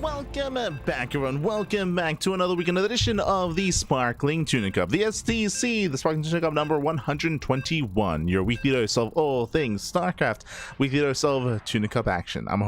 welcome back everyone, welcome back to another week, another edition of the Sparkling Tuna Cup, the STC, the Sparkling Tuna Cup number 121, your weekly dose of all things StarCraft, weekly dose of Tuna Cup action. I'm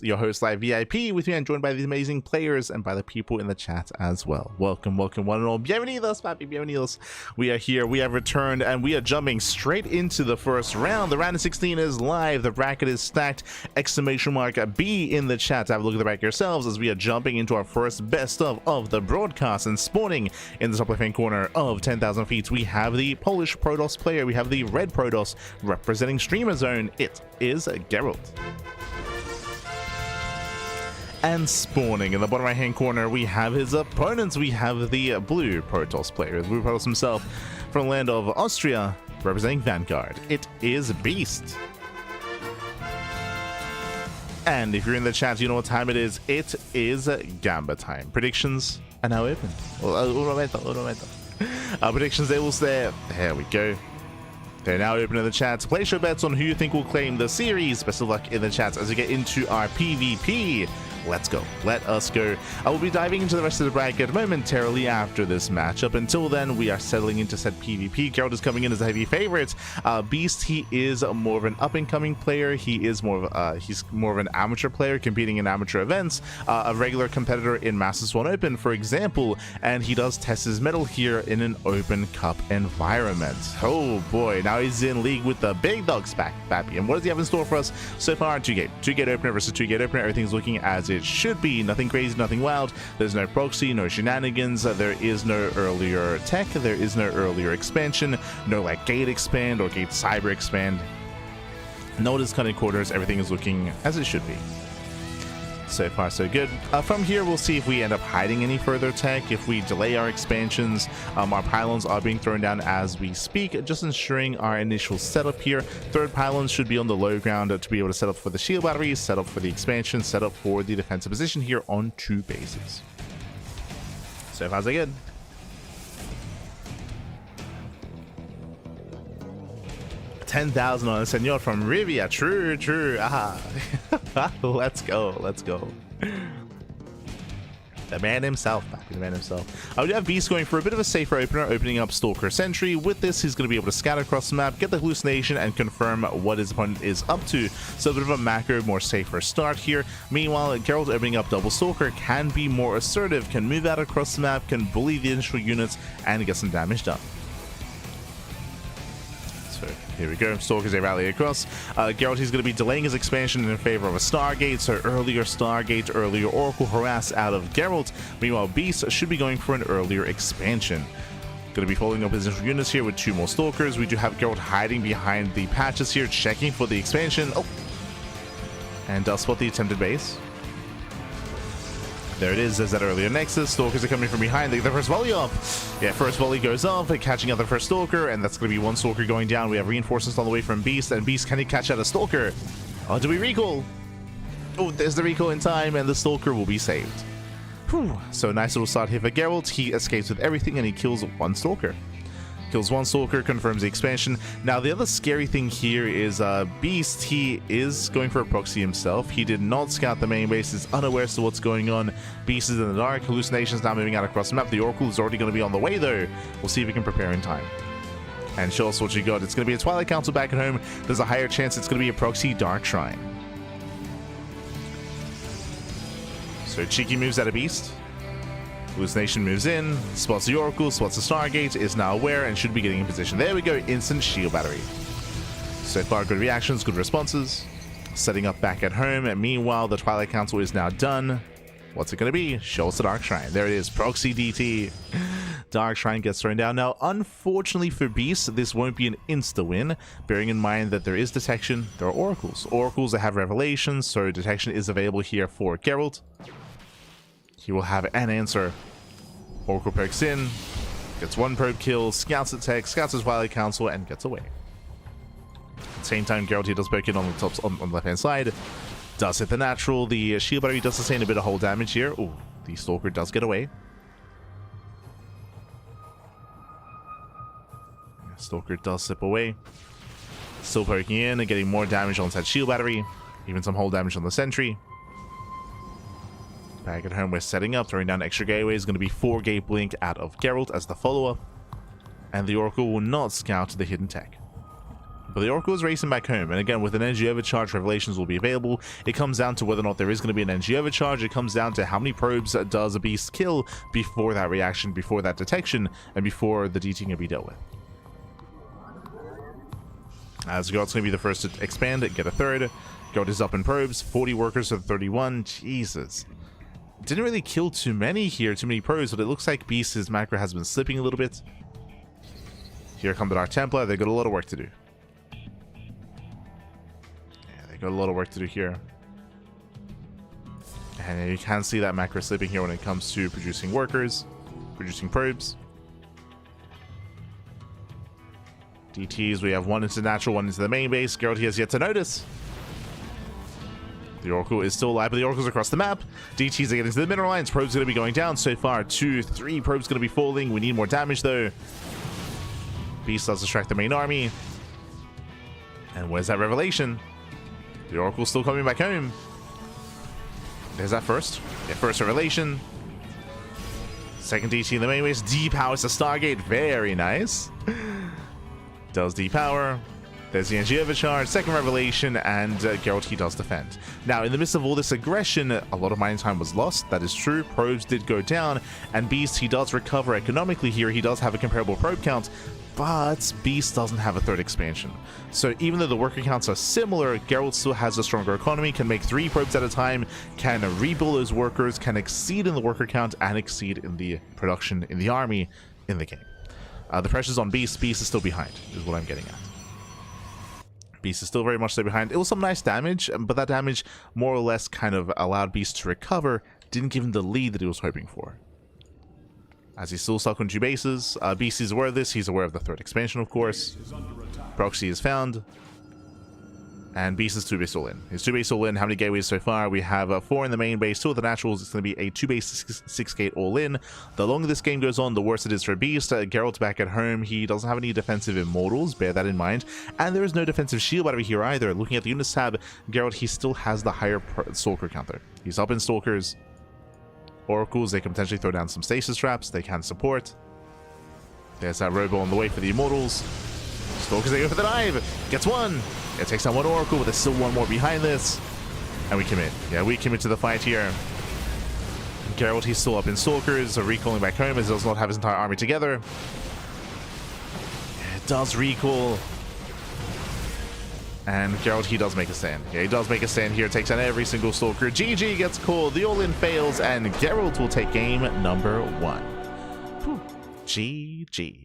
your host, Live VIP. With me I'm joined by these amazing players and by the people in the chat as well. Welcome, welcome one and all. Bienvenidos, papi, bienvenidos. We are here, we have returned, and we are jumping straight into the first round. The round of 16 is live, the bracket is stacked, exclamation mark B in the chat. Have a look at the bracket yourselves as we are jumping into our first best of the broadcast, and spawning in the top left hand corner of 10,000 feet we have the Polish Protoss player, we have the red Protoss representing Streamer Zone. It is Geralt. And spawning in the bottom right hand corner we have his opponents, we have the blue Protoss player, the blue Protoss himself from the land of Austria representing Vanguard. It is Beast. And if you're in the chat, you know what time it is. It is Gamba time. Predictions are now open. Predictions, they will stay. There we go. They're now open in the chat. Place your bets on who you think will claim the series. Best of luck in the chat as we get into our PvP. Let's go. Let us go. I will be diving into the rest of the bracket momentarily after this matchup. Until then, we are settling into set PvP. Geralt is coming in as a heavy favorite. Beast, he is more of an up-and-coming player. He is more of an amateur player competing in amateur events, a regular competitor in Masters 1 Open, for example, and he does test his mettle here in an open cup environment. Oh boy, now he's in league with the big dogs back, Bappy. And what does he have in store for us so far? Two-gate opener versus two-gate opener. Everything's looking as it should be. Nothing crazy, nothing wild. There's no proxy, no shenanigans. There is no earlier tech. There is no earlier expansion. No like gate expand or gate cyber expand. No disconnected quarters. Everything is looking as it should be. So far so good. From here we'll see if we end up hiding any further tech, if we delay our expansions. Our pylons are being thrown down as we speak, just ensuring our initial setup here. Third pylons should be on the low ground to be able to set up for the shield batteries, set up for the expansion, set up for the defensive position here on two bases. So far so good. $10,000 on a senor from Rivia. True. Aha. Let's go. The man himself, the man himself. I would have Beast going for a bit of a safer opener, opening up Stalker Sentry. With this, he's going to be able to scatter across the map, get the hallucination, and confirm what his opponent is up to. So a bit of a macro, more safer start here. Meanwhile, Geralt opening up Double Stalker can be more assertive, can move out across the map, can bully the initial units, and get some damage done. So here we go, Stalkers, they rally across. Geralt, he's going to be delaying his expansion in favor of a Stargate, so earlier Stargate, earlier Oracle harass out of Geralt. Meanwhile, Beast should be going for an earlier expansion. Going to be following up his initial units here with two more Stalkers. We do have Geralt hiding behind the patches here, checking for the expansion. Oh! And does spot the attempted base. There it is, there's that earlier Nexus. Stalkers are coming from behind. They get the first volley off. Yeah, first volley goes off, catching out the first Stalker, and that's going to be one Stalker going down. We have reinforcements on the way from Beast, and Beast, can he catch out a Stalker? Oh, do we recall? Oh, there's the recall in time, and the Stalker will be saved. Whew. So nice little start here for Geralt. He escapes with everything, and he kills one Stalker. Kills one Stalker, confirms the expansion. Now, the other scary thing here is Beast, he is going for a proxy himself. He did not scout the main base, is unaware as to what's going on. Beast is in the dark. Hallucinations now moving out across the map. The Oracle is already going to be on the way, though. We'll see if we can prepare in time. And show us what you got. It's going to be a Twilight Council back at home. There's a higher chance it's going to be a proxy Dark Shrine. So Cheeky moves out of Beast. Hallucination moves in, spots the Oracle, spots the Stargate, is now aware, and should be getting in position. There we go, instant shield battery. So far, good reactions, good responses. Setting up back at home, and meanwhile, the Twilight Council is now done. What's it going to be? Show us the Dark Shrine. There it is, proxy DT. Dark Shrine gets thrown down. Now, unfortunately for Beast, this won't be an insta-win, bearing in mind that there is detection, there are Oracles. Oracles that have revelations, so detection is available here for Geralt. He will have an answer. Oracle pokes in, gets one probe kill, scouts the tech, scouts his Twilight Council, and gets away. At the same time, Geralt, he does poke in on the top, on the left-hand side. Does hit the natural. The shield battery does sustain a bit of hull damage here. Ooh, the Stalker does get away. Stalker does slip away. Still poking in and getting more damage on that shield battery. Even some hull damage on the sentry. Back at home, we're setting up, throwing down extra gateway. Is going to be 4 gate blink out of Geralt as the follow-up. And the Oracle will not scout the hidden tech. But the Oracle is racing back home, and again, with an energy overcharge, revelations will be available. It comes down to whether or not there is going to be an energy overcharge. It comes down to how many probes does a beast kill before that reaction, before that detection, and before the DT can be dealt with. As Geralt's going to be the first to expand it, get a third. Geralt is up in probes, 40 workers to 31. Jesus. Didn't really kill too many here, too many probes, but it looks like Beast's macro has been slipping a little bit. Here come the Dark Templar. They got a lot of work to do. Yeah, they got a lot of work to do here. And you can see that macro slipping here when it comes to producing workers, producing probes. DTs, we have one into natural, one into the main base. Geralt has yet to notice. The Oracle is still alive, but the Oracle's across the map. DTs are getting to the mineral lines. Probes going to be going down so far. 2, 3 probes going to be falling. We need more damage though. Beast does distract the main army. And where's that revelation? The Oracle's still coming back home. There's that first. Yeah, first revelation. Second DT in the main base. Depowers the Stargate. Very nice. Does depower. There's the energy overcharge, second revelation, and Geralt, he does defend. Now, in the midst of all this aggression, a lot of mining time was lost. That is true. Probes did go down, and Beast, he does recover economically here. He does have a comparable probe count, but Beast doesn't have a third expansion. So even though the worker counts are similar, Geralt still has a stronger economy, can make 3 probes at a time, can rebuild those workers, can exceed in the worker count, and exceed in the production in the army in the game. The pressure's on Beast. Beast is still behind, is what I'm getting at. Beast is still very much there behind. It was some nice damage, but that damage more or less kind of allowed Beast to recover, didn't give him the lead that he was hoping for. As he's still stuck on 2 bases, Beast is aware of this. He's aware of the third expansion, of course. Proxy is found. And Beast is 2 base all in. His 2 base all in. How many gateways so far? We have 4 in the main base, 2 of the naturals. It's going to be a 2 base 6 gate all in. The longer this game goes on, the worse it is for Beast. Geralt back at home. He doesn't have any defensive immortals. Bear that in mind. And there is no defensive shield battery here either. Looking at the units tab, Geralt, he still has the higher stalker counter. He's up in stalkers. Oracles, they can potentially throw down some stasis traps. They can support. There's that robo on the way for the immortals. Stalkers, they go for the dive. Gets one. It takes down one Oracle, but there's still one more behind this. And we commit. Yeah, we commit to the fight here. Geralt, he's still up in Stalkers, recalling back home as he does not have his entire army together. It does recall. And Geralt, he does make a stand. Yeah, he does make a stand here. Takes down every single Stalker. GG gets called. The all-in fails, and Geralt will take game number 1. Whew. GG.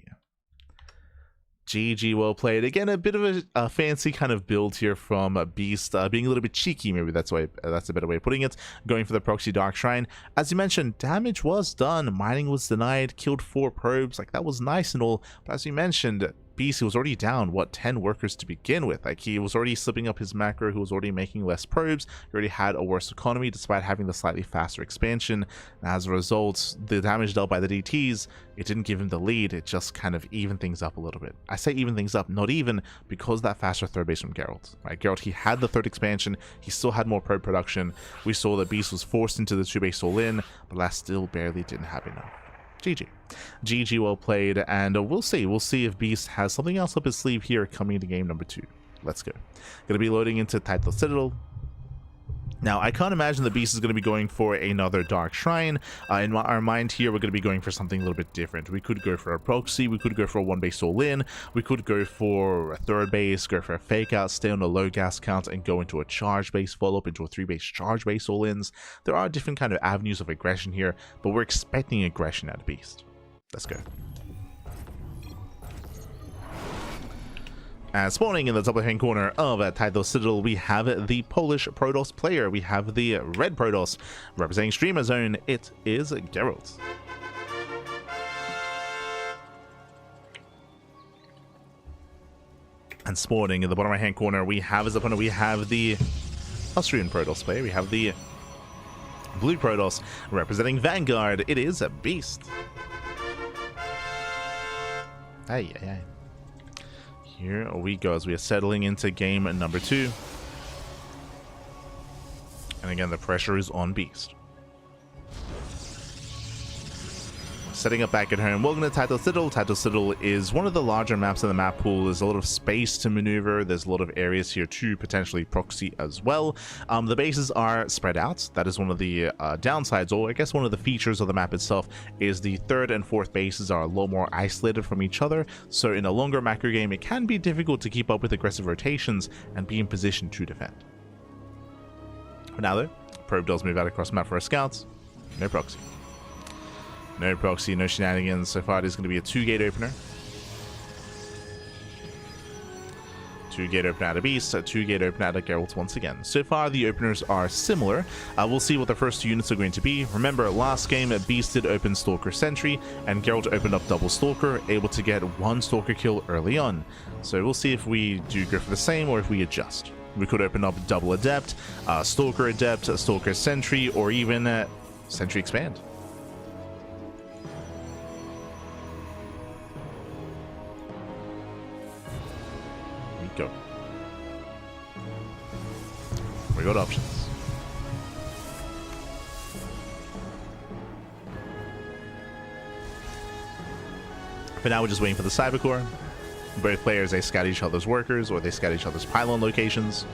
GG, well played. Again, a bit of a fancy kind of build here from Beast, being a little bit cheeky, maybe that's a better way of putting it, going for the proxy Dark Shrine. As you mentioned, damage was done, mining was denied, killed 4 probes, like that was nice and all, but as you mentioned, Beast, he was already down, what, 10 workers to begin with. Like, he was already slipping up his macro, he was already making less probes, he already had a worse economy despite having the slightly faster expansion. And as a result, the damage dealt by the DTs, it didn't give him the lead, it just kind of evened things up a little bit. I say even things up, not even, because that faster third base from Geralt. Right, Geralt, he had the third expansion, he still had more probe production. We saw that Beast was forced into the 2 base all in, but that still barely didn't have enough. GG. GG, well played, and we'll see if Beast has something else up his sleeve here coming into game number 2. Let's go. Gonna be loading into Title Citadel. Now, I can't imagine the Beast is going to be going for another Dark Shrine. In our mind here, we're going to be going for something a little bit different. We could go for a proxy, we could go for a 1 base all-in, we could go for a third base, go for a fake out, stay on a low gas count, and go into a charge base follow-up, into a 3 base charge base all-ins. There are different kind of avenues of aggression here, but we're expecting aggression out of Beast. Let's go. Spawning in the top left-hand corner of Title Citadel, we have the Polish Protoss player. We have the red Protoss representing Streamer Zone. It is Geralt. And spawning in the bottom right-hand corner, we have as opponent, we have the Austrian Protoss player. We have the blue Protoss representing Vanguard. It is a Beast. Hey. Here we go as we are settling into game number 2. And again, the pressure is on Beast. setting up back at home. Welcome to Title Citadel. Title Citadel is one of the larger maps in the map pool. There's a lot of space to maneuver. There's a lot of areas here to potentially proxy as well. The bases are spread out. That is one of the downsides, or I guess one of the features of the map itself, is the third and fourth bases are a lot more isolated from each other. So in a longer macro game, it can be difficult to keep up with aggressive rotations and be in position to defend. For now though, Probe does move out across the map for our scouts. No proxy. No proxy, no shenanigans. So far it is going to be a 2-gate opener. 2-gate opener out of Beast, a 2-gate opener out of Geralt once again. So far the openers are similar. We'll see what the first two units are going to be. Remember, last game Beast did open Stalker Sentry and Geralt opened up double Stalker, able to get one Stalker kill early on. So we'll see if we do go for the same or if we adjust. We could open up double Adept, Stalker Adept, Stalker Sentry, or even Sentry Expand. Go. We got options. For now, we're just waiting for the Cybercore. Both players, they scout each other's workers or they scout each other's pylon locations.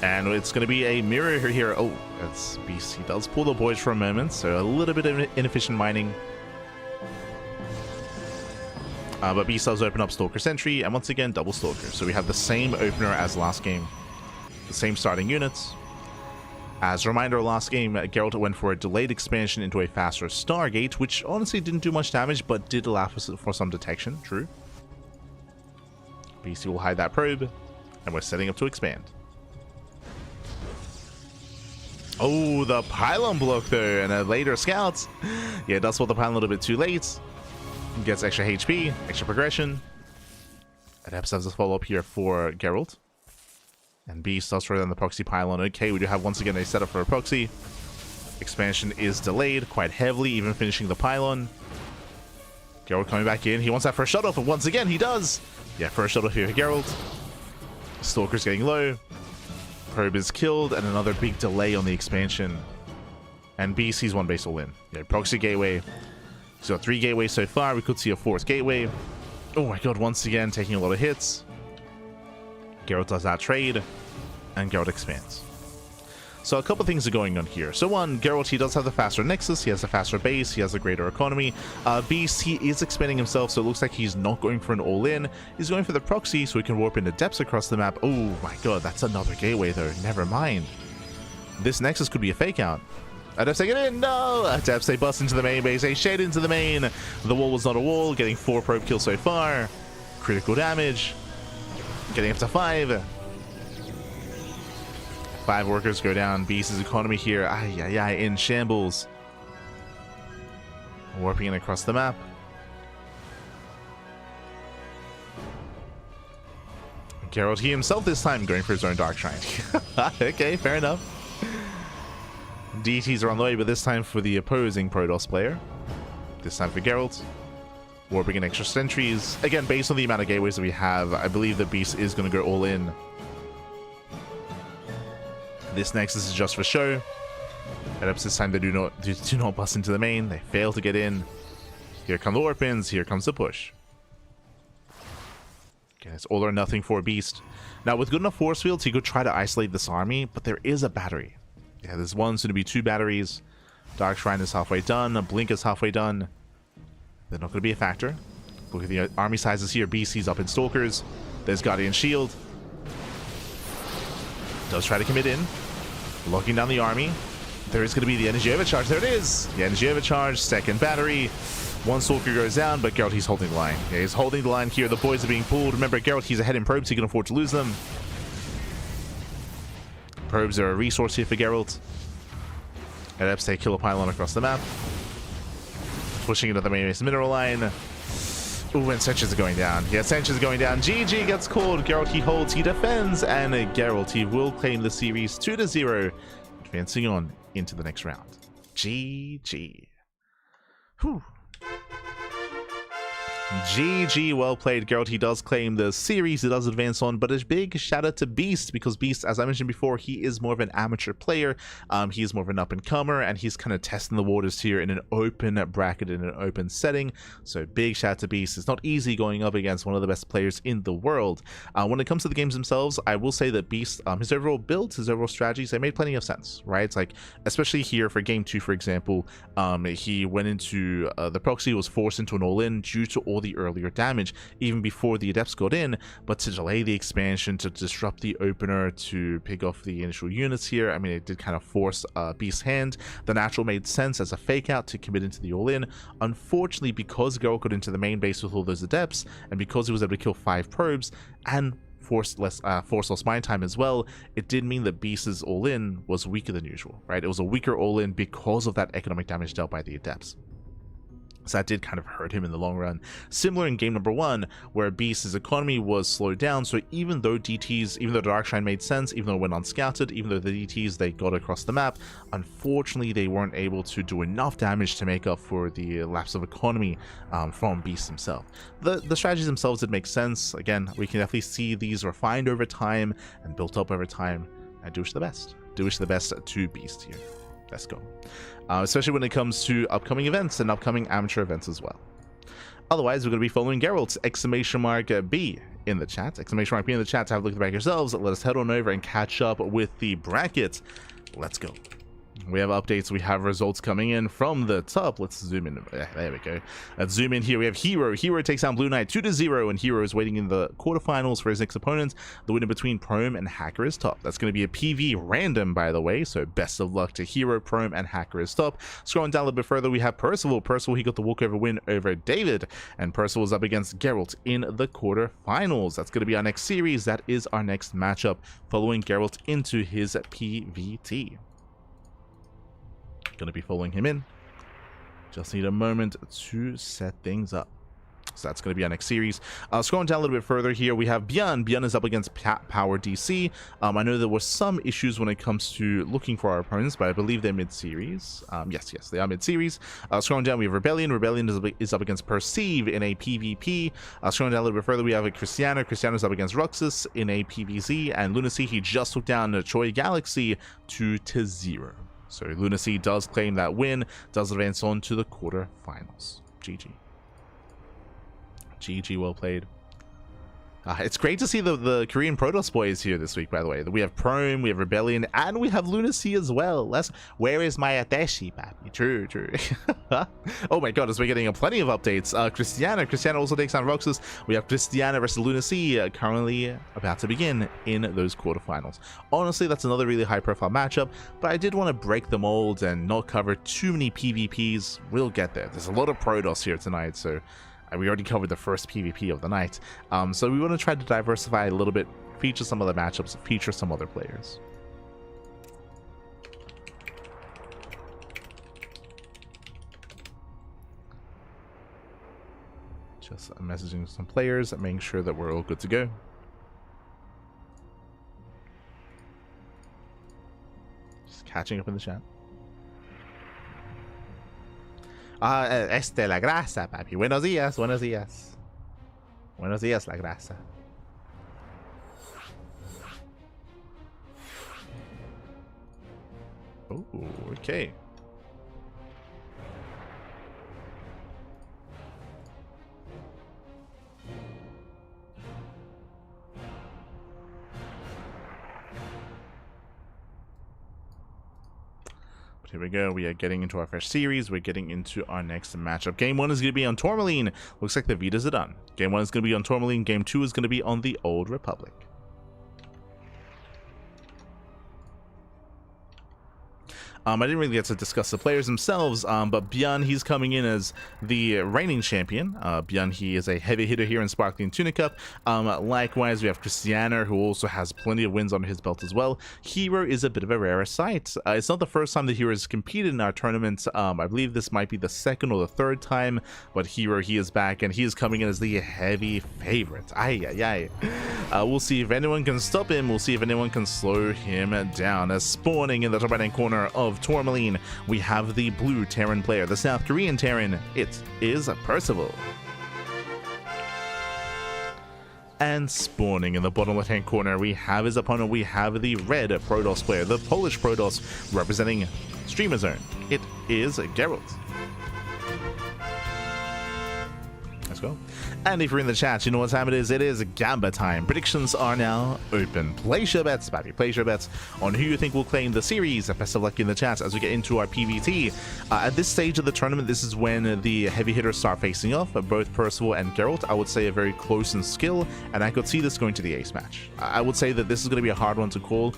And it's going to be a mirror here. Oh, that's Beast. He does pull the boys for a moment, so a little bit of inefficient mining. But Beast does open up Stalker Sentry, and once again, double Stalker. So we have the same opener as last game. The same starting units. As a reminder, last game, Geralt went for a delayed expansion into a faster Stargate, which honestly didn't do much damage, but did allow for some detection. True. Beastie will hide that probe, and we're setting up to expand. Oh, the pylon block though, and a later scout. Yeah, it does spot the pylon a little bit too late. Gets extra HP, extra progression. Adepts has a follow-up here for Geralt. And Beast does throw down the proxy pylon. Okay, we do have once again a setup for a proxy. Expansion is delayed quite heavily, even finishing the pylon. Geralt coming back in. He wants that first shut-off, and once again he does. Yeah, first shut-off here for Geralt. Stalker's getting low. Probe is killed, and another big delay on the expansion. And Beast sees one base all in. Yeah, proxy gateway. So 3 gateways so far. We could see a 4th gateway. Oh my god, once again taking a lot of hits. Geralt does that trade, and Geralt expands. So a couple things are going on here. So one, Geralt, he does have the faster Nexus, he has a faster base, he has a greater economy. Beast, he is expanding himself, so it looks like he's not going for an all-in. He's going for the proxy so he can warp into depths across the map. Oh my god, that's another gateway though. Never mind. This Nexus could be a fake out. Adepts get in, no! Adepts, they bust into the main base, they shed into the main. The wall was not a wall, getting 4 probe kills so far. Critical damage. Getting up to 5. 5 workers go down. Beast's economy here, in shambles. Warping in across the map. Geralt, he himself this time going for his own Dark Shrine. Okay, fair enough. DTs are on the way, but this time for the opposing Protoss player. This time for Geralt. Warping in extra sentries. Again, based on the amount of gateways that we have, I believe the Beast is going to go all in. This Nexus is just for show. Adepts this time they do not bust into the main. They fail to get in. Here come the warp-ins. Here comes the push. Okay, it's all or nothing for Beast. Now, with good enough force fields, he could try to isolate this army, but there is a battery. Yeah, there's one, soon to be 2 batteries. Dark Shrine is halfway done. Blink is halfway done. They're not going to be a factor. Look at the army sizes here. BC's up in Stalkers. There's Guardian Shield. Does try to commit in. Locking down the army. There is going to be the energy overcharge. There it is. The energy overcharge. Second battery. 1 Stalker goes down, but Geralt, he's holding the line. Yeah, he's holding the line here. The boys are being pulled. Remember, Geralt, he's ahead in probes. He can afford to lose them. Probes are a resource here for Geralt. Adepts take kill a pylon across the map. Pushing into the main base mineral line. Ooh, and Sentries are going down. Yeah, Sentries are going down. GG gets called. Geralt, he holds, he defends, and Geralt, he will claim the series 2-0, advancing on into the next round. GG. Whew. GG, well played, Geralt. He does claim the series, he does advance on, but a big shout out to Beast, because Beast, as I mentioned before, he is more of an amateur player. He's more of an up-and-comer, and he's kind of testing the waters here in an open bracket, in an open setting. So big shout out to Beast. It's not easy going up against one of the best players in the world. When it comes to the games themselves, I will say that Beast, his overall builds, his overall strategies, they made plenty of sense, right? It's like, especially here for game 2, for example, he went into the proxy, was forced into an all-in due to all the earlier damage even before the adepts got in, but to delay the expansion, to disrupt the opener, to pick off the initial units here, I mean, it did kind of force Beast's hand. The natural made sense as a fake out to commit into the all-in. Unfortunately, because Geralt got into the main base with all those adepts, and because he was able to kill 5 probes and force less mine time as well, it did mean that Beast's all-in was weaker than usual, right? It was a weaker all-in because of that economic damage dealt by the adepts. So that did kind of hurt him in the long run. Similar in game number 1, where Beast's economy was slowed down, so even though Darkshine made sense, even though it went unscouted, even though the DTs, they got across the map, unfortunately they weren't able to do enough damage to make up for the lapse of economy from Beast himself. The strategies themselves did make sense. Again, we can definitely see these refined over time and built up over time. I do wish the best. Do wish the best to Beast here. Let's go. Especially when it comes to upcoming events and upcoming amateur events as well. Otherwise, we're going to be following Geralt's !B in the chat. !B in the chat to have a look at the back yourselves. Let us head on over and catch up with the bracket. Let's go. We have updates, we have results coming in from the top. Let's zoom in. There we go. Let's zoom in here. We have herO. herO takes down Blue Knight 2-0, and herO is waiting in the quarterfinals for his next opponent. The winner between Prome and Hacker is top. That's going to be a PV random, by the way, so best of luck to herO, Prome, and Hacker is top. Scrolling down a little bit further, we have Percival. Percival, he got the walkover win over David, and Percival is up against Geralt in the quarterfinals. That's going to be our next series. That is our next matchup, following Geralt into his PVT. Going to be following him in. Just need a moment to set things up. So that's going to be our next series. Scrolling down a little bit further here, we have ByuN. ByuN is up against Power DC. I know there were some issues when it comes to looking for our opponents, but I believe they're mid-series. Yes, they are mid-series. Scrolling down, we have Rebellion. Rebellion is up against Perceive in a PvP. Scrolling down a little bit further, we have a Krystianer. Krystianer is up against Roxas in a PvZ. And Lunacy, he just took down Choi Galaxy 2-0. So Lunacy does claim that win, does advance on to the quarterfinals. GG. GG, well played. It's great to see the Korean Protoss boys here this week, by the way. We have Prome, we have Rebellion, and we have Lunacy as well. Where is my Ateshi, papi? True. Oh my god, as we're getting plenty of updates. Krystianer also takes on Roxas. We have Krystianer versus Lunacy currently about to begin in those quarterfinals. Honestly, that's another really high-profile matchup, but I did want to break the mold and not cover too many PvPs. We'll get there. There's a lot of Protoss here tonight, so we already covered the first PvP of the night, so we want to try to diversify a little bit, feature some other matchups, feature some other players. Just messaging some players, making sure that we're all good to go. Just catching up in the chat. La grasa, papi. Buenos días, buenos días. Buenos días, la grasa. Oh, okay. Here we go. We are getting into our first series. We're getting into our next matchup. Game 1 is going to be on Tourmaline. Looks like the Vitas are done. Game 1 is going to be on Tourmaline. Game 2 is going to be on the Old Republic. I didn't really get to discuss the players themselves, but ByuN, he's coming in as the reigning champion. ByuN, he is a heavy hitter here in Sparkling Tuna Cup. Likewise, we have Krystianer, who also has plenty of wins on his belt as well. herO is a bit of a rarer sight. It's not the first time that herO has competed in our tournament. I believe this might be the second or the third time, but herO, he is back, and he is coming in as the heavy favorite. We'll see if anyone can stop him. We'll see if anyone can slow him down. As spawning in the top right-hand corner of Tourmaline, we have the blue Terran player, the South Korean Terran. It is Percival. And spawning in the bottom left-hand corner, we have his opponent. We have the red Protoss player, the Polish Protoss, representing Streamer Zone. It is Geralt. Let's go. And if you're in the chat, you know what time it is. It is Gamba time. Predictions are now open. Place your bets, baby. Place your bets on who you think will claim the series. Best of luck in the chat as we get into our PvT. At this stage of the tournament, this is when the heavy hitters start facing off. Both Percival and Geralt, I would say, are very close in skill, and I could see this going to the ace match. I would say that this is going to be a hard one to call.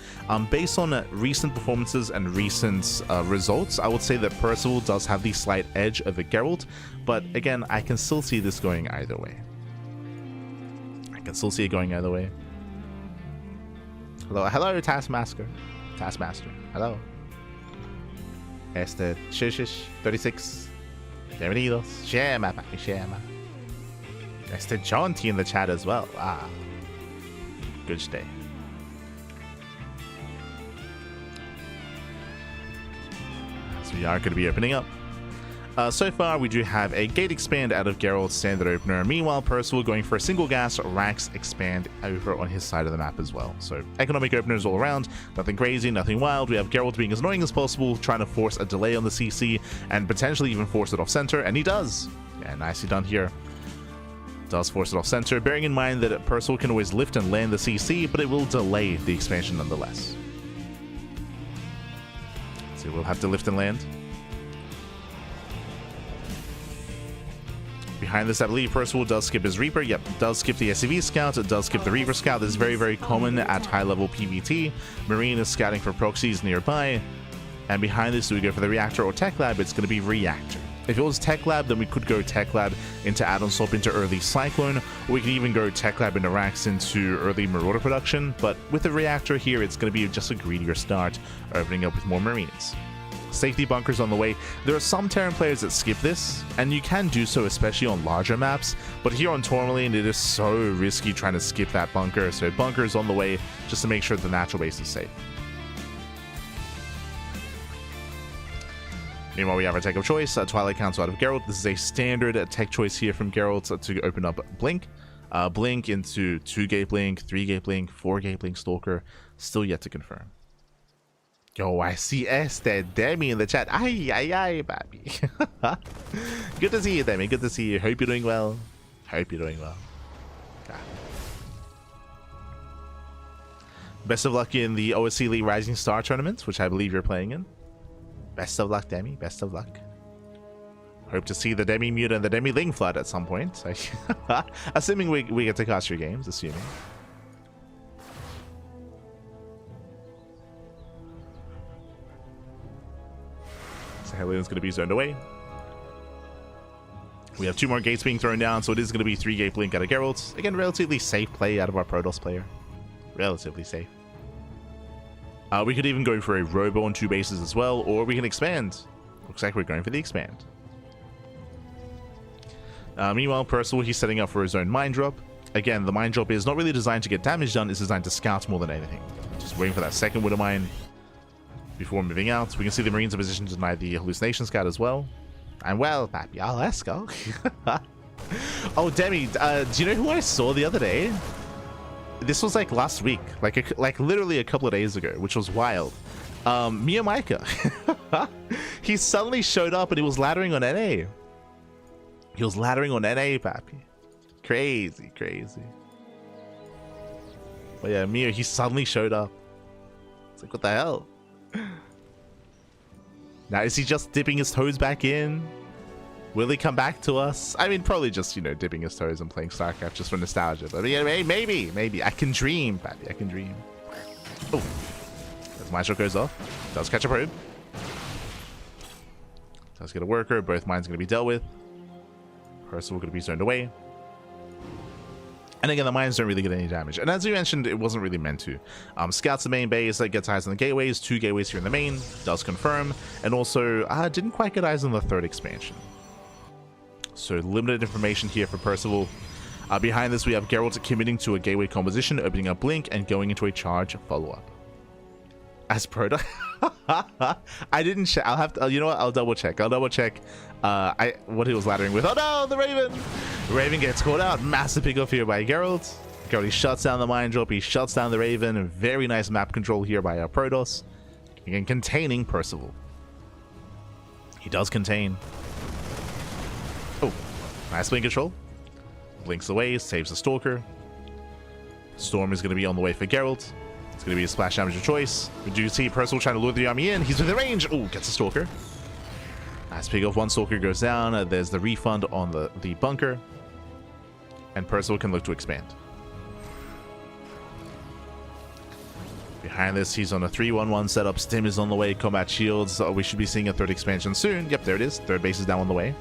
Based on recent performances and recent results, I would say that Percival does have the slight edge over Geralt, but again, I can still see this going either way. I can still see it going either way. Hello, Taskmaster. Hello. Shush, 36. Bienvenidos. Shema, papi, shema. John T in the chat as well. Ah, good day. So we are going to be opening up. So far, we do have a gate expand out of Geralt's standard opener. Meanwhile, Percival going for a single gas Rax expand over on his side of the map as well. So economic openers all around. Nothing crazy, nothing wild. We have Geralt being as annoying as possible, trying to force a delay on the CC and potentially even force it off center, and he does. Yeah, nicely done here. Does force it off center, bearing in mind that Percival can always lift and land the CC, but it will delay the expansion nonetheless. So we'll have to lift and land. Behind this, I believe Percival does skip his Reaper. Yep, does skip the SCV Scout. It does skip the Reaper Scout. This is very, very common at high-level PvT. Marine is scouting for proxies nearby. And behind this, do we go for the Reactor or Tech Lab? It's going to be Reactor. If it was Tech Lab, then we could go Tech Lab into add-on swap into early Cyclone, or we can even go Tech Lab into Rax into early Marauder production. But with the Reactor here, it's going to be just a greedier start, opening up with more Marines. Safety bunkers on the way. There are some Terran players that skip this, and you can do so especially on larger maps, but here on Tourmaline it is so risky trying to skip that bunker, so bunkers on the way just to make sure the natural base is safe. Meanwhile, we have our tech of choice, Twilight Council out of Geralt. This is a standard tech choice here from Geralt to open up Blink. Blink into 2-gate Blink, 3-gate Blink, 4-gate Blink Stalker, still yet to confirm. Yo, I see Demi in the chat. Ay, baby. Good to see you, Demi. Good to see you. Hope you're doing well. Hope you're doing well. Okay. Best of luck in the OSC Elite Rising Star tournament, which I believe you're playing in. Best of luck, Demi. Best of luck. Hope to see the Demi Mute and the Demi Ling Flood at some point. Assuming we get to cast your games, assuming. Hellion's going to be zoned away. We have 2 more gates being thrown down, so it is going to be 3-gate Blink out of Geralt. Again, relatively safe play out of our Protoss player. Relatively safe. We could even go for a Robo on 2 bases as well, or we can expand. Looks like we're going for the expand. Meanwhile, Percival, he's setting up for his own mine drop. Again, the mine drop is not really designed to get damage done, it's designed to scout more than anything. Just waiting for that second Widow Mine before moving out. We can see the Marines in position to deny the Hallucination Scout as well. And well, baby, let's go. Oh, Demi, do you know who I saw the other day? This was like last week, like literally a couple of days ago, which was wild. Mia Micah. He suddenly showed up and he was laddering on NA. He was laddering on NA, papi. Crazy, crazy. But yeah, Mia, he suddenly showed up. It's like, what the hell? Now, is he just dipping his toes back in? Will he come back to us? I mean, probably just, you know, dipping his toes and playing StarCraft just for nostalgia. But yeah, maybe. I can dream, papi. I can dream. Oh, as my shot goes off. Does catch a probe. Does get a worker. Both mines going to be dealt with. Percival going to be zoned away. And again, the mines don't really get any damage. And as we mentioned, it wasn't really meant to. Scouts the main base, that gets eyes on the gateways. 2 gateways here in the main, does confirm. And also, didn't quite get eyes on the 3rd expansion. So limited information here for Percival. Behind this, we have Geralt committing to a gateway composition, opening up Blink, and going into a charge follow-up. As Proto. I didn't check. I'll have to, you know what? I'll double check. What he was laddering with. Oh no, the Raven! Raven gets caught out. Massive pick off here by Geralt. He shuts down the Mind Drop. He shuts down the Raven. Very nice map control here by Protoss. Again, containing Percival. He does contain. Oh, nice blink control. Blinks away, saves the Stalker. Storm is going to be on the way for Geralt. It's going to be a splash damage of choice. We do see Percival trying to lure the army in. He's within range. Oh, gets a Stalker. Nice pick off. One Stalker goes down. There's the refund on the bunker. And Percival can look to expand. Behind this, he's on a 3-1-1 setup. Stim is on the way. Combat shields. We should be seeing a third expansion soon. Yep, there it is. Third base is down on the way.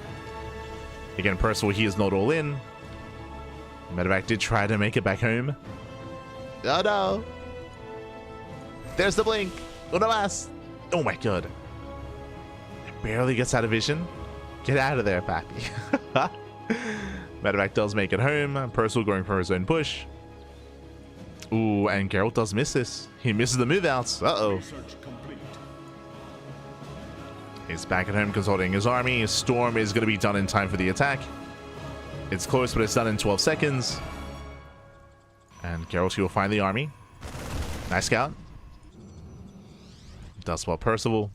Again, Percival, he is not all in. Medevac did try to make it back home. Oh no! There's the blink! Una más! Oh my god. It barely gets out of vision. Get out of there, Pappy. Medevac does make it home. Percival going for his own push. Ooh, and Geralt does miss this. He misses the move outs. Uh-oh. He's back at home consulting his army. Storm is going to be done in time for the attack. It's close, but it's done in 12 seconds. And Geralt will find the army. Nice scout. Does spot Percival.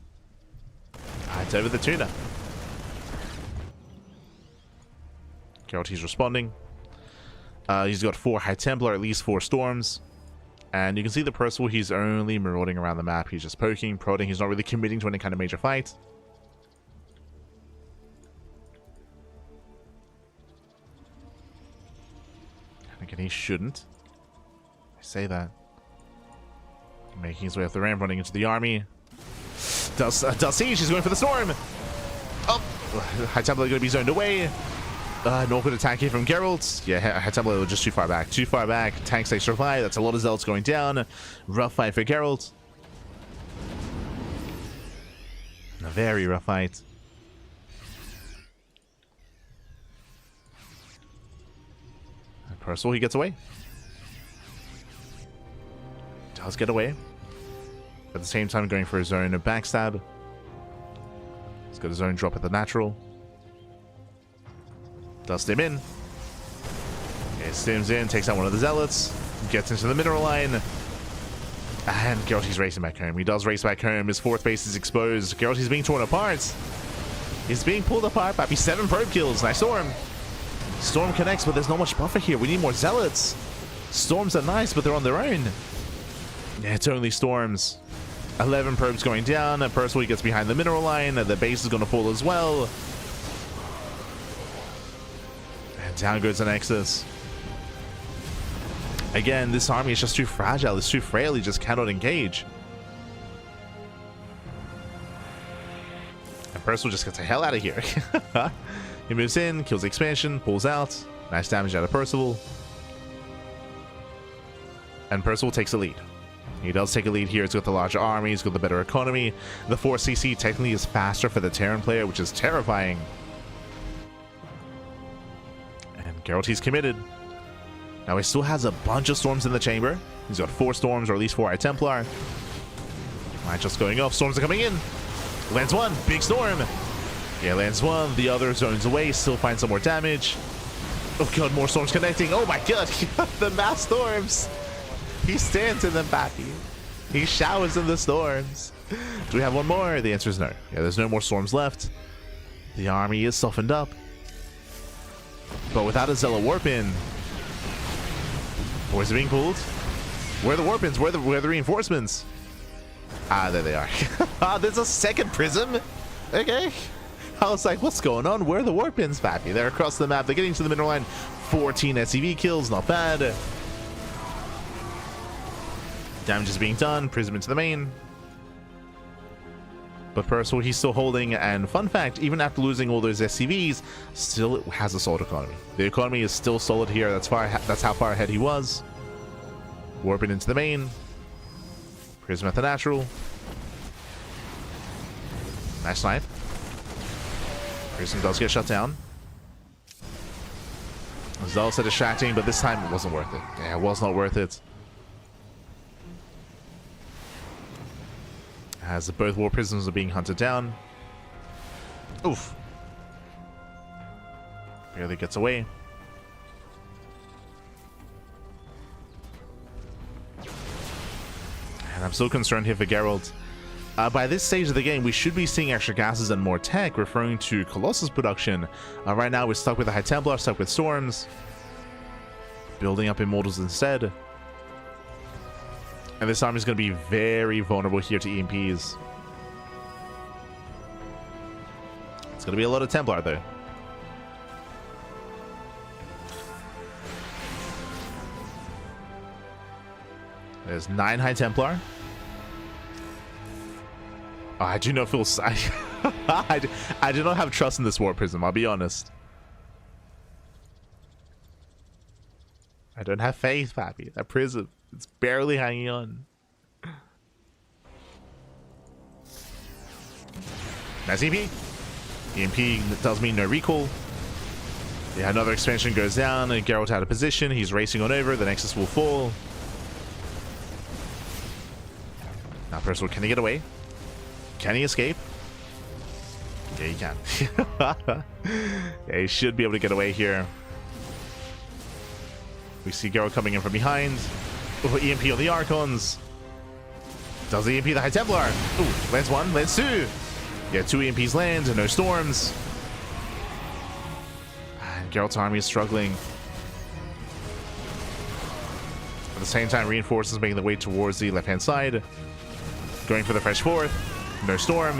It's over the Tuna. Geralt, he's responding. He's got 4 High Templar, at least 4 Storms. And you can see the Percival, he's only marauding around the map. He's just poking, prodding. He's not really committing to any kind of major fight. And again, he shouldn't. I say that. Making his way up the ramp, running into the army. Does siege, he's going for the Storm. Oh, High Templar going to be zoned away. No good attack here from Geralt. Yeah, High Templar was just too far back. Too far back. Tanks they survive. That's a lot of Zealots going down. Rough fight for Geralt. A very rough fight. And Percival, he gets away. Does get away. At the same time, going for his own backstab. He's got his own drop at the natural. Does stim in. Okay, stims in, takes out one of the Zealots, gets into the mineral line. And Geralt, he's racing back home. He does race back home. His 4th base is exposed. Geralt, he's being torn apart. He's being pulled apart. Pappy, 7 probe kills. Nice Storm. Storm connects, but there's not much buffer here. We need more Zealots. Storms are nice, but they're on their own. Yeah, it's only Storms. 11 probes going down. Percival gets behind the mineral line. The base is going to fall as well. Down goes the Nexus. Again, this army is just too fragile. It's too frail. He just cannot engage. And Percival just gets the hell out of here. He moves in, kills the expansion, pulls out. Nice damage out of Percival. And Percival takes the lead. He does take a lead here. He's got the larger army. He's got the better economy. The 4cc technically is faster for the Terran player, which is terrifying. Geralt, he's committed. Now he still has a bunch of Storms in the chamber. He's got 4 Storms, or at least 4 High Templar. Might just going off. Storms are coming in. Lands 1. Big Storm. Yeah, lands 1. The other zones away. Still finds some more damage. Oh god, more Storms connecting. Oh my god. The mass Storms. He stands in them, Pappy. He showers in the Storms. Do we have one more? The answer is no. Yeah, there's no more Storms left. The army is softened up. But without a Zealot warp in, boys are being pulled. Where are the warp ins? Where are the reinforcements? Ah, there they are. Ah, there's a 2nd prism. Okay. I was like, what's going on? Where are the warp ins, Pappy? They're across the map. They're getting to the middle line. 14 SCV kills, not bad. Damage is being done. Prism into the main. But Percival, he's still holding, and fun fact, even after losing all those SCVs, still has a solid economy. The economy is still solid here. That's how far ahead he was. Warping into the main. Prism at the natural. Nice snipe. Prism does get shut down. Zealots are distracting, but this time it wasn't worth it. Yeah, it was not worth it. As both war prisoners are being hunted down. Oof. Barely gets away. I'm still concerned here for Geralt. By this stage of the game, we should be seeing extra gases and more tech, referring to Colossus production. Right now, we're stuck with the High Templar, stuck with Storms. Building up Immortals instead. And this army is going to be very vulnerable here to EMPs. It's going to be a lot of Templar, though. There's 9 High Templar. Oh, I do not feel... I do not have trust in this War Prism, I'll be honest. I don't have faith, Pappy. That Prism, it's barely hanging on. Nice EMP. EMP does mean no recall. Yeah, another expansion goes down, and Geralt out of position. He's racing on over. The Nexus will fall. Now, Percival, can he get away? Can he escape? Yeah, he can. Yeah, he should be able to get away here. We see Geralt coming in from behind. Oh, EMP on the Archons. Does the EMP the High Templar? Ooh, lands 1, lands 2. Yeah, 2 EMPs land, no Storms. And Geralt's army is struggling. At the same time, reinforcements making their way towards the left-hand side. Going for the fresh 4th. No Storm.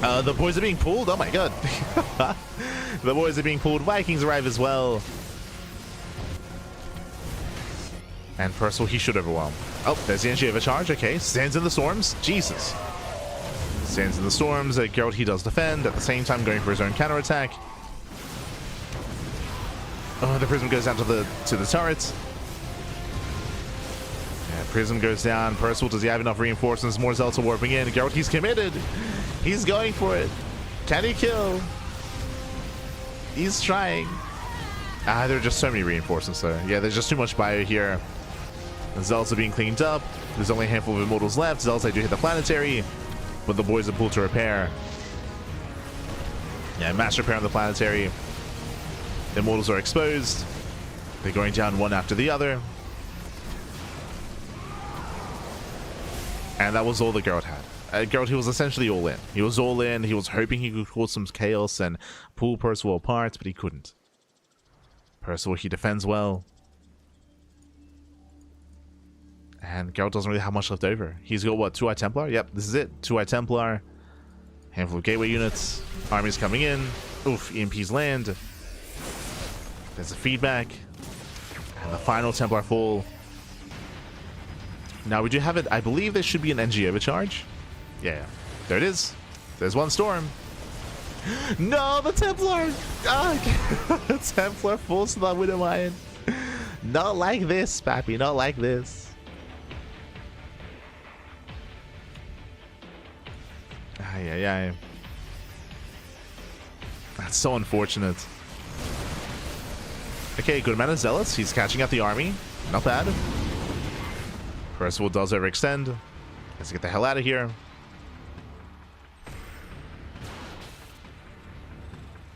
The boys are being pulled. Oh my god. The boys are being pulled. Vikings arrive as well. And Percival, he should overwhelm. Oh, there's the energy overcharge. Okay, stands in the Storms. Jesus. Stands in the Storms. Geralt, he does defend. At the same time, going for his own counterattack. Oh, the Prism goes down to the turret. Yeah, Prism goes down. Percival, does he have enough reinforcements? More Zealots are warping in. Geralt, he's committed. He's going for it. Can he kill? He's trying. There are just so many reinforcements though. Yeah, there's just too much bio here. The Zealots are being cleaned up. There's only a handful of Immortals left. Zealots, they do hit the Planetary, but the boys are pulled to repair. Yeah, mass repair on the Planetary. The Immortals are exposed. They're going down one after the other. And that was all that Geralt had. Geralt, he was essentially all in. He was all in. He was hoping he could cause some chaos and pull Percival apart, but he couldn't. Percival, he defends well. And Geralt doesn't really have much left over. He's got, what, 2 High Templar? Yep, this is it. 2 High Templar. Handful of Gateway units. Armies coming in. Oof, EMPs land. There's a feedback. And the final Templar fall. Now, we do have it. I believe there should be an NG overcharge. Yeah, there it is. There's 1 Storm. No, the Templar! Ah, the Templar falls to the Widow Iron. Not like this, Pappy. Not like this. Ay, ay, ay. That's so unfortunate. Okay, good amount of Zealots. He's catching up the army. Not bad. Percival does overextend. Let's get the hell out of here.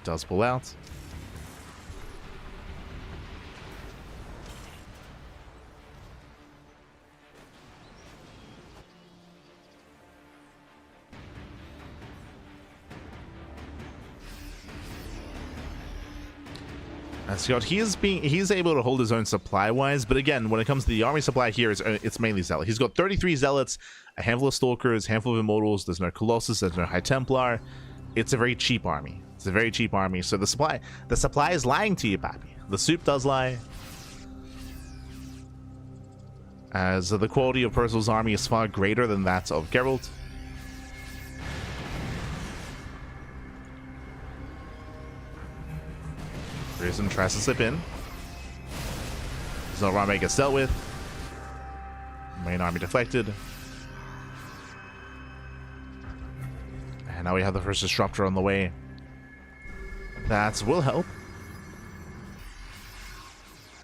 Does pull out. And Scott, he's able to hold his own supply-wise, but again, when it comes to the army supply here, it's mainly Zealot. He's got 33 Zealots, a handful of Stalkers, a handful of Immortals. There's no Colossus, there's no High Templar. It's a very cheap army. It's a very cheap army. So the supply is lying to you, Pappy. The soup does lie. As the quality of Percival's army is far greater than that of Geralt. Prism tries to slip in. Zalrame gets dealt with. Main army deflected. And now we have the first disruptor on the way. That will help.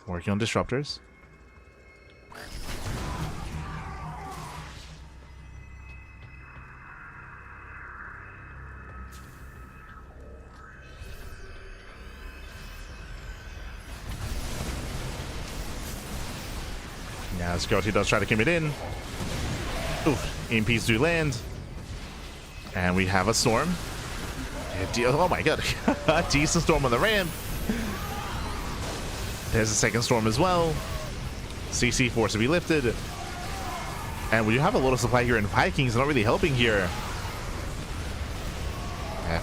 Working on disruptors. As herO does try to commit in. Oof, EMPs do land. And we have a storm. Oh my god. Decent storm on the ramp. There's a second storm as well. CC force to be lifted. And we have a lot of supply here in Vikings, not really helping here.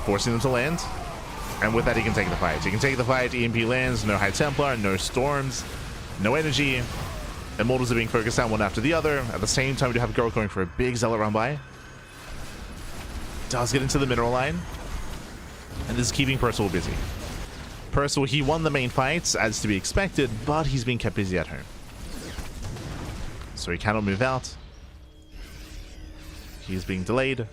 Forcing them to land. And with that, he can take the fight. He can take the fight. EMP lands. No High Templar. No storms. No energy. Immortals are being focused on one after the other. At the same time, we do have herO going for a big Zealot run by. Does get into the mineral line. And this is keeping Percival busy. Percival, he won the main fights, as to be expected, but he's being kept busy at home. So he cannot move out. He's being delayed.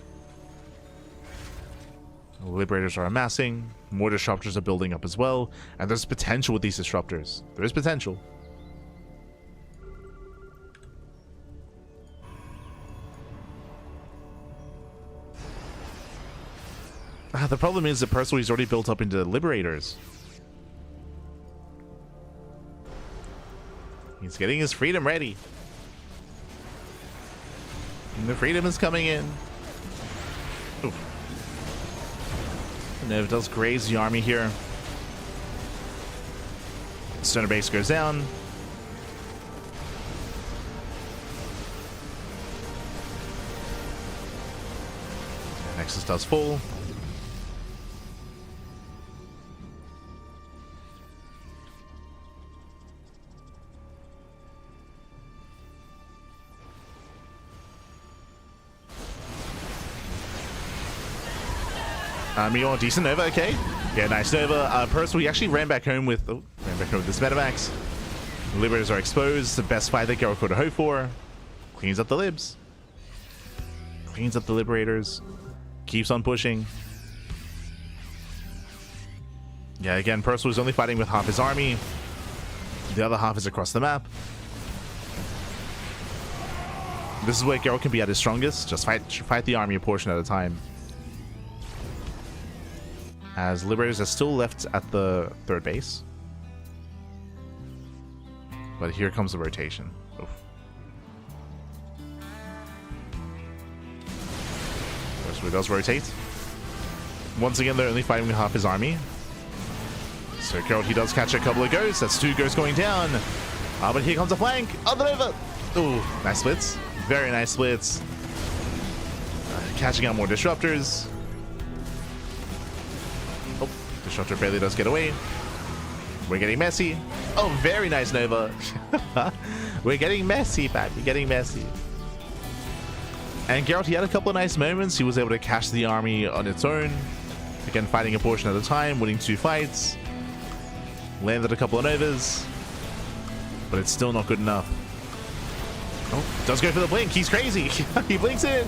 Liberators are amassing. More disruptors are building up as well. And there's potential with these disruptors. There is potential. The problem is that Percival is already built up into Liberators. He's getting his freedom ready. And the freedom is coming in. Oof. Nev does graze the army here. Stoner base goes down. Nexus does fall. Meow, decent Nova, okay. Yeah, nice Nova. Percival, he actually ran back home with this Metamax. Liberators are exposed. The best fight that herO could hope for. Cleans up the Libs. Cleans up the Liberators. Keeps on pushing. Yeah, again, Percival is only fighting with half his army. The other half is across the map. This is where herO can be at his strongest. Just fight the army a portion at a time. As Liberators are still left at the third base. But here comes the rotation. Oof. Percival does rotate. Once again, they're only fighting with half his army. So herO, he does catch a couple of ghosts. That's 2 ghosts going down. But here comes a flank. On the Nova. Ooh, nice splits. Very nice splits. Catching out more disruptors. Disruptor barely does get away. We're getting messy. Oh, very nice Nova. We're getting messy, fam. We're getting messy. And herO, he had a couple of nice moments. He was able to catch the army on its own. Again, fighting a portion at a time, winning 2 fights. Landed a couple of Novas. But it's still not good enough. Oh, does go for the blink. He's crazy. He blinks in.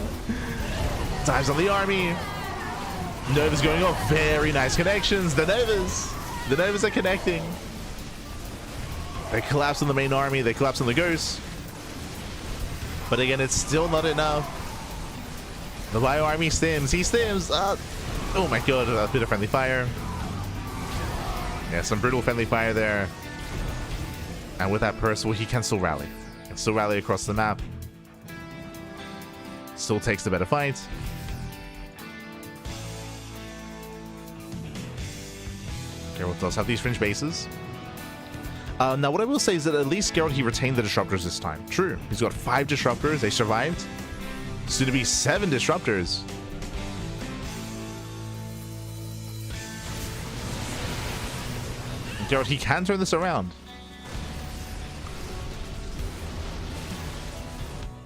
Dives on the army. Nova's going off. Very nice connections. The Novas are connecting. They collapse on the main army. They collapse on the ghosts. But again, it's still not enough. The ByuN army stims. He stims. Oh my god, a bit of friendly fire. Yeah, some brutal friendly fire there. And with that Percival, he can still rally. He can still rally across the map. Still takes the better fight. herO does have these fringe bases. Now, what I will say is that at least herO, he retained the disruptors this time. True, he's got 5 disruptors. They survived. Soon to be 7 disruptors. herO, he can turn this around.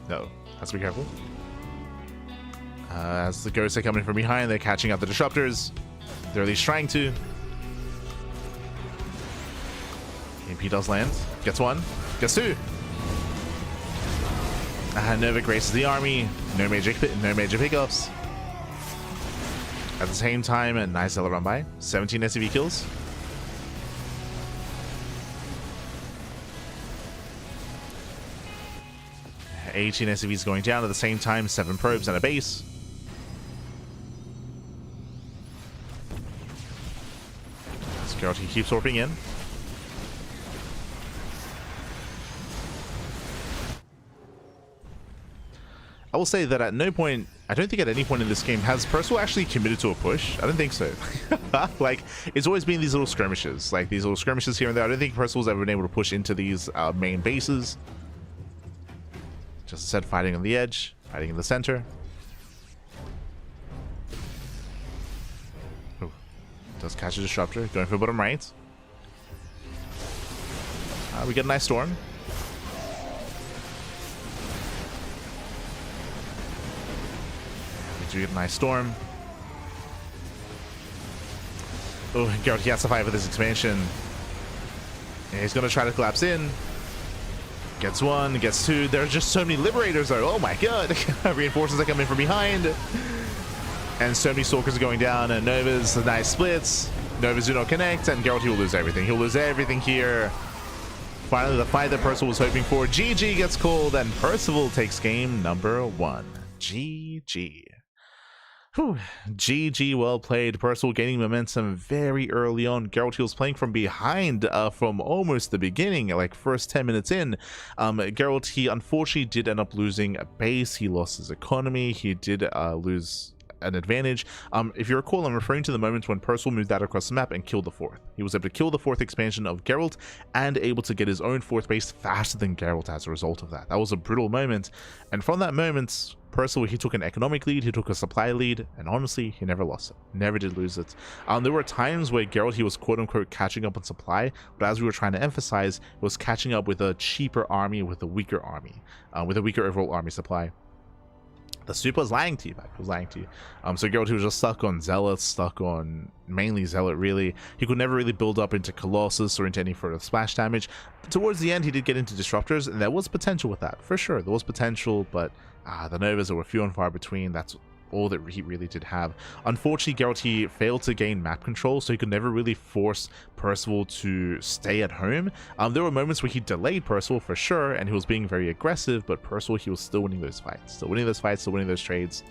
No, has to be careful. As the ghosts are coming from behind, they're catching up the disruptors. They're at least trying to. EMP does land. Gets 1. Gets 2. Nova graces the army. No major pickups. At the same time, a nice Zealot run by. 17 SCV kills. Uh, 18 SCVs going down at the same time. 7 probes and a base. He keeps warping in. I will say that at no point, I don't think at any point in this game has perso actually committed to a push. I don't think so. Like, it's always been these little skirmishes, like these little skirmishes here and there. I don't think perso's ever been able to push into these main bases. Just instead fighting on the edge, fighting in the center. Oh, does catch a disruptor, going for bottom right. We get a nice storm. We do get a nice storm. Oh, geralt, he has to fight with this expansion. And he's going to try to collapse in. Gets one, gets two. There are just so many liberators though. Oh my god. Reinforcements are coming from behind. And so many stalkers are going down. And Nova's nice splits. Nova's do not connect. And geralt, he will lose everything. He'll lose everything here. Finally, the fight that Percival was hoping for. GG gets called. And Percival takes game number 1. GG. Whew. GG, well played. Percival gaining momentum very early on. Geralt, he was playing from behind from almost the beginning, like first 10 minutes in. Geralt, he unfortunately did end up losing a base. He lost his economy. He did lose an advantage. If you recall, I'm referring to the moment when Percival moved that across the map and killed the 4th. He was able to kill the 4th expansion of Geralt and able to get his own 4th base faster than Geralt as a result of that. That was a brutal moment. And from that moment, Percival, he took an economic lead, he took a supply lead, and honestly, he never lost it. Never did lose it. There were times where Geralt, he was quote-unquote catching up on supply, but as we were trying to emphasize, he was catching up with a cheaper army, with a weaker army, with a weaker overall army supply. The super was lying to you, back. It was lying to you. So Geralt, he was just stuck on Zealot, stuck on mainly Zealot, really. He could never really build up into Colossus or into any further splash damage. But towards the end, he did get into Disruptors, and there was potential with that, for sure. There was potential, but the Novas were few and far between. That's all that he really did have. Unfortunately, Geralt, he failed to gain map control, so he could never really force Percival to stay at home. There were moments where he delayed Percival for sure, and he was being very aggressive, but Percival, he was still winning those fights, still winning those trades.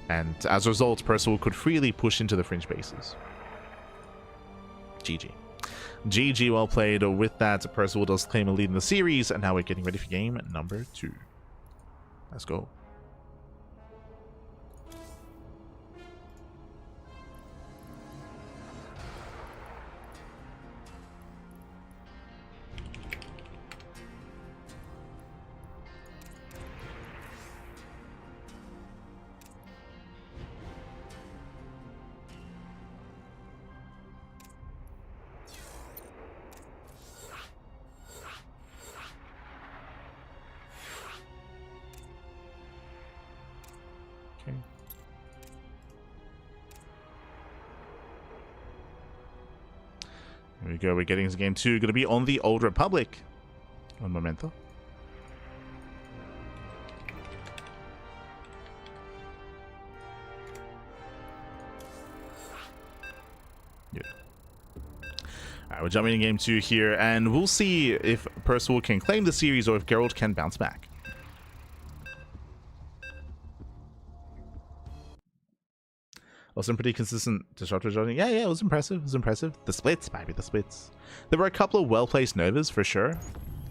And as a result, Percival could freely push into the fringe bases. GG. GG, well played. With that, Percival does claim a lead in the series, and now we're getting ready for game number 2. Let's go. Here we go, we're getting into game 2. Going to be on the Old Republic. Un momento. Yeah. Alright, we're jumping in game 2 here, and we'll see if Percival can claim the series or if Geralt can bounce back. Some pretty consistent disruptor dodging. Yeah, it was impressive. It was impressive. The splits, baby, the splits. There were a couple of well-placed Novas for sure.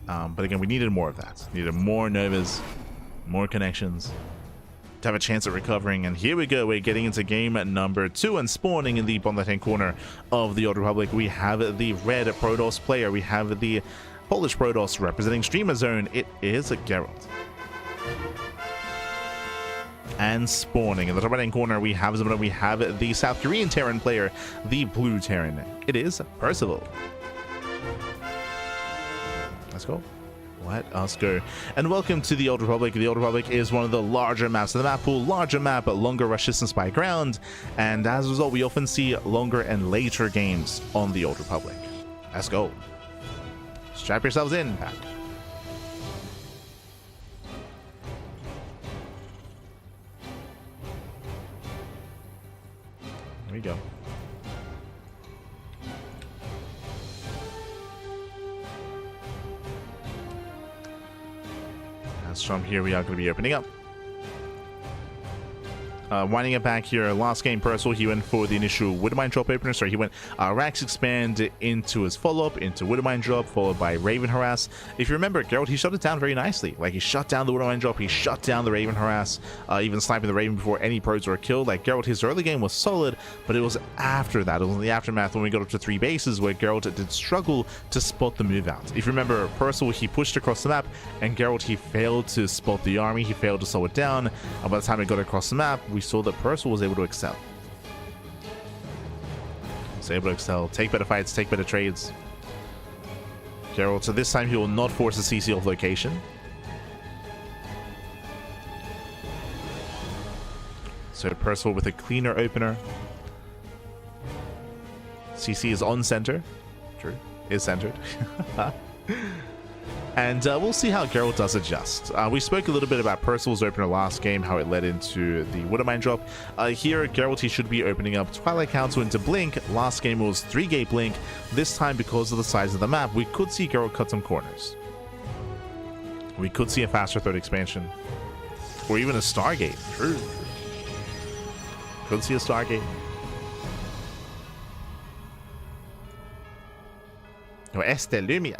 But again, we needed more of that. Needed more Novas, more connections to have a chance at recovering. And here we go. We're getting into game number 2 and spawning in the bottom left-hand corner of the Old Republic. We have the red Protoss player. We have the Polish Protoss representing Streamer Zone. It is a Geralt. And spawning in the top right hand corner, we have the South Korean Terran player, the blue Terran. It is Percival. Let's go. Let us go. And welcome to the Old Republic. The Old Republic is one of the larger maps of the map pool. Larger map, but longer rush distance by ground. And as a result, we often see longer and later games on the Old Republic. Let's go. Strap yourselves in, Pat. There we go. As from here, we are going to be opening up. Winding it back here, last game, Percival, he went for the initial Widowmine drop opener. Sorry, he went Rax Expand into his follow-up, into Widowmine drop, followed by Raven Harass. If you remember, Geralt, he shut it down very nicely. Like, he shut down the Widowmine drop, he shut down the Raven Harass, even sniping the Raven before any probes were killed. Like, Geralt, his early game was solid, but it was after that, it was in the aftermath when we got up to 3 bases where Geralt did struggle to spot the move out. If you remember, Percival, he pushed across the map, and Geralt, he failed to spot the army, he failed to slow it down, and by the time it got across the map, we saw that Percival was able to excel. Was able to excel, take better fights, take better trades. Geralt, so this time he will not force a CC off location. So Percival with a cleaner opener. CC is on center. True, is centered. And we'll see how Geralt does adjust. We spoke a little bit about Percival's opener last game, how it led into the Widowmine drop. Here, Geralt, he should be opening up Twilight Council into Blink. Last game was 3-gate Blink. This time, because of the size of the map, we could see Geralt cut some corners. We could see a faster third expansion. Or even a Stargate. True. Could see a Stargate. Oh, Este Lumia.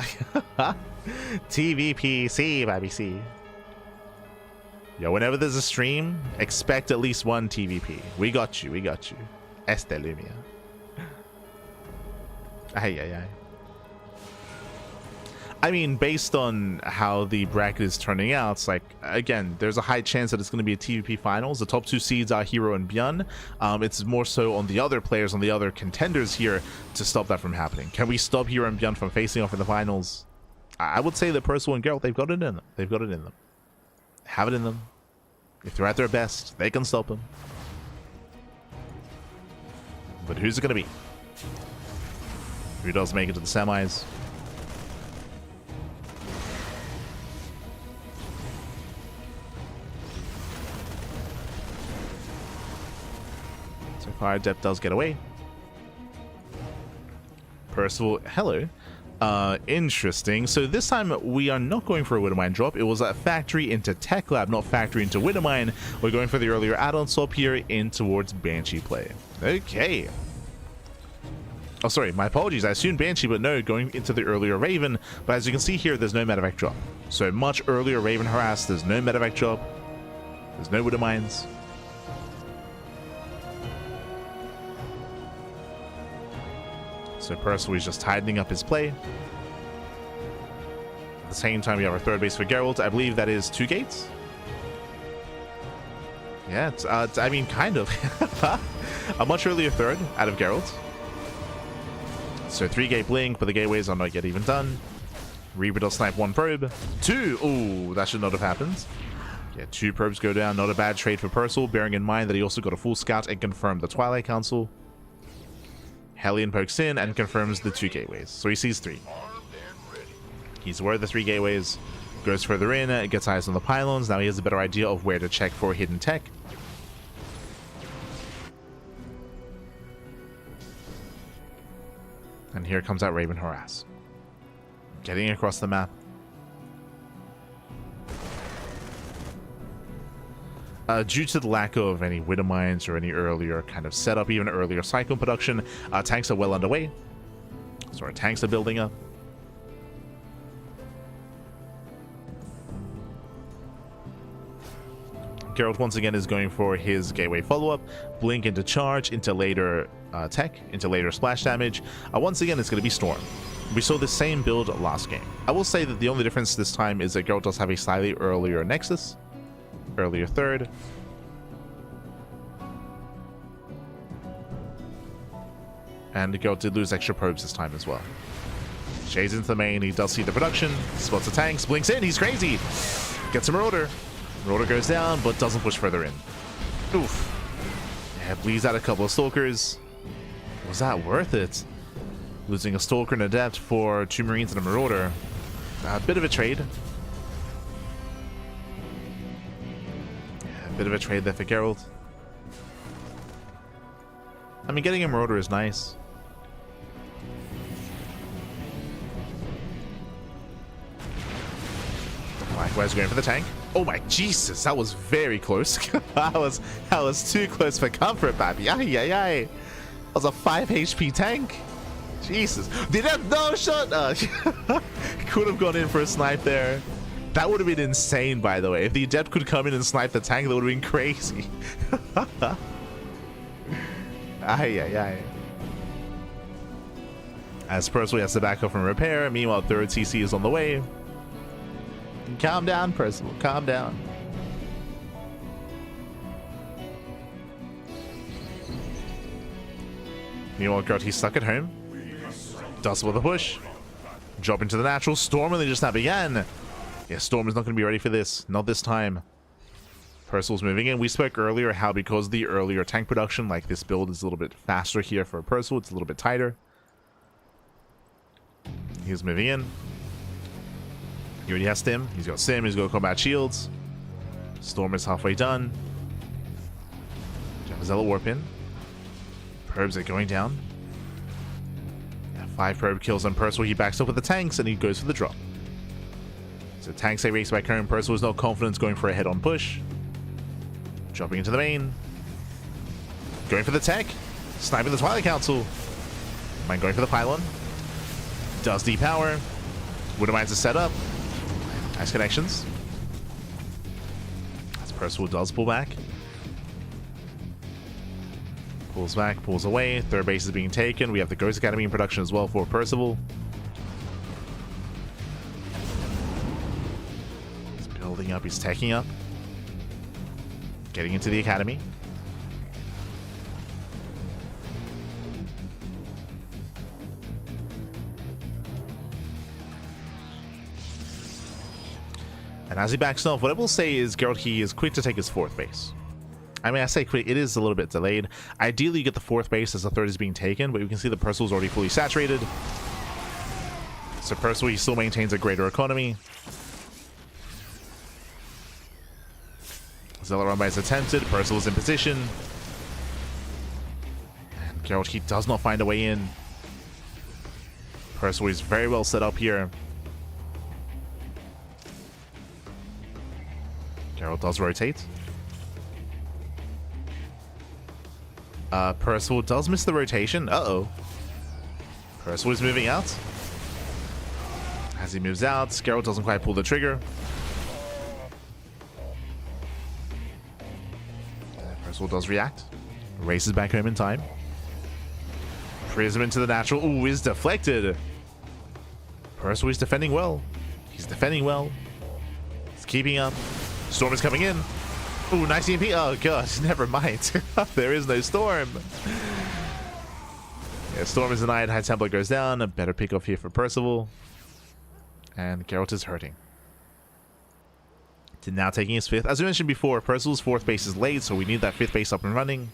TVPC, baby C. Yo, whenever there's a stream, expect at least one TVP. We got you, we got you. Este Lumia. Ay, ay, ay. I mean, based on how the bracket is turning out, it's like, again, there's a high chance that it's going to be a TVP finals. The top 2 seeds are herO and ByuN. It's more so on the other players, on the other contenders here to stop that from happening. Can we stop herO and ByuN from facing off in the finals? I would say that Percival and Geralt, they've got it in them. They've got it in them. Have it in them. If they're at their best, they can stop them. But who's it going to be? Who does make it to the semis? So far, Adept does get away. Percival, hello. Interesting. So this time we are not going for a Widowmine drop. It was a factory into Tech Lab, not factory into Widowmine. We're going for the earlier add-on swap here in towards Banshee play. Okay. Oh, sorry, my apologies. I assumed Banshee, but no, going into the earlier Raven. But as you can see here, there's no medevac drop. So much earlier Raven harass. There's no medevac drop. There's no Widowmines. So Percival is just tightening up his play. At the same time, we have our third base for Geralt. I believe that is 2 gates. Yeah, I mean, kind of. A much earlier third out of Geralt. So 3-gate Blink, but the gateways are not yet even done. Reaper does snipe 1 probe. 2! Ooh, that should not have happened. Yeah, 2 probes go down. Not a bad trade for Percival, bearing in mind that he also got a full scout and confirmed the Twilight Council. Hellion pokes in and confirms the 2 gateways. So he sees 3. He's aware of the 3 gateways. Goes further in, gets eyes on the pylons. Now he has a better idea of where to check for hidden tech. And here comes out Raven Harass. Getting across the map. Due to the lack of any Widowmines or any earlier kind of setup, even earlier Cyclone production, tanks are well underway. So our tanks are building up. Geralt once again is going for his gateway follow-up, Blink into charge, into later tech, into later splash damage. Once again, it's going to be Storm. We saw the same build last game. I will say that the only difference this time is that Geralt does have a slightly earlier Nexus. Earlier third. And Geralt did lose extra probes this time as well. Shades into the main, he does see the production, spots the tanks, blinks in, he's crazy! Gets a Marauder. Marauder goes down, but doesn't push further in. Oof. Yeah, bleeds out a couple of Stalkers. Was that worth it? Losing a Stalker and Adept for 2 Marines and a Marauder. A bit of a trade. Bit of a trade there for Geralt. I mean, getting a Marauder is nice. Likewise, going for the tank. Oh my Jesus, that was very close. that was too close for comfort, baby. Ay, ay, ay. That was a 5 HP tank. Jesus. Did that? No shot. Could have gone in for a snipe there. That would have been insane, by the way. If the Adept could come in and snipe the tank, that would have been crazy. Ay, ay, ay. As Percival has to back up from repair. Meanwhile, third CC is on the way. Calm down, Percival. Calm down. Meanwhile, Geralt, he's stuck at home. Does with a push. Drop into the natural. Storm only just now began. Yeah, Storm is not going to be ready for this. Not this time. Percival's moving in. We spoke earlier how because of the earlier tank production, like this build is a little bit faster here for Percival. It's a little bit tighter. He's moving in. He already has Stim. He's got Sim. He's got combat shields. Storm is halfway done. Zealot warp in. Probes are going down. Yeah, 5 probe kills on Percival. He backs up with the tanks and he goes for the drop. So tanks say race by current. Percival is not confident going for a head-on push. Dropping into the main. Going for the tech. Sniping the Twilight Council. Mind going for the pylon. Does depower. Wouldn't mind to set up. Nice connections. As Percival does pull back. Pulls back, pulls away. Third base is being taken. We have the Ghost Academy in production as well for Percival. He's building up, he's taking up. Getting into the academy. And as he backs off, what I will say is Geralt, he is quick to take his 4th base. I mean, I say quick, it is a little bit delayed. Ideally, you get the 4th base as the 3rd is being taken, but you can see the Percival's already fully saturated. So Percival, he still maintains a greater economy. Zealot run by is attempted. Percival's in position. And Geralt, he does not find a way in. Percival is very well set up here. Geralt does rotate. Percival does miss the rotation. Uh-oh. Percival is moving out. As he moves out, Geralt doesn't quite pull the trigger. Percival does react. Races back home in time. Prism into the natural. Ooh, is deflected. Percival is defending well. He's defending well. He's keeping up. Storm is coming in. Ooh, nice EMP. Oh, God. Never mind. There is no Storm. Yeah, Storm is denied. High Templar goes down. A better pick off here for Percival. And Geralt is hurting. Now taking his 5th. As we mentioned before, Percival's 4th base is late, so we need that 5th base up and running.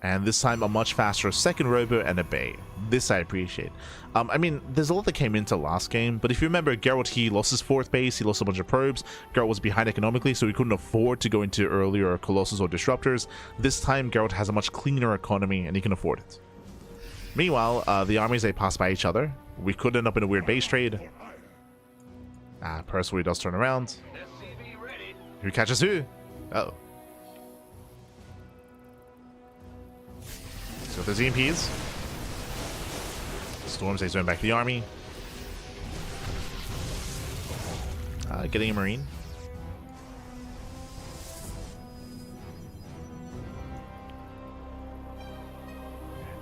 And this time a much faster 2nd robo and a bay. This I appreciate. I mean, there's a lot that came into last game, but if you remember, Geralt, he lost his 4th base, he lost a bunch of probes. Geralt was behind economically, so he couldn't afford to go into earlier Colossus or Disruptors. This time, Geralt has a much cleaner economy, and he can afford it. Meanwhile, the armies, they pass by each other. We could end up in a weird base trade. Percival does turn around. Who catches who? Uh-oh. So there's EMPs. Storm stays going back to the army. Getting a Marine.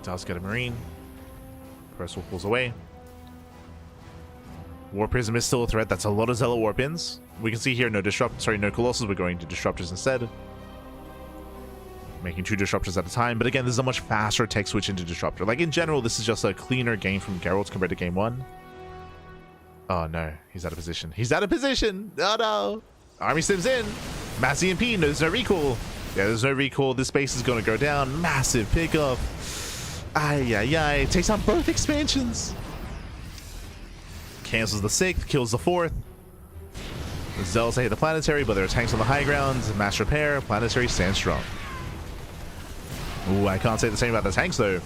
Does get a Marine. Percival pulls away. War Prism is still a threat. That's a lot of Zealot Warp-ins. We can see here no no Colossus. We're going to Disruptors instead. Making 2 Disruptors at a time. But again, this is a much faster tech switch into Disruptor. Like, in general, this is just a cleaner game from Geralt compared to game 1. Oh, no. He's out of position. He's out of position! Oh, no! Army Sims in! Mass EMP. No, there's no recall. Yeah, there's no recall. This base is going to go down. Massive pickup. Ay, ay, ay. Takes on both expansions. Cancels the 6th, kills the 4th. The Zealots hit the Planetary, but there are tanks on the high ground. Mass repair, Planetary stands strong. Ooh, I can't say the same about the tanks though.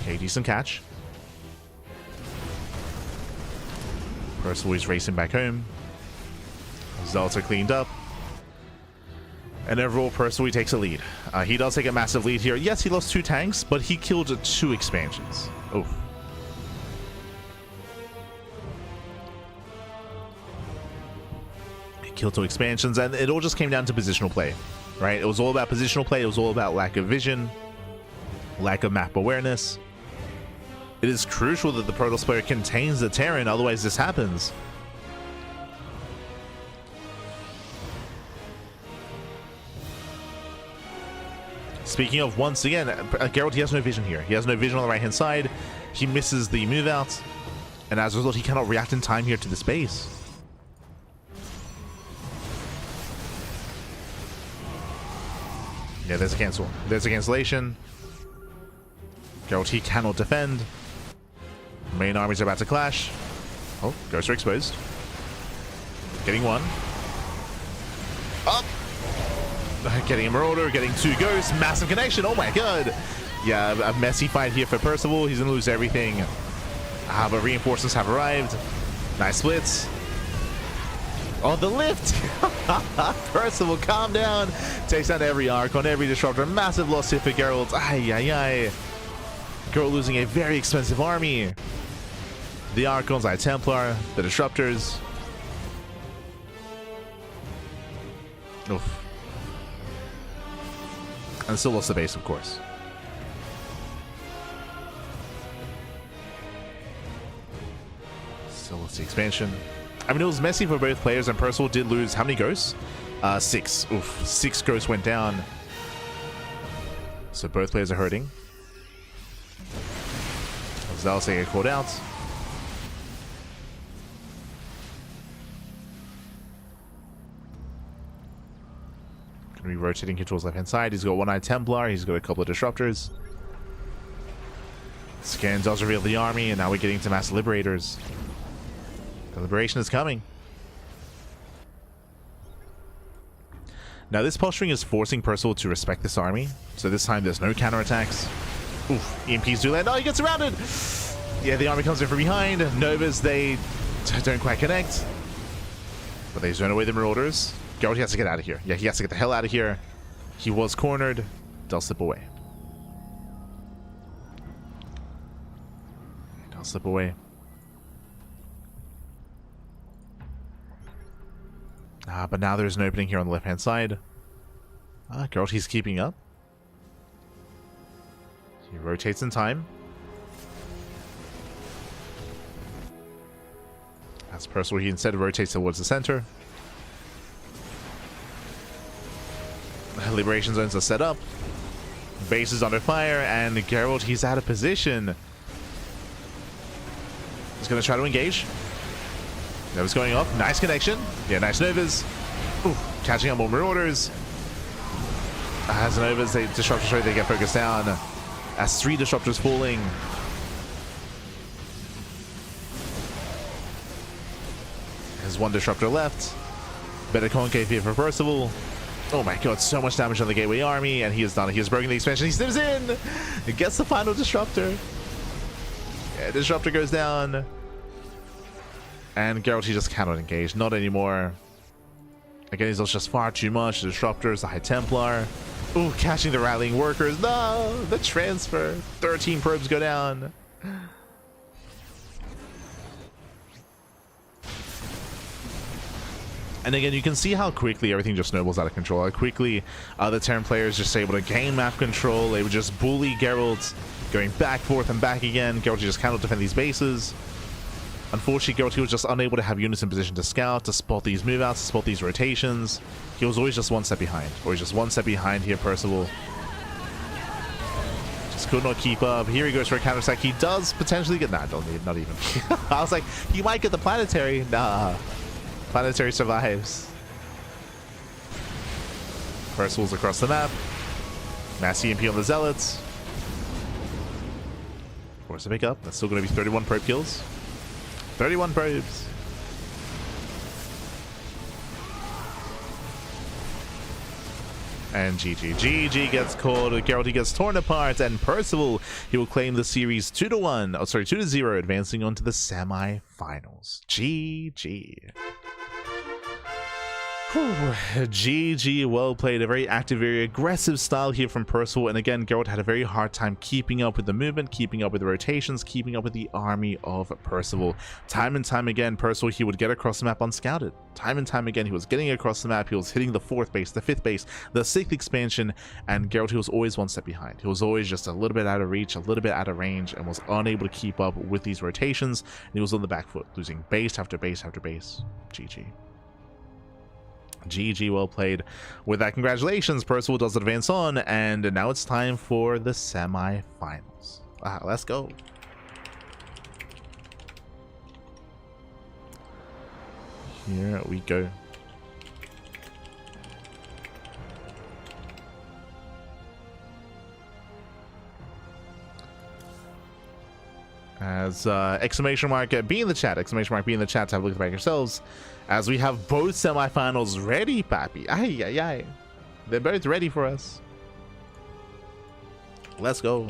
Okay, decent catch. Percival is racing back home. Zealots are cleaned up. And overall, Percival takes a lead. He does take a massive lead here. Yes, he lost 2 tanks, but he killed 2 expansions. Oh. He killed 2 expansions, and it all just came down to positional play, right? It was all about positional play. It was all about lack of vision, lack of map awareness. It is crucial that the Protoss player contains the Terran, otherwise this happens. Speaking of, once again, Geralt, he has no vision here. He has no vision on the right-hand side. He misses the move out. And as a result, he cannot react in time here to the space. Yeah, there's a cancel. There's a cancellation. Geralt, he cannot defend. Main armies are about to clash. Oh, ghosts are exposed. Getting 1. Up! Getting a Marauder, getting 2 ghosts, massive connection, oh my god! Yeah, a messy fight here for Percival, he's gonna lose everything. But reinforcements have arrived. Nice splits. Oh, the lift! Percival, calm down! Takes down every Archon, every Disruptor, massive loss here for Geralt. Ay, ay, ay. Geralt losing a very expensive army. The Archons, High Templar, the Disruptors. Oof. And still lost the base, of course. Still lost the expansion. I mean, it was messy for both players, and Percival did lose how many ghosts? 6. Oof. 6 ghosts went down. So both players are hurting. Zealots get called out. Be rotating controls left hand side. He's got 1-eyed Templar, he's got a couple of Disruptors. Scan does reveal the army, and now we're getting to Mass Liberators. The liberation is coming. Now this posturing is forcing Percival to respect this army, so this time there's no counterattacks. Oof, EMPs do land. Oh, he gets surrounded! Yeah, the army comes in from behind. Novas, they don't quite connect, but they zone away the Marauders. Geralt, he has to get out of here. Yeah, he has to get the hell out of here. He was cornered. They'll slip away. They'll slip away. But now there's an opening here on the left-hand side. Geralt, he's keeping up. He rotates in time. As Percival, he instead rotates towards the center. Liberation zones are set up. Base is under fire, and Geralt, he's out of position. He's going to try to engage. Nova's going off. Nice connection. Yeah, nice Novas. Ooh, catching up more Marauders. As Novas, they Disruptors, they get focused down. As 3 Disruptors falling. There's 1 Disruptor left. Better concave here for Percival. Oh my god, so much damage on the Gateway army, and he is done. He has broken the expansion. He steps in! He gets the final Disruptor. Yeah, Disruptor goes down. And Geralt, he just cannot engage. Not anymore. Again, he's just far too much. The Disruptors, the High Templar. Ooh, catching the rallying workers. No! The transfer. 13 probes go down. And again, you can see how quickly everything just snowballs out of control. How quickly the Terran players just able to gain map control. They would just bully Geralt, going back, forth, and back again. Geralt just cannot defend these bases. Unfortunately, Geralt, he was just unable to have units in position to scout, to spot these move outs, to spot these rotations. He was always just 1 step behind. Always just 1 step behind here, Percival. Just could not keep up. Here he goes for a counterattack. He does potentially get... Nah, don't need, not even. I was like, he might get the planetary. Nah. Planetary survives. Percival's across the map. Mass EMP on the Zealots. Force to pick up. That's still going to be 31 probe kills. 31 probes. And GG gets called. herO gets torn apart, and Percival, he will claim the series 2-1. Oh, sorry, 2-0, advancing on to the semi-finals. GG. GG, well played. A very active, very aggressive style here from Percival, and again, herO had a very hard time keeping up with the movement, keeping up with the rotations, keeping up with the army of Percival. Time and time again, Percival, he would get across the map unscouted. Time and time again, he was getting across the map, he was hitting the 4th base, the 5th base, the 6th expansion, and herO, he was always one step behind. He was always just a little bit out of reach, a little bit out of range, and was unable to keep up with these rotations, and he was on the back foot, losing base after base after base. GG. GG, well played. With that, congratulations, Percival does advance on, and now it's time for the semi-finals. Let's go. Here we go. As exclamation mark be in the chat, exclamation mark be in the chat to have a look at the back yourselves, as we have both semifinals ready, papi. Ay, ay, ay. They're both ready for us. Let's go.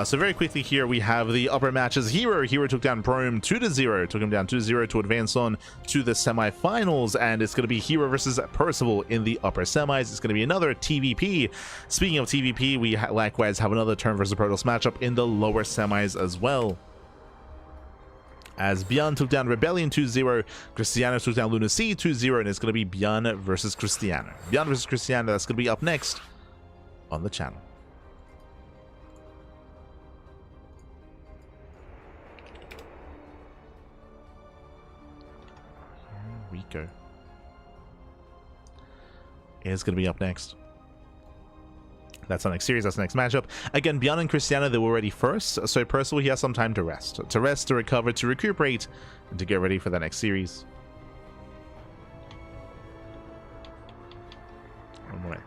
So very quickly here, we have the upper matches. herO took down Prome 2-0, took him down 2-0 to advance on to the semifinals, and it's going to be herO versus Percival in the upper semis. It's going to be another TVP. Speaking of TVP, we likewise have another Turn versus Protoss matchup in the lower semis as well. As ByuN took down Rebellion 2-0, Krystianer took down Lunacy 2-0, and it's going to be ByuN versus Krystianer. ByuN versus Krystianer, that's going to be up next on the channel. We go. Is going to be up next. That's the next series, that's the next matchup. Again, ByuN and Krystianer, they were ready first, so Percival, he has some time to rest. To recover, to recuperate, and to get ready for the next series. One moment.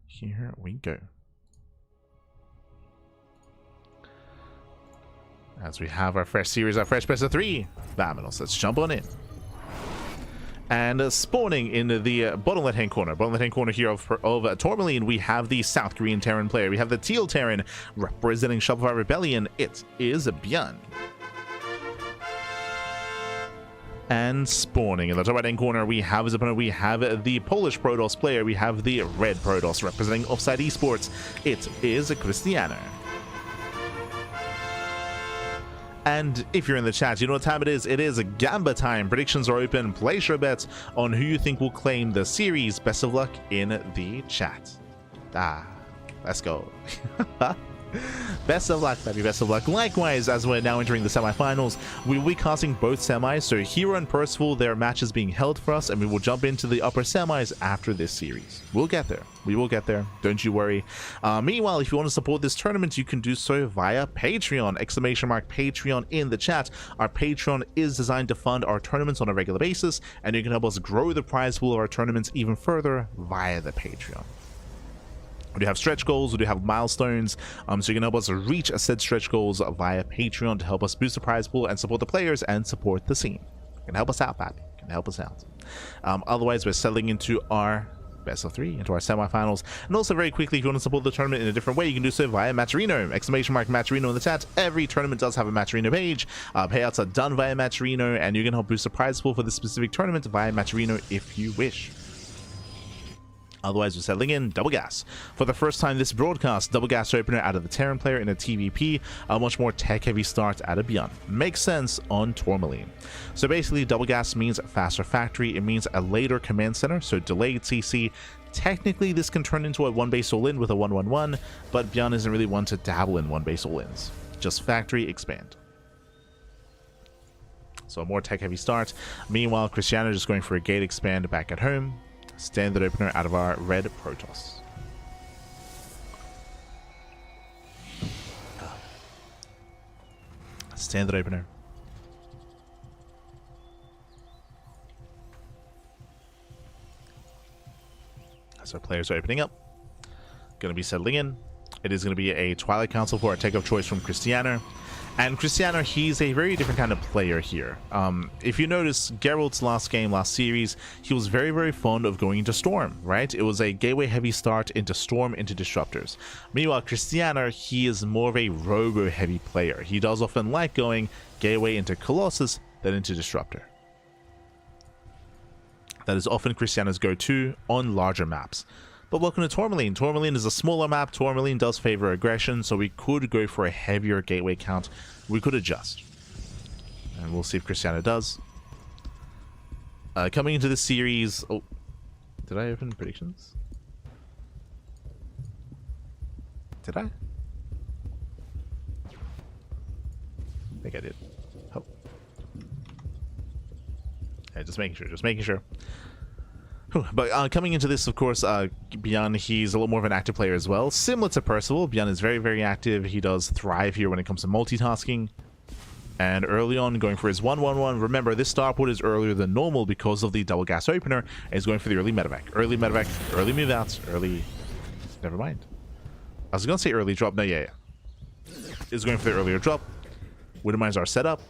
Here we go. As we have our fresh series, our fresh best of 3. Vamonos, let's jump on in. And spawning in the bottom left-hand corner here of Tourmaline, we have the South Korean Terran player. We have the Teal Terran representing Shopify Rebellion. It is ByuN. And spawning in the top right-hand corner, we have his opponent. We have the Polish Protoss player. We have the Red Protoss representing Offside Esports. It is Krystianer. And if you're in the chat, you know what time it is. It is Gamba time. Predictions are open. Place your bets on who you think will claim the series. Best of luck in the chat. Let's go. Best of luck, baby. Best of luck. Likewise, as we're now entering the semifinals, we will be casting both semis. So herO and Percival, their match is being held for us, and we will jump into the upper semis after this series. We'll get there. We will get there. Don't you worry. Meanwhile, if you want to support this tournament, you can do so via Patreon. Exclamation mark Patreon in the chat. Our Patreon is designed to fund our tournaments on a regular basis, and you can help us grow the prize pool of our tournaments even further via the Patreon. We do have stretch goals, we do have milestones, so you can help us reach said stretch goals via Patreon to help us boost the prize pool and support the players and support the scene. You can help us out, Pappy. You can help us out. Otherwise, we're settling into our best of 3, into our semifinals. And also, very quickly, if you want to support the tournament in a different way, you can do so via Matcherino. Exclamation mark Matcherino in the chat. Every tournament does have a Matcherino page. Payouts are done via Matcherino, and you can help boost the prize pool for the specific tournament via Matcherino if you wish. Otherwise, we're settling in Double Gas. For the first time this broadcast, Double Gas opener out of the Terran player in a TVP, a much more tech-heavy start out of ByuN. Makes sense on Tourmaline. So basically, Double Gas means faster factory. It means a later command center, so delayed CC. Technically, this can turn into a one-base all-in with a 1-1-1, but ByuN isn't really one to dabble in one-base all-ins. Just factory, expand. So a more tech-heavy start. Meanwhile, Krystianer just going for a gate expand back at home. Standard opener out of our Red Protoss. Standard opener. As our players are opening up. going to be settling in. It is going to be a Twilight Council for our take of choice from Krystianer. And Krystianer, he's a very different kind of player here. If you notice, Geralt's last game, last series, he was very, very fond of going into Storm, right? It was a gateway heavy start into Storm, into Disruptors. Meanwhile, Krystianer, he is more of a robo heavy player. He does often like going gateway into Colossus, then into Disruptor. That is often Krystianer's go-to on larger maps. But welcome to Tourmaline. Tourmaline is a smaller map. Tourmaline does favor aggression, so we could go for a heavier gateway count. We could adjust. And we'll see if Krystianer does. Coming into this series... Oh, did I open predictions? Did I? I think I did. Oh. Yeah, just making sure. But coming into this, of course, ByuN, he's a little more of an active player as well. Similar to Percival, ByuN is very, very active. He does thrive here when it comes to multitasking. And early on, going for his 1-1-1. Remember, this start put is earlier than normal because of the double gas opener. And he's going for the early medevac. Early medevac, early move outs, early... Never mind. I was going to say early drop. No, yeah. He's going for the earlier drop. Widow Mines are set up.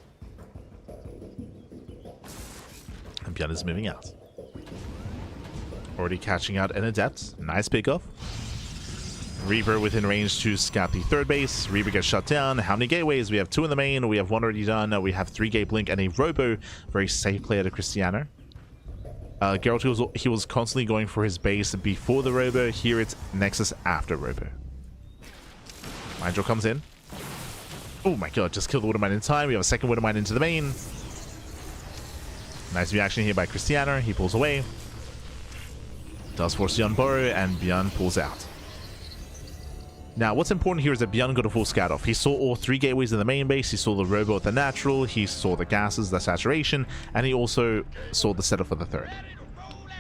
And ByuN is moving out. Already catching out an Adept. Nice pickoff. Reaper within range to scout the third base. Reaper gets shut down. How many gateways? We have 2 in the main. We have 1 already done. We have 3 gate blink and a robo. Very safe player to Krystianer. Geralt, he was constantly going for his base before the robo. Here it's Nexus after robo. Mindrill comes in. Oh my god, just killed the Widowmine in time. We have a second Widowmine into the main. Nice reaction here by Krystianer. He pulls away. Does force the unburrow, and ByuN pulls out. Now, what's important here is that ByuN got a full scout off. He saw all 3 gateways in the main base, he saw the robo at the natural, he saw the gases, the saturation, and he also saw the setup for the third.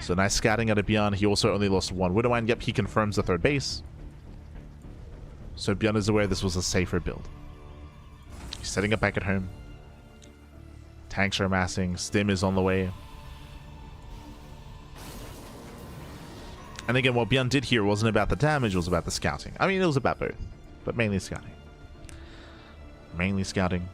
So nice scouting out of ByuN. He also only lost 1 Widowmine. Yep, he confirms the third base. So ByuN is aware this was a safer build. He's setting up back at home. Tanks are amassing. Stim is on the way. And again, what ByuN did here wasn't about the damage, it was about the scouting. I mean, it was about both, but mainly scouting. Mainly scouting.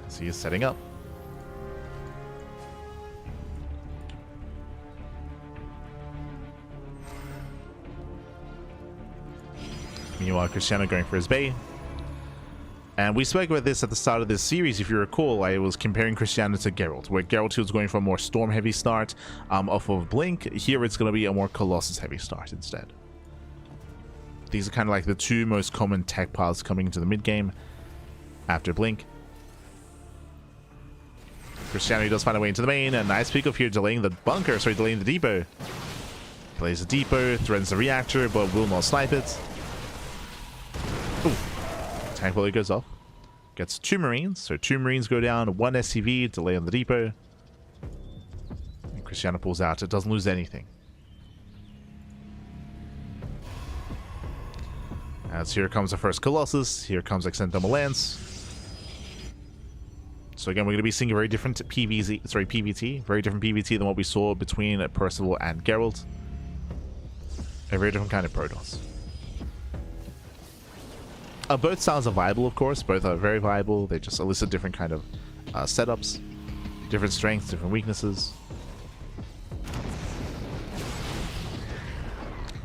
As he is setting up. Meanwhile, Krystianer going for his bay. And we spoke about this at the start of this series, if you recall. I was comparing Krystianer to Geralt, where Geralt was going for a more Storm-heavy start off of Blink. Here it's going to be a more Colossus-heavy start instead. These are kind of like the 2 most common tech paths coming into the mid-game after Blink. Krystianer does find a way into the main. A nice pick off here, delaying the bunker, sorry, delaying the depot. Plays the depot, threatens the reactor, but will not snipe it. Ooh. Tank volley goes off. Gets 2 Marines. So 2 Marines go down, 1 SCV, delay on the depot. And Krystianer pulls out. It doesn't lose anything. As here comes the first Colossus. Here comes Extend Double Lance. So again, we're going to be seeing a very different PVT. Very different PVT than what we saw between Percival and Geralt. A very different kind of Protoss. Both styles are viable, of course. Both are very viable. They just elicit different kind of setups, different strengths, different weaknesses,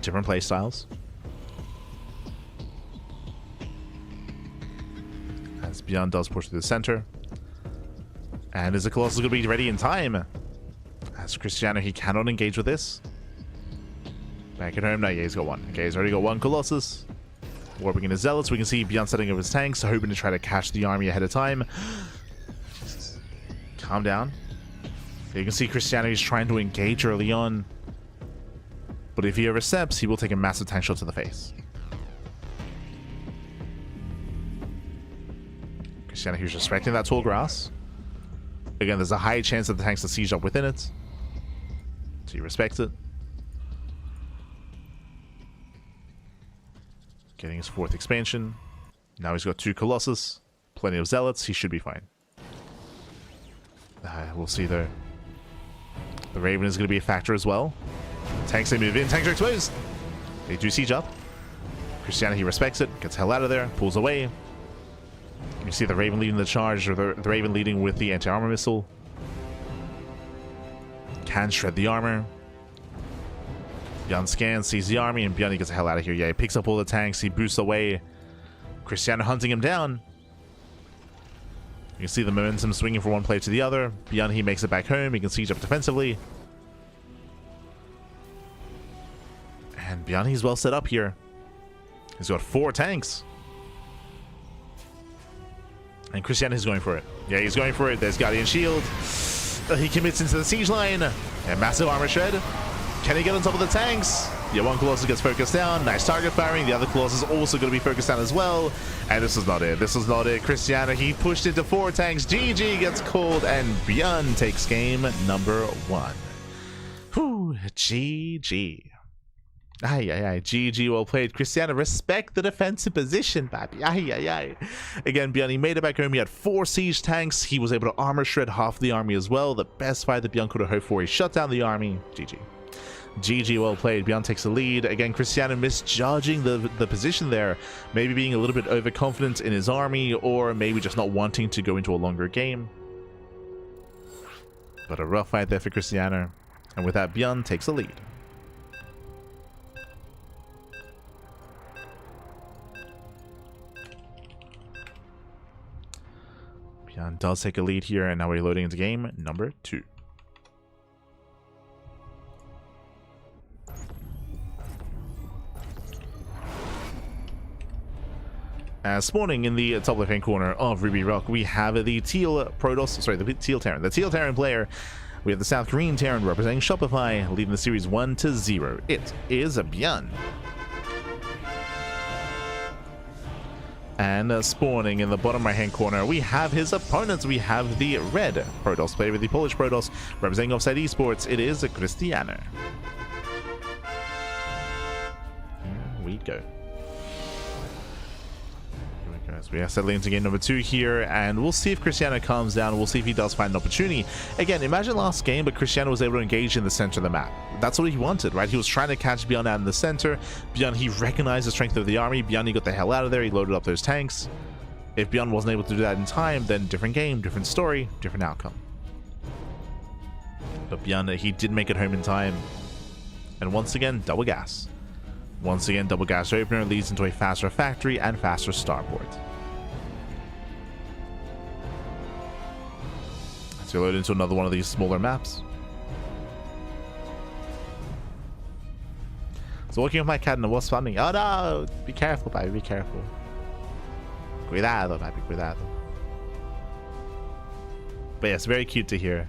different play styles. As ByuN does push through the center, and is the Colossus going to be ready in time? As Krystianer, he cannot engage with this. Back at home, no, yeah, he's got 1. Okay, he's already got 1 Colossus. Warping into Zealots, we can see ByuN setting up his tanks, hoping to try to catch the army ahead of time. Calm down. You can see Krystianer is trying to engage early on. But if he oversteps, he will take a massive tank shot to the face. Krystianer he's respecting that tall grass. Again, there's a high chance that the tanks will siege up within it. So you respect it. Getting his 4th expansion. Now he's got 2 Colossus. Plenty of Zealots. He should be fine. We'll see though. The Raven is going to be a factor as well. Tanks, they move in. Tanks are exposed. They do siege up. Krystianer, he respects it. Gets the hell out of there. Pulls away. You see the Raven leading the charge, or the Raven leading with the anti-armor missile. Can shred the armor. ByuN scans, sees the army, and ByuN, he gets the hell out of here. Yeah, he picks up all the tanks. He boosts away. Krystianer hunting him down. You can see the momentum swinging from one player to the other. ByuN, he makes it back home. He can siege up defensively. And ByuN, he's well set up here. He's got 4 tanks. And Krystianer is going for it. Yeah, he's going for it. There's Guardian Shield. He commits into the siege line. And massive armor shred. Can he get on top of the tanks? Yeah, one Colossus gets focused down. Nice target firing. The other Colossus is also going to be focused down as well. And this is not it. This is not it. Krystianer, he pushed into 4 tanks. GG gets called. And ByuN takes game number 1. Whew, GG. GG, well played. Krystianer, respect the defensive position, baby. Again, ByuN, he made it back home. He had 4 siege tanks. He was able to armor shred half the army as well. The best fight that ByuN could have hoped for. He shut down the army. GG. GG, well played. ByuN takes the lead. Again, Krystianer misjudging the position there. Maybe being a little bit overconfident in his army, or maybe just not wanting to go into a longer game. But a rough fight there for Krystianer. And with that, ByuN takes the lead. ByuN does take a lead here, and now we're loading into game number 2. Spawning in the top left-hand corner of Ruby Rock, we have the teal Protoss, sorry, the teal Terran. The teal Terran player. We have the South Korean Terran representing Shopify, leading the series 1-0. It is a ByuN. And spawning in the bottom right-hand corner, we have his opponents. We have the red Protoss player with the Polish Protoss representing Offside Esports. It is a Krystianer. Here we go. So we are settling into game number 2 here, and we'll see if Krystianer calms down. We'll see if he does find an opportunity. Again, imagine last game, but Krystianer was able to engage in the center of the map. That's what he wanted, right? He was trying to catch ByuN out in the center. ByuN, he recognized the strength of the army. ByuN, he got the hell out of there. He loaded up those tanks. If ByuN wasn't able to do that in time, then different game, different story, different outcome. But ByuN, he did make it home in time. And once again, double gas. Once again, double gas opener leads into a faster factory and faster starport. So load into another one of these smaller maps. So walking with my cat and the wasp funding. Oh no! Be careful, baby, be careful. Cuidado, baby, cuidado. But yes, very cute to hear.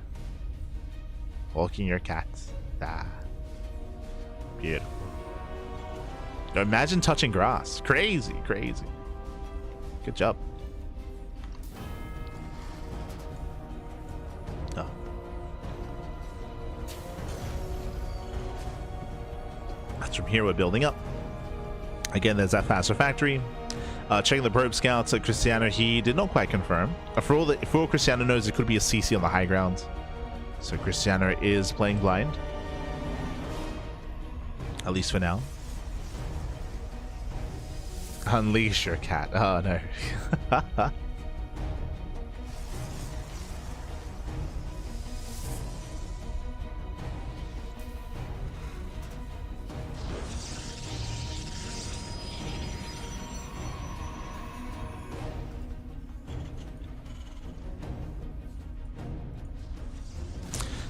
Walking your cats. Ah. Beautiful. Now imagine touching grass. Crazy, crazy. Good job. Oh. That's from here we're building up. Again, there's that faster factory. Checking the probe scouts at Krystianer, he did not quite confirm. For all Krystianer knows, it could be a CC on the high ground. So Krystianer is playing blind. At least for now. Unleash your cat. Oh no.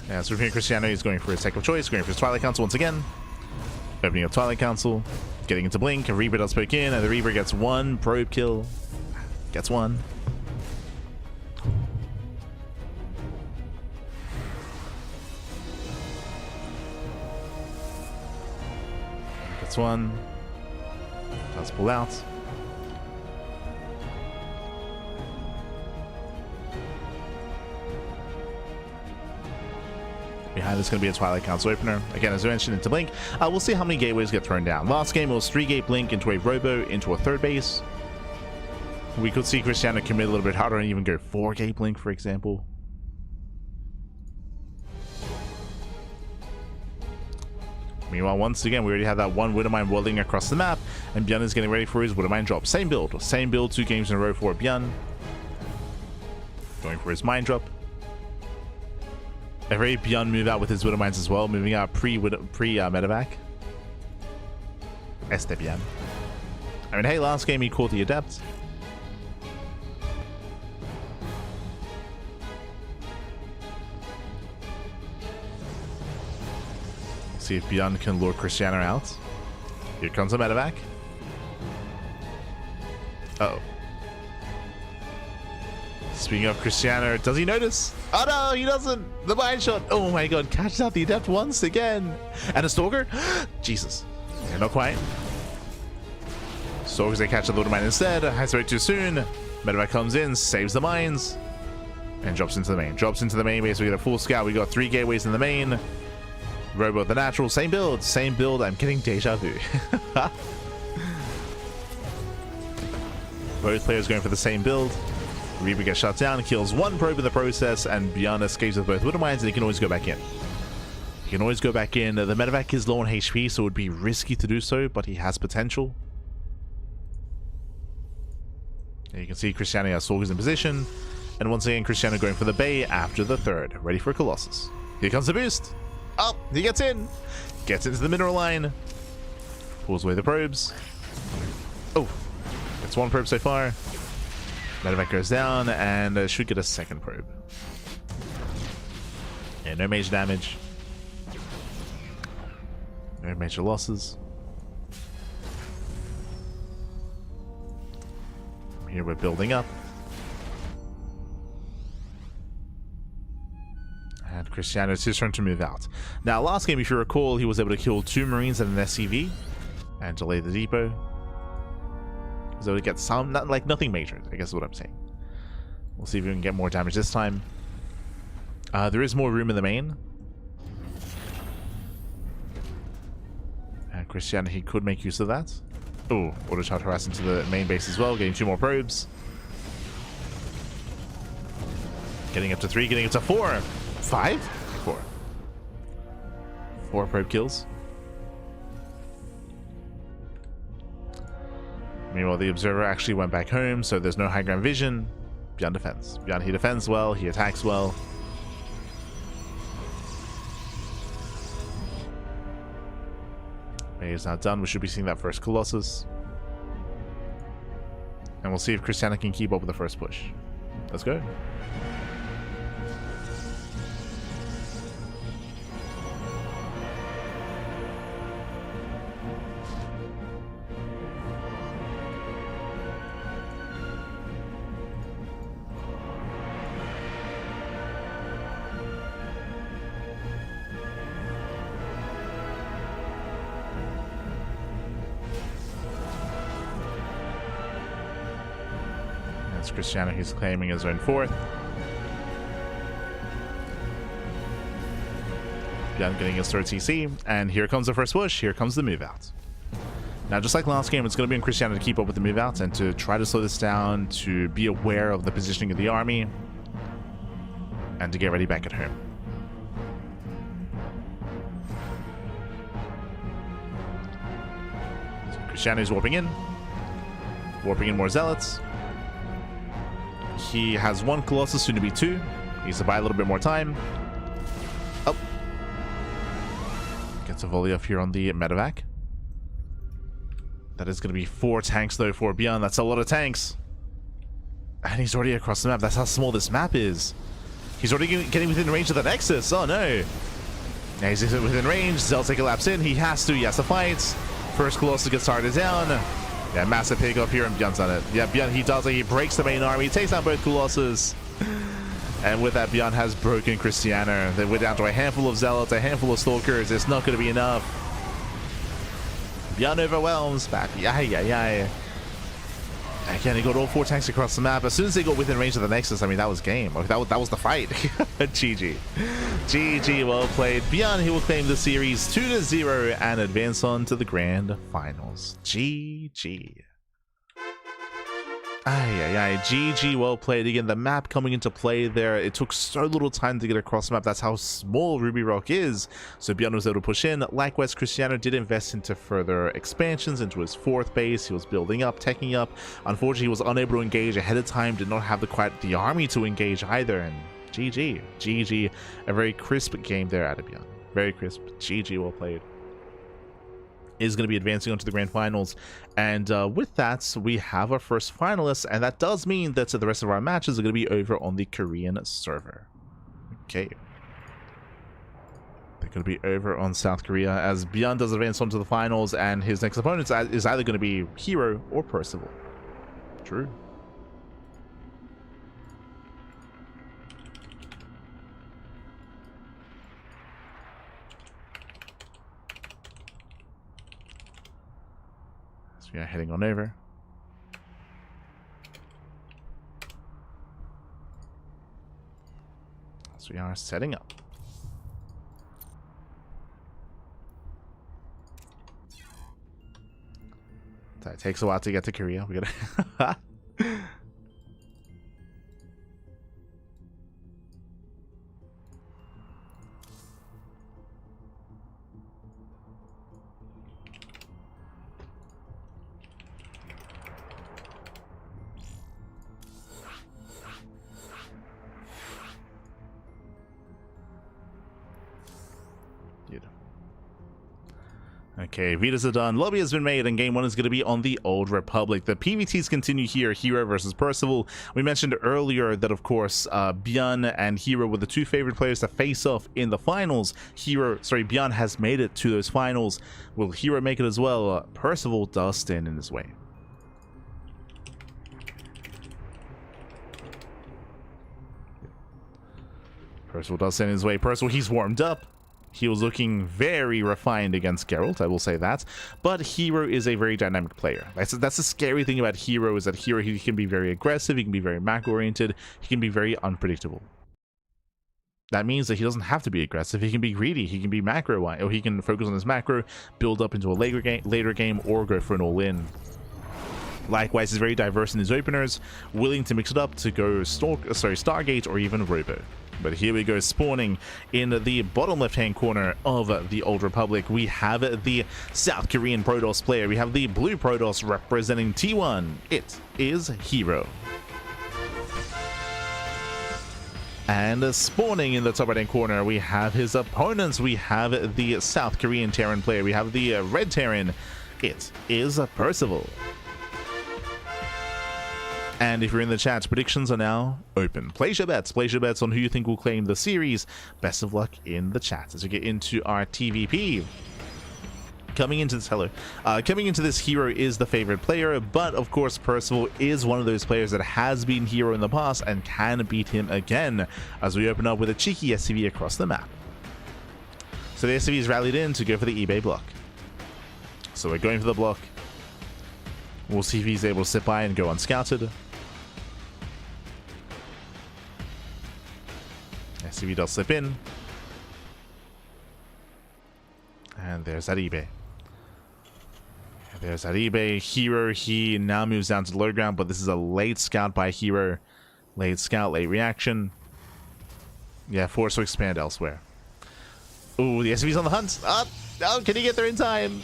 Yeah, so from here, Krystianer is going for his tech of choice, going for his Twilight Council once again. Opening up Twilight Council, getting into Blink, a Reaper does poke in, and the Reaper gets one probe kill. Gets one. Gets one. Does pull out. Behind this is going to be a Twilight Council opener. Again, as I mentioned, into Blink. We'll see how many gateways get thrown down. Last game it was 3-gate Blink into a Robo into a third base. We could see Krystianer commit a little bit harder and even go 4-gate Blink, for example. Meanwhile, once again, we already have that one Widowmine whirling across the map, and ByuN is getting ready for his Widowmine drop. Same build, 2 games in a row for ByuN. Going for his mine drop. A very ByuN move out with his Widowmines as well, moving out pre-medevac. Este ByuN. I mean, hey, last game he caught the Adept. See if ByuN can lure Krystianer out. Here comes a medevac. Uh-oh. Speaking of Krystianer, does he notice? Oh no, he doesn't! The mine shot! Oh my god, catches out the Adept once again! And a Stalker? Jesus. Yeah, not quite. Stalkers, they catch the little mine instead. Has way too soon. Medevac comes in, saves the mines, and drops into the main. Drops into the main base. We get a full scout. We got 3 gateways in the main. Robo the natural, same build, same build. I'm getting deja vu. Both players going for the same build. Reaper gets shut down, kills 1 probe in the process, and ByuN escapes with both Widowmines, and he can always go back in. He can always go back in. The medevac is low on HP, so it would be risky to do so, but he has potential. And you can see Krystianer has Stalkers in position, and once again Krystianer going for the Bay after the 3rd, ready for Colossus. Here comes the boost. Oh, he gets in. Gets into the mineral line. Pulls away the probes. Oh, it's 1 probe so far. Medevac goes down and should get a 2nd probe. Yeah, no major damage. No major losses. Here we're building up. And Krystianer, it's his turn to move out. Now, last game, if you recall, he was able to kill 2 Marines and an SCV and delay the depot. He was able to get some, nothing major, I guess is what I'm saying. We'll see if we can get more damage this time. There is more room in the main. And Krystianer, he could make use of that. Oh, auto charge harass into the main base as well, getting 2 more probes. Getting up to 3, getting up to 4. 5? 4. 4 probe kills. Meanwhile, the observer actually went back home, so there's no high ground vision. ByuN defends. ByuN, he defends well, he attacks well. Bay is now done. We should be seeing that first Colossus. And we'll see if Krystianer can keep up with the first push. Let's go. Krystianer, he's claiming his own 4th. ByuN getting his 3rd CC, and here comes the first push. Here comes the move out. Now, just like last game, it's going to be on Krystianer to keep up with the move out and to try to slow this down, to be aware of the positioning of the army, and to get ready back at home. So Krystianer is warping in more zealots. He has 1 Colossus, soon to be 2. He needs to buy a little bit more time. Oh. Gets a volley off here on the medevac. That is going to be 4 tanks, though, for ByuN. That's a lot of tanks. And he's already across the map. That's how small this map is. He's already getting within range of the Nexus. Oh, no. Now he's within range. Zell take a lapse in. He has to fight. First Colossus gets started down. Yeah, massive pick up here, and ByuN's on it. Yeah, ByuN, he does it. He breaks the main army. He takes down both Colossus. And with that, ByuN has broken Krystianer. Then we're down to a handful of Zealots, a handful of Stalkers. It's not going to be enough. ByuN overwhelms back. Again, he got all 4 tanks across the map. As soon as they got within range of the Nexus, I mean, that was game. That was the fight. GG. GG, well played. ByuN, he will claim the series 2-0 and advance on to the grand finals. GG. GG, well played. Again, the map coming into play there, it took so little time to get across the map. That's how small Ruby Rock is. So ByuN was able to push in. Likewise, Krystianer did invest into further expansions into his 4th base. He was building up, teching up. Unfortunately, he was unable to engage ahead of time, did not have quite the army to engage either. And GG. A very crisp game there out of ByuN. Very crisp. GG, well played. Is going to be advancing on to the grand finals, and with that we have our first finalists, and that does mean that the rest of our matches are going to be over on the Korean server. Okay, they're going to be over on South Korea as ByuN does advance on to the finals, and his next opponent is either going to be herO or Percival. True. We are heading on over. So we are setting up. That takes a while to get to Korea. We gotta Okay, Vitas are done. Lobby has been made, and game 1 is going to be on the Old Republic. The PvTs continue here, herO versus Percival. We mentioned earlier that, of course, ByuN and herO were the 2 favorite players to face off in the finals. ByuN has made it to those finals. Will herO make it as well? Percival does stand in his way. Percival does stand in his way. Percival, he's warmed up. He was looking very refined against Geralt, I will say that. But herO is a very dynamic player. That's the scary thing about herO, is that herO, he can be very aggressive, he can be very macro-oriented, he can be very unpredictable. That means that he doesn't have to be aggressive, he can be greedy, he can be macro, or he can focus on his macro, build up into a later game, or go for an all-in. Likewise, he's very diverse in his openers, willing to mix it up to go Stargate or even Robo. But here we go, spawning in the bottom left-hand corner of the Old Republic. We have the South Korean Protoss player. We have the blue Protoss representing T1. It is herO. And spawning in the top right-hand corner, we have his opponents. We have the South Korean Terran player. We have the red Terran. It is Percival. And if you're in the chat, predictions are now open. Place your bets on who you think will claim the series. Best of luck in the chat as we get into our TVP. Coming into this herO is the favorite player, but of course Percival is one of those players that has beaten herO in the past and can beat him again, as we open up with a cheeky SCV across the map. So the SCV is rallied in to go for the eBay block. So we're going for the block. We'll see if he's able to sit by and go unscouted. SCV does slip in. And there's that eBay. There's that eBay. herO, he now moves down to the low ground, but this is a late scout by herO. Late scout, late reaction. Yeah, forced to expand elsewhere. Ooh, the SCV's on the hunt. Oh, can he get there in time?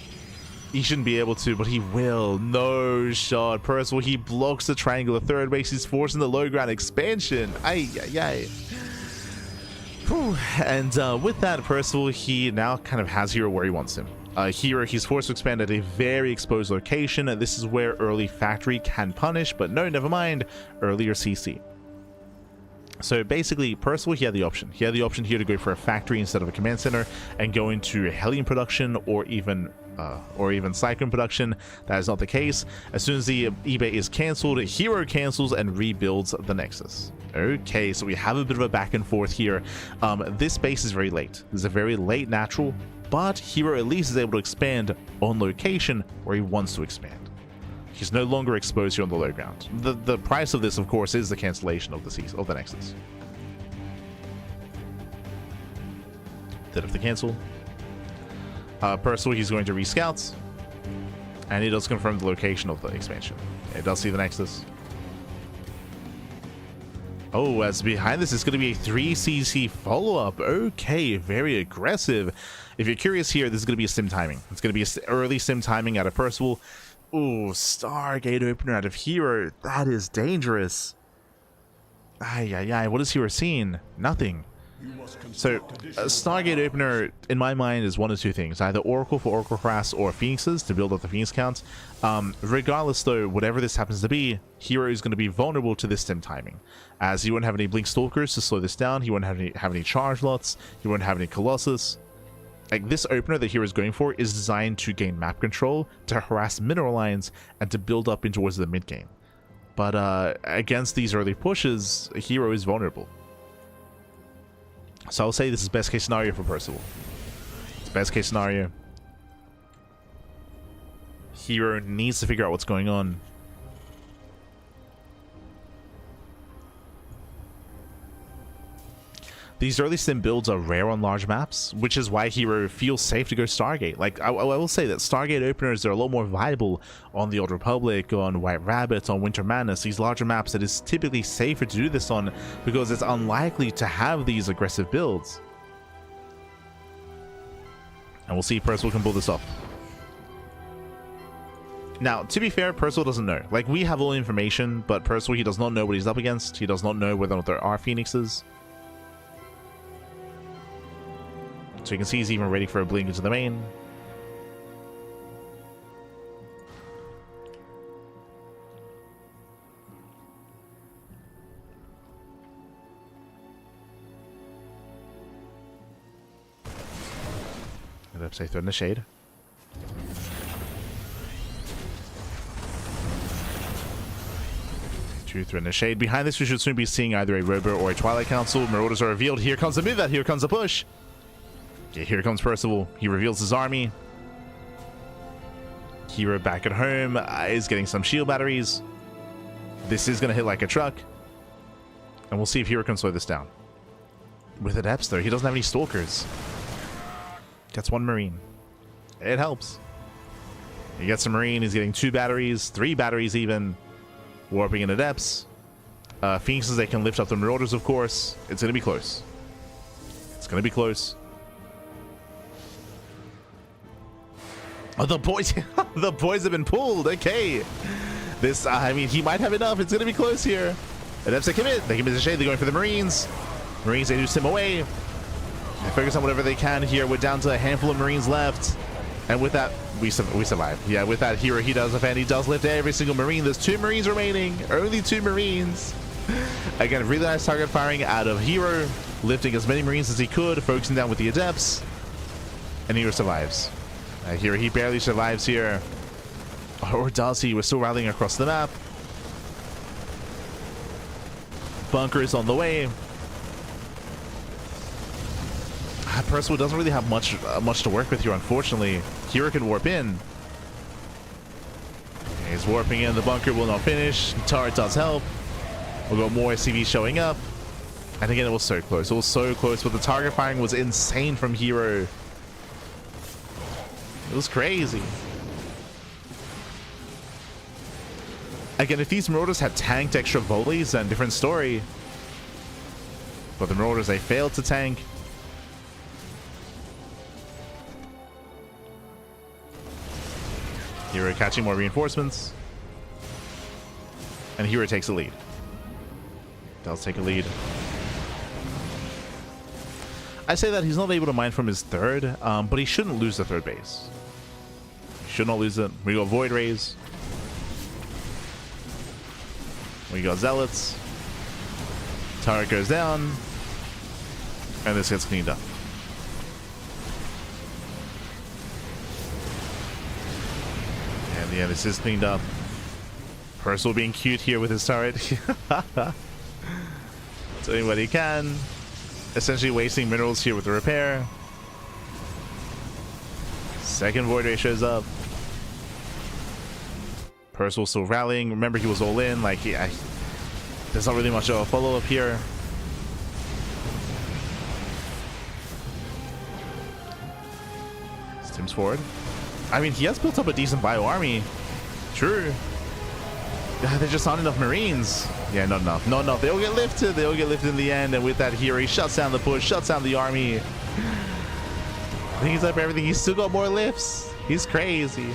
He shouldn't be able to, but he will. No shot. Percival, he blocks the triangular third base. He's forcing the low ground expansion. Ay. Whew. And with that, Percival, he now kind of has herO where he wants him. herO, he's forced to expand at a very exposed location. This is where early factory can punish, but no, never mind. Earlier CC. So basically, Percival, he had the option. He had the option here to go for a factory instead of a command center and go into Hellion production or even Cyclone production. That is not the case. As soon as the eBay is cancelled, herO cancels and rebuilds the Nexus. Okay, so we have a bit of a back and forth here. This base is very late. This is a very late natural, but herO at least is able to expand on location where he wants to expand. He's no longer exposed here on the low ground. The price of this, of course, is the cancellation of the Nexus. Did have to cancel. Percival, he's going to rescout, and he does confirm the location of the expansion. It does see the Nexus. Oh, as behind this is going to be a 3cc follow-up. Okay, very aggressive. If you're curious here, this is going to be a sim timing. It's going to be an early sim timing out of Percival. Ooh, Stargate opener out of herO. That is dangerous. Ay, ay, ay. What is herO seeing? Nothing. So, a Stargate opener, in my mind, is one of two things. Either Oracle for Oracle Harass or Phoenixes to build up the Phoenix count. Regardless, though, whatever this happens to be, herO is going to be vulnerable to this sim timing. As he won't have any Blink Stalkers to slow this down. He won't have any Charge Lots. He won't have any Colossus. Like, this opener that herO is going for is designed to gain map control, to harass mineral lines, and to build up in towards the mid game. But against these early pushes, herO is vulnerable. So I'll say this is best case scenario for Percival. It's best case scenario. herO needs to figure out what's going on. These early sim builds are rare on large maps, which is why herO feels safe to go Stargate. Like, I will say that Stargate openers are a lot more viable on the Old Republic, on White Rabbit, on Winter Madness, these larger maps that is typically safer to do this on because it's unlikely to have these aggressive builds. And we'll see if Percival can pull this off. Now, to be fair, Percival doesn't know. Like, we have all the information, but Percival, he does not know what he's up against. He does not know whether or not there are Phoenixes. So you can see he's even ready for a blink into the main. And up, say, throw in the shade. Two throw in the shade. Behind this, we should soon be seeing either a Robo or a Twilight Council. Marauders are revealed. Here comes the move out. Here comes the push. Okay, here comes Percival. He reveals his army. herO back at home is getting some shield batteries. This is going to hit like a truck. And we'll see if herO can slow this down. With Adepts, though, he doesn't have any Stalkers. Gets one Marine. It helps. He gets a Marine. He's getting 2 batteries, 3 batteries even. Warping in Adepts. Phoenixes, they can lift up the Marauders, of course. It's going to be close. It's going to be close. Oh, the boys, the boys have been pulled. Okay, this, I mean, he might have enough. It's gonna be close here. Adepts, they commit. They commit to shade. They're going for the Marines. Marines, they do sim away. They focus on whatever they can here. We're down to a handful of Marines left, and with that, we survive. Yeah, with that, herO, he does offend. He does lift every single Marine. There's 2 Marines remaining. Only 2 Marines. Again, really nice target firing out of herO, lifting as many Marines as he could, focusing down with the Adepts, and herO survives. herO, he barely survives here. Or does he? We're still rallying across the map. Bunker is on the way. Percival doesn't really have much to work with here, unfortunately. herO can warp in. He's warping in. The bunker will not finish. Turret does help. We'll got more SCVs showing up. And again, it was so close. It was so close, but the target firing was insane from herO. It was crazy. Again, if these Marauders had tanked extra volleys, then different story. But the Marauders, they failed to tank. herO catching more reinforcements. And herO takes a lead. Does take a lead. I say that he's not able to mine from his third, but he shouldn't lose the third base. Should not lose it. We got Void Rays. We got Zealots. Turret goes down. And this gets cleaned up. And yeah, this is cleaned up. Percival being cute here with his turret. Doing what he can. Essentially wasting minerals here with the repair. Second Void Ray shows up. Percival still rallying. Remember, he was all in. Like, yeah, there's not really much of a follow-up here. Tim's forward. I mean, he has built up a decent bio army. True. There's just not enough Marines. Yeah, not enough. Not enough. They all get lifted. They all get lifted in the end. And with that herO, he shuts down the push, shuts down the army. I think he's up everything. He's still got more lifts. He's crazy.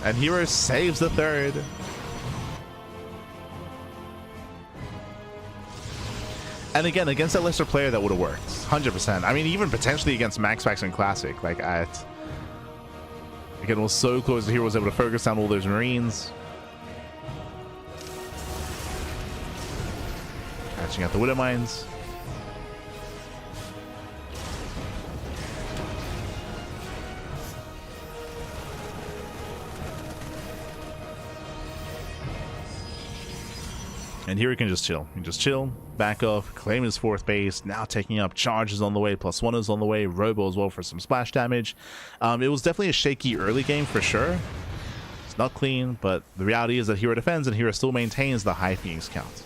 And herO saves the third. And again, against that lesser player, that would have worked. 100%. I mean, even potentially against Max Packs and Classic. Like, again, it was so close that herO was able to focus down all those Marines. Catching out the Widow Mines. And here he can just chill. He can just chill, back off, claim his fourth base. Now taking up charges on the way, +1 is on the way, robo as well for some splash damage. It was definitely a shaky early game for sure. It's not clean, but the reality is that herO defends and herO still maintains the high Phoenix count.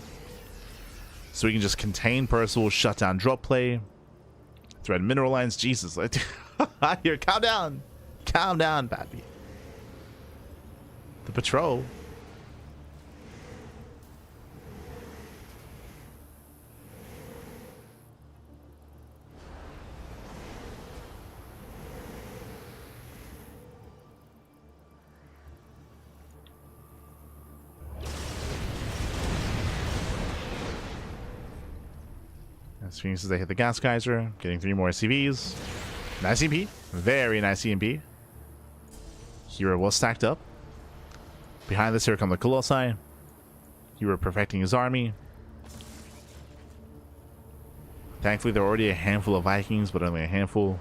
So we can just contain Percival, shut down drop play, thread mineral lines. Jesus, here, calm down. Calm down, pappy. The patrol. As Phoenixes, they hit the gas geyser, getting 3 more SCVs. Nice EMP. Very nice EMP. herO was stacked up. Behind this, here come the Colossi. herO perfecting his army. Thankfully, there are already a handful of Vikings, but only a handful.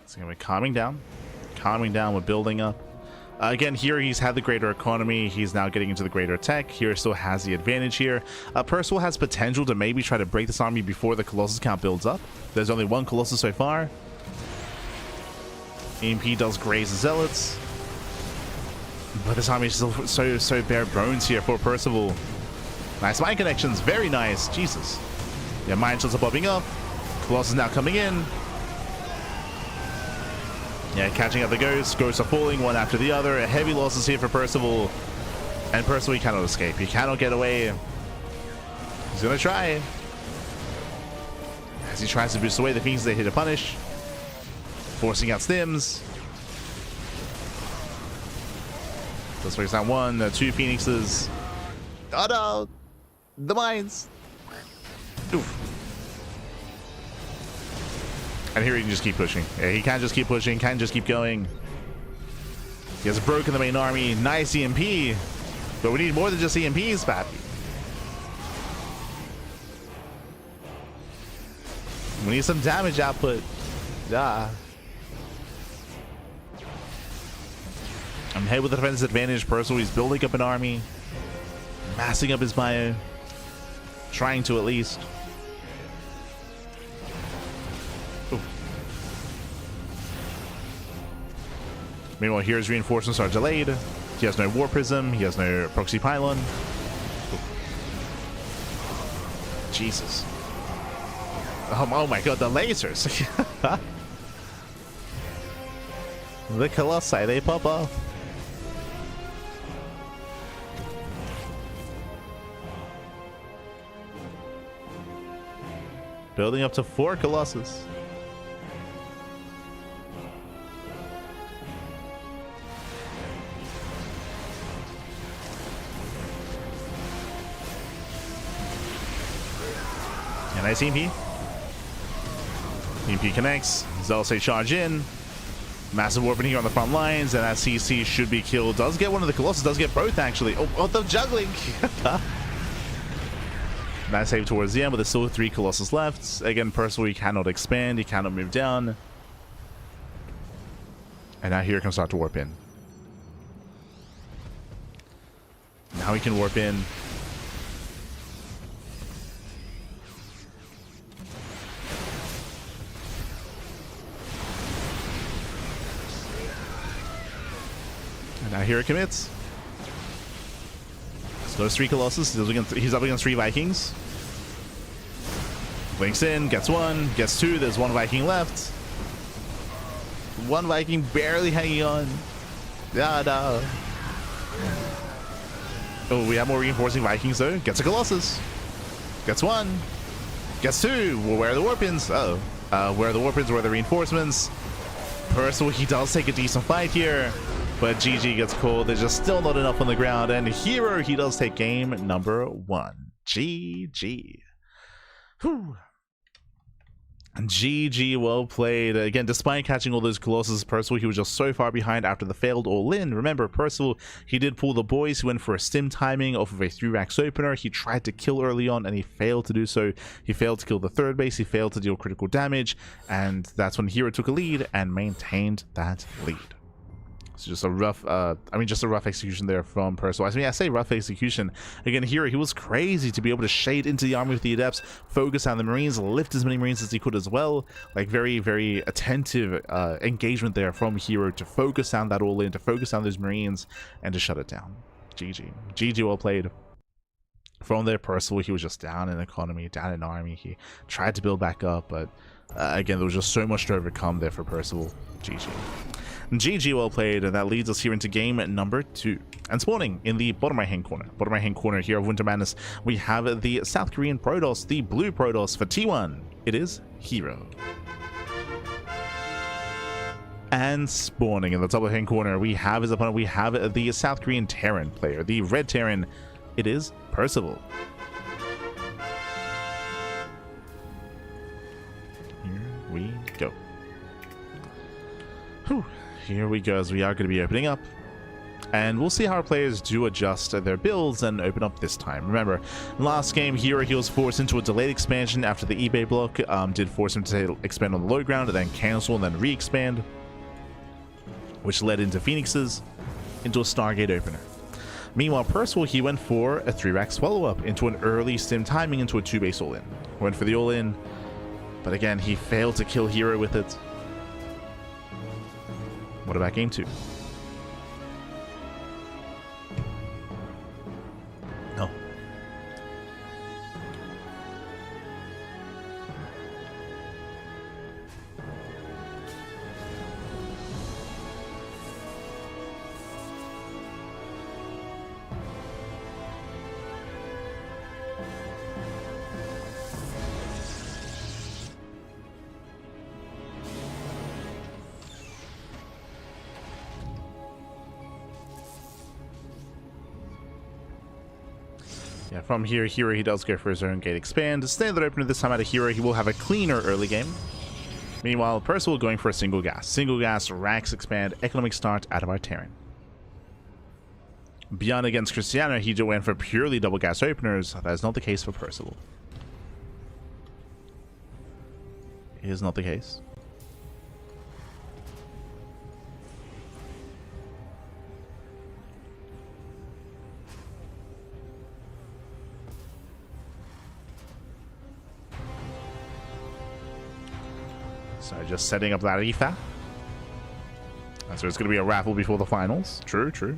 So we're calming down. We're building up. Again, here he's had the greater economy. He's now getting into the greater tech. Here still has the advantage here. Percival has potential to maybe try to break this army before the Colossus count builds up. There's only 1 Colossus so far. EMP does graze the Zealots. But this army is still so bare bones here for Percival. Nice mine connections. Very nice. Jesus. Yeah, mine shots are popping up. Colossus now coming in. Yeah, catching up the ghosts. Ghosts are falling one after the other. Heavy losses here for Percival. And Percival, he cannot escape. He cannot get away. He's going to try. As he tries to boost away the Phoenix, they hit a punish. Forcing out stims. Let's break down 1, 2 Phoenixes. Oh no! The mines! Oof. And here he can just keep pushing. Yeah, he can just keep pushing, can just keep going. He has broken the main army. Nice EMP. But we need more than just EMPs, pappy. We need some damage output. Yeah. I'm ahead with the defense advantage. Percival, he's building up an army. Massing up his bio. Trying to at least. Ooh. Meanwhile, here's reinforcements are delayed. He has no War Prism. He has no Proxy Pylon. Ooh. Jesus. Oh my god, the lasers. The Colossi, they pop off. Building up to 4 Colossus. And nice EMP. EMP connects. Zealots charge in. Massive warping here on the front lines, and that CC should be killed. Does get one of the Colossus, does get both actually. Oh, the juggling! Nice save towards the end, but there's still 3 Colossus left. Again, Percival, he cannot expand, he cannot move down. And now here can start to warp in. Now he can warp in. And now here it commits. So those 3 Colossus. He's up against 3 Vikings. Blinks in, gets 1, gets 2. There's 1 Viking left. 1 Viking barely hanging on. No. Oh, we have more reinforcing Vikings though. Gets a Colossus. Gets 1. Gets 2. Well, where are the warpins? Uh-oh. Where are the warpins? Where are the reinforcements? Percival, he does take a decent fight here. But GG gets called. There's just still not enough on the ground. And herO, he does take game number 1. GG. Whew. GG, well played. Again, despite catching all those Colossus, Percival, he was just so far behind after the failed all-in. Remember, Percival, he did pull the boys. He went for a stim timing off of a 3-racks opener. He tried to kill early on, and he failed to do so. He failed to kill the 3rd base. He failed to deal critical damage, and that's when herO took a lead and maintained that lead. So just a rough, just a rough execution there from Percival. I say rough execution. Again, here he was crazy to be able to shade into the army with the Adepts, focus on the Marines, lift as many Marines as he could as well. Like very, very attentive engagement there from herO to focus on that all in, to focus on those Marines, and to shut it down. GG. GG, well played. From there, Percival, he was just down in economy, down in army. He tried to build back up, but again, there was just so much to overcome there for Percival. GG. GG, well played, and that leads us here into game number 2. And spawning in the bottom right hand corner here of Winter Madness, we have the South Korean Protoss, the blue Protoss for T1. It is herO. And spawning in the top hand corner, we have his opponent. We have the South Korean Terran player, the red Terran. It is Percival. Here we go. Whew. Here we go, as we are going to be opening up. And we'll see how our players do adjust their builds and open up this time. Remember, last game, herO, he was forced into a delayed expansion after the eBay block. Did force him to expand on the low ground, and then cancel, and then re-expand. Which led into Phoenixes, into a Stargate opener. Meanwhile, Percival, he went for a 3-rack swallow-up, into an early stim timing, into a 2-base all-in. Went for the all-in, but again, he failed to kill herO with it. What about game 2? No. Yeah, from here, herO, he does go for his own gate expand. Standard opener this time out of herO, he will have a cleaner early game. Meanwhile, Percival going for a single gas. Single gas, racks expand, economic start out of our Terran. ByuN against Krystianer, he went for purely double gas openers. That is not the case for Percival. It is not the case. So just setting up that EFA. So it's going to be a raffle before the finals. True, true.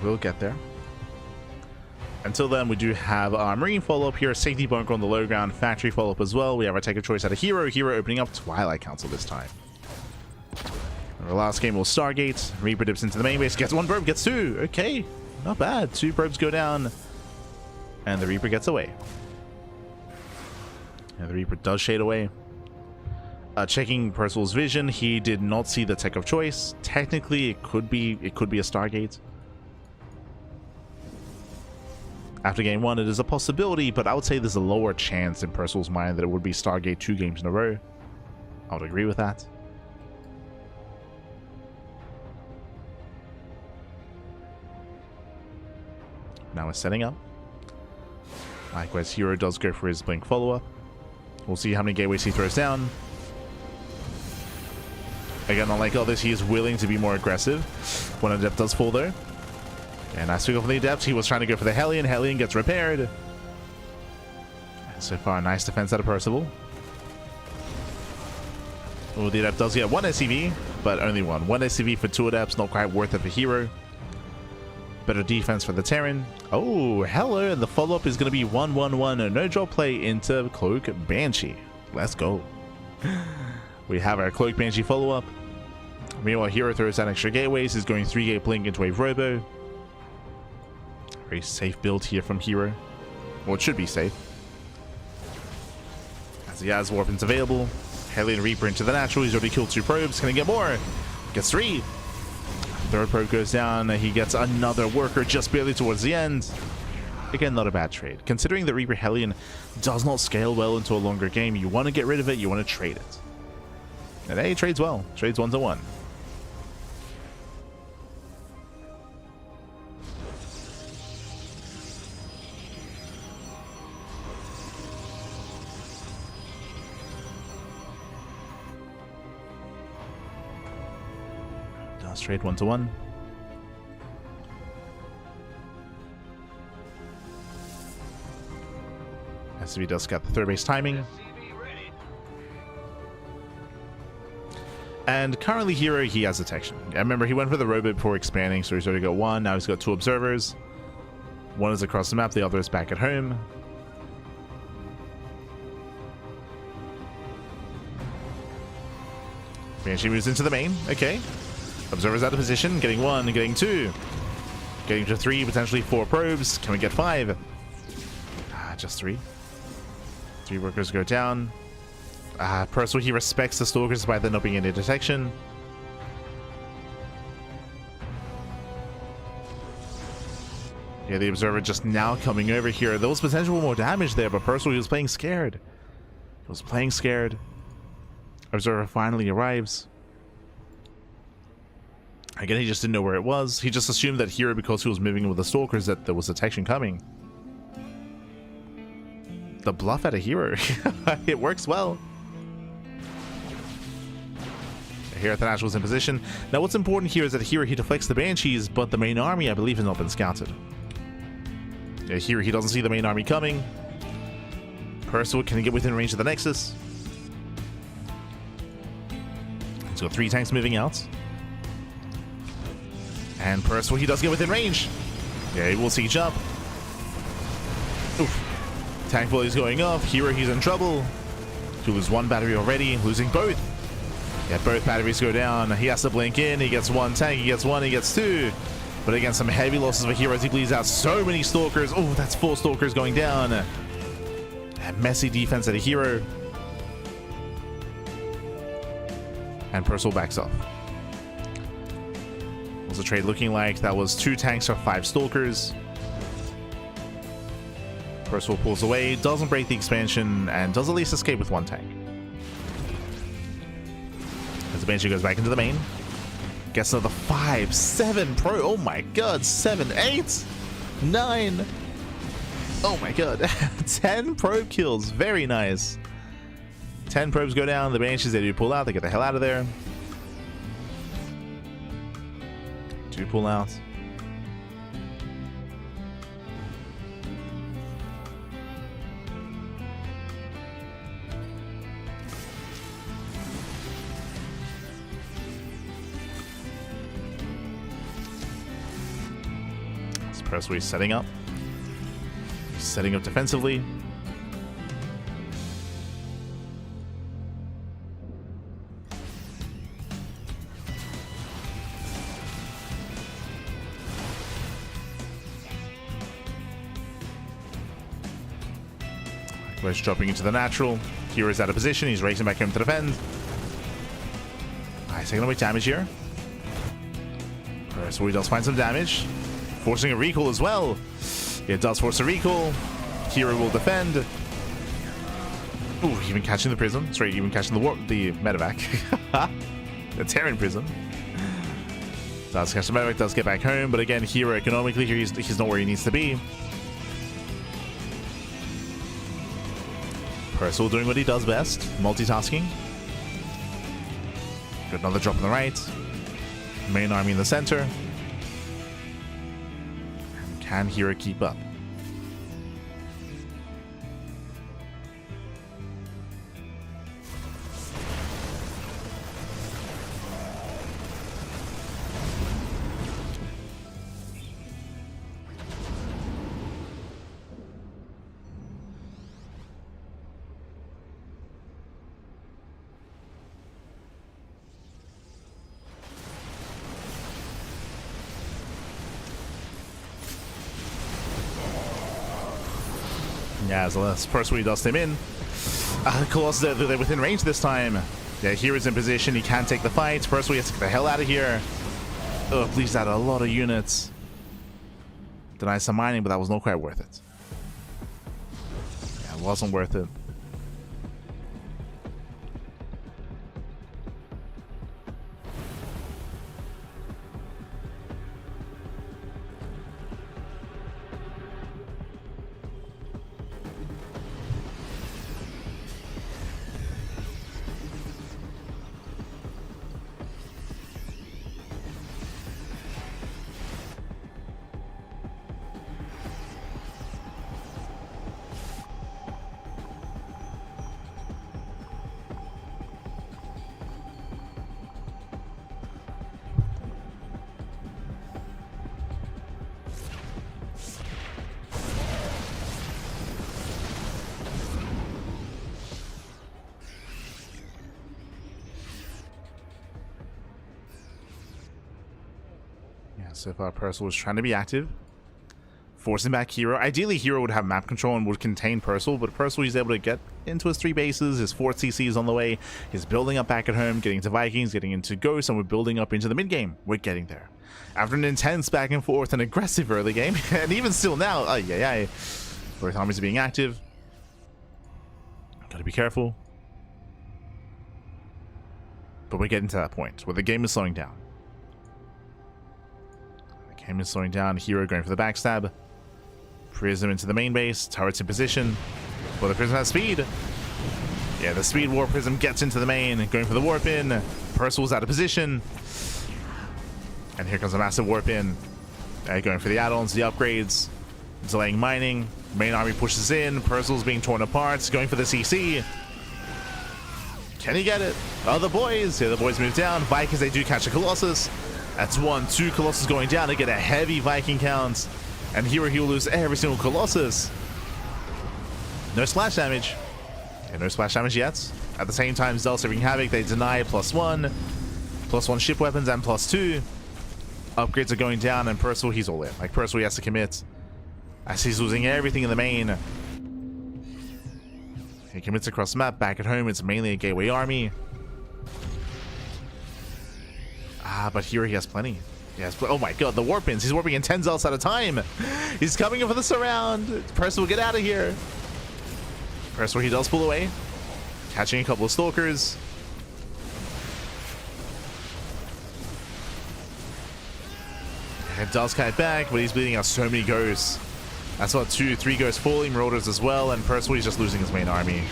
We'll get there. Until then, we do have our Marine follow-up here, safety bunker on the low ground, factory follow-up as well. We have our take a choice out of herO. herO opening up Twilight Council this time. Our last game will Stargate. Reaper dips into the main base, gets 1 probe, gets 2. Okay, not bad. 2 probes go down, and the Reaper gets away. And the Reaper does shade away. Checking Percival's vision, he did not see the tech of choice. Technically, it could be a Stargate. After game 1, it is a possibility, but I would say there's a lower chance in Percival's mind that it would be Stargate 2 games in a row. I would agree with that. Now we're setting up. Likewise, herO does go for his blink follow-up. We'll see how many gateways he throws down. Again, unlike others, he is willing to be more aggressive when an Adept does fall, though. And nice to go for the Adept. He was trying to go for the Hellion. Hellion gets repaired. And so far, nice defense out of Percival. Oh, the Adept does get one SCV, but only one. One SCV for two Adepts, not quite worth it for herO. Better defense for the Terran. Oh, hello, and the follow-up is going to be 1-1-1. A no-drop play into Cloak Banshee. Let's go. We have our Cloak Banshee follow-up. Meanwhile, herO throws down extra gateways. He's going 3-gate blink into a Robo. Very safe build here from herO. Well, it should be safe. As he has weapons available. Hellion Reaper into the natural. He's already killed 2 probes. Can he get more? Gets 3. Third probe goes down. He gets another worker just barely towards the end. Again, not a bad trade. Considering that Reaper Hellion does not scale well into a longer game, you want to get rid of it, you want to trade it. And hey, trades well. Trades 1-to-1. Trade 1-to-1. SCV does get the third base timing. And currently herO, he has detection. I remember he went for the robot before expanding, so he's already got 1. Now he's got 2 observers. One is across the map, the other is back at home. Banshee moves into the main. Okay. Observers out of position, getting 1, getting 2, getting to 3, potentially 4 probes. Can we get 5? Just 3. 3 workers go down. Percival, he respects the Stalkers by there not being any detection. Yeah, the Observer just now coming over here. There was potential more damage there, but Percival, he was playing scared. He was playing scared. Observer finally arrives. Again, he just didn't know where it was. He just assumed that herO, because he was moving with the Stalkers, that there was detection coming. The bluff out of herO. It works well. Here at the Natural's in position. Now, what's important here is that herO, he deflects the Banshees, but the main army, I believe, has not been scouted. Yeah, herO, he doesn't see the main army coming. Percival can get within range of the Nexus. He's got 3 tanks moving out. And Percival, he does get within range. Yeah, he will siege up. Oof. Tank volley is going off. herO, he's in trouble. To lose 1 battery already, losing both. Yeah, both batteries go down. He has to blink in. He gets 1 tank. He gets 1. He gets 2. But again, some heavy losses for herO as he bleeds out so many Stalkers. Oh, that's 4 Stalkers going down. A messy defense at a herO. And Percival backs off. What's the trade looking like? That was 2 tanks for 5 Stalkers. Percival pulls away, doesn't break the expansion, and does at least escape with 1 tank. As the Banshee goes back into the main. Gets another 5, 7 pro. Oh my god, 7, 8, 9. Oh my god. 10 probe kills. Very nice. 10 probes go down. The Banshees, they do pull out. They get the hell out of there. 2 pull out. This Percival is setting up. He's setting up defensively. He's dropping into the natural. herO's out of position. He's racing back home to defend. He's taking away damage here. So he does find some damage. Forcing a recall as well. It does force a recall. herO will defend. Ooh, even catching the prism. Sorry, even catching the medevac. The Terran prism. Does catch the medevac, does get back home. But again, herO economically here, he's not where he needs to be. Percival doing what he does best, multitasking. Got another drop on the right. Main army in the center. And can herO keep up? Yeah, so that's Percival does him in. Colossus, they're within range this time. Yeah, hero's in position. He can't take the fight. Percival has to get the hell out of here. Oh, please add a lot of units. Denied some mining, but that was not quite worth it. Yeah, it wasn't worth it. So far, Percival was trying to be active, forcing back herO. Ideally, herO would have map control and would contain Percival, but Percival is able to get into his 3 bases. His 4th CC is on the way. He's building up back at home, getting into Vikings, getting into Ghosts, and we're building up into the mid game. We're getting there. After an intense back and forth and aggressive early game, and even still now, both armies are being active. Gotta be careful. But we're getting to that point where the game is slowing down. Game is slowing down. herO going for the backstab. Prism into the main base. Turrets in position. But the Prism has speed. Yeah, the speed War Prism gets into the main. Going for the warp in. Percival's out of position. And here comes a massive warp in. Going for the add-ons, the upgrades. Delaying mining. Main army pushes in. Percival's being torn apart. Going for the CC. Can he get it? Oh, the boys. Yeah, the boys move down. Vikings, they do catch a Colossus. That's 1, 2 Colossus going down to get a heavy Viking count. And herO, he will lose every single Colossus. No splash damage. Yeah, no splash damage yet. At the same time, Zell's wreaking havoc. They deny +1. +1 ship weapons and +2. Upgrades are going down, and Percival, he's all in. Like, Percival, he has to commit. As he's losing everything in the main. He commits across the map. Back at home, it's mainly a gateway army. But here he has plenty. Yes, oh my god, the warp-ins. He's warping in 10 zealots at a time. He's coming in for the surround. Percival, get out of here. Percival, he does pull away. Catching a couple of stalkers. It does kite back, but he's bleeding out so many ghosts. That's what 2, 3 ghosts falling, Marauders as well, and Percival, he's just losing his main army.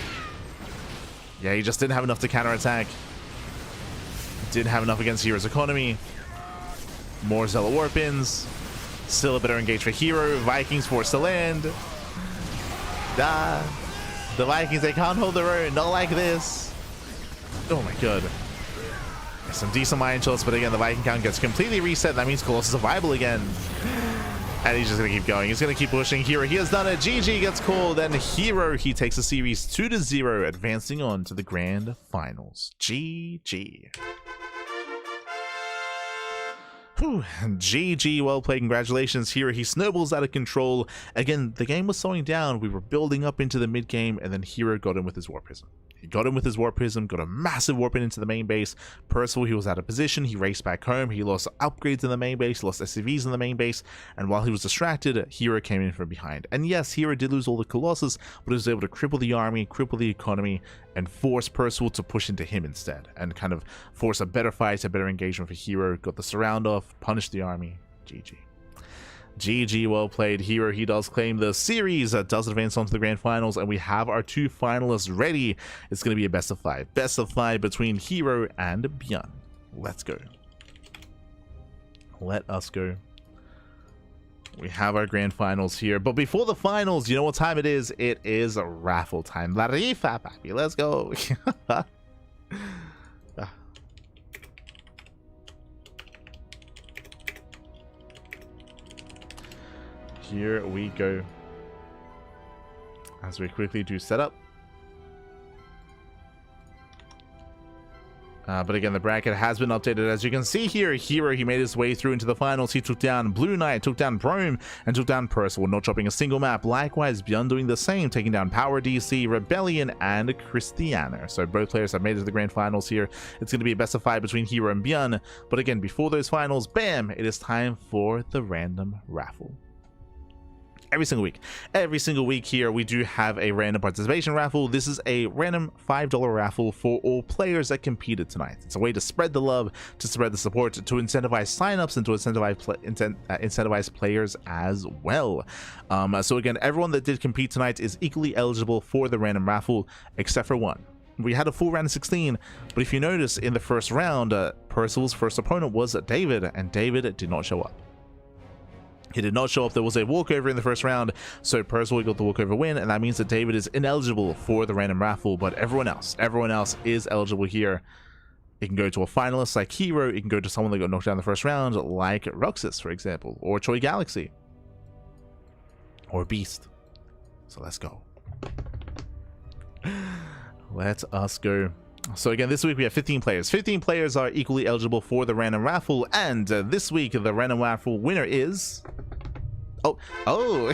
Yeah, he just didn't have enough to counterattack. Didn't have enough against hero's economy. More Zealot warp-ins. Still a better engage for herO. Vikings forced to land. The Vikings, they can't hold their own. Not like this. Oh my god. Some decent mine shots, but again, the Viking count gets completely reset. That means Colossus is viable again. And he's just going to keep going. He's going to keep pushing. herO, he has done it. GG gets called. And herO, he takes the series 2-0, advancing on to the grand finals. GG. Whew. GG, well played, congratulations. herO, he snowballs out of control. Again, the game was slowing down. We were building up into the mid game, and then herO got in with his Warp Prism. He got in with his Warp Prism, got a massive warp in into the main base. Percival, he was out of position. He raced back home. He lost upgrades in the main base, lost SCVs in the main base, and while he was distracted, herO came in from behind. And yes, herO did lose all the Colossus, but he was able to cripple the army, cripple the economy, and force Percival to push into him instead, and kind of force a better fight, a better engagement for herO. Got the surround off, punished the army. GG. GG, well played, herO. He does claim the series, does advance on to the grand finals, and we have our 2 finalists ready. It's going to be a best of 5. Best of 5 between herO and ByuN. Let's go. Let us go. We have our grand finals here, but before the finals, you know what time it is? It is a raffle time. La rifa, papi. Let's go. Here we go. As we quickly do setup. But again, the bracket has been updated. As you can see here, herO, he made his way through into the finals. He took down Blue Knight, took down Brome, and took down Percival, not dropping a single map. Likewise, ByuN doing the same, taking down Power DC, Rebellion, and Krystianer. So both players have made it to the grand finals here. It's going to be a best of 5 between herO and ByuN. But again, before those finals, bam, it is time for the random raffle. Every single week here, we do have a random participation raffle. This is a random $5 raffle for all players that competed tonight. It's a way to spread the love, to spread the support, to incentivize signups, and to incentivize players as well. So again, everyone that did compete tonight is equally eligible for the random raffle, except for one. We had a full round of 16, but if you notice in the first round, Percival's first opponent was David, and David did not show up. He did not show up. There was a walkover in the first round, so Percival got the walkover win, and that means that David is ineligible for the random raffle, but everyone else is eligible here. It can go to a finalist like herO, it can go to someone that got knocked down in the first round, like Roxas, for example, or Choi Galaxy, or Beast. So let's go. Let us go. So again, this week we have 15 players. 15 players are equally eligible for the random raffle, and this week the random raffle winner is... Oh.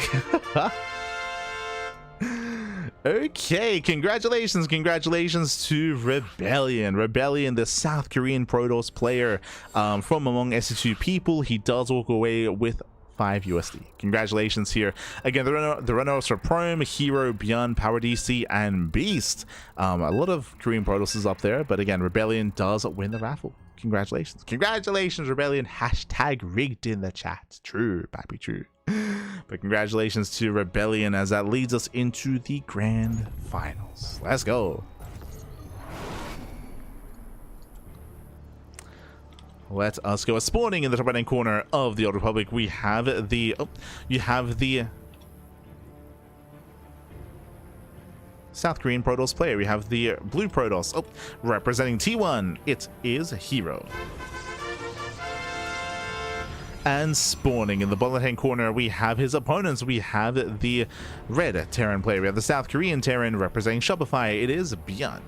Okay, congratulations to Rebellion, the South Korean Protoss player from among SC2 people. He does walk away with 5 USD. Congratulations here. Again, the runners for Prome, herO, ByuN, Power DC, and Beast. A lot of Korean Protosses up there, but again, Rebellion does win the raffle. Congratulations. Congratulations, Rebellion. Hashtag rigged in the chat. True, papi, true. But congratulations to Rebellion, as that leads us into the grand finals. Let's go. Let us go. Spawning in the top right hand corner of the Old Republic, we have the... you have the South Korean Protoss player. We have the Blue Protoss. Representing T1, it is herO. And spawning in the bottom hand corner, we have his opponents. We have the Red Terran player. We have the South Korean Terran representing Shopify. It is ByuN.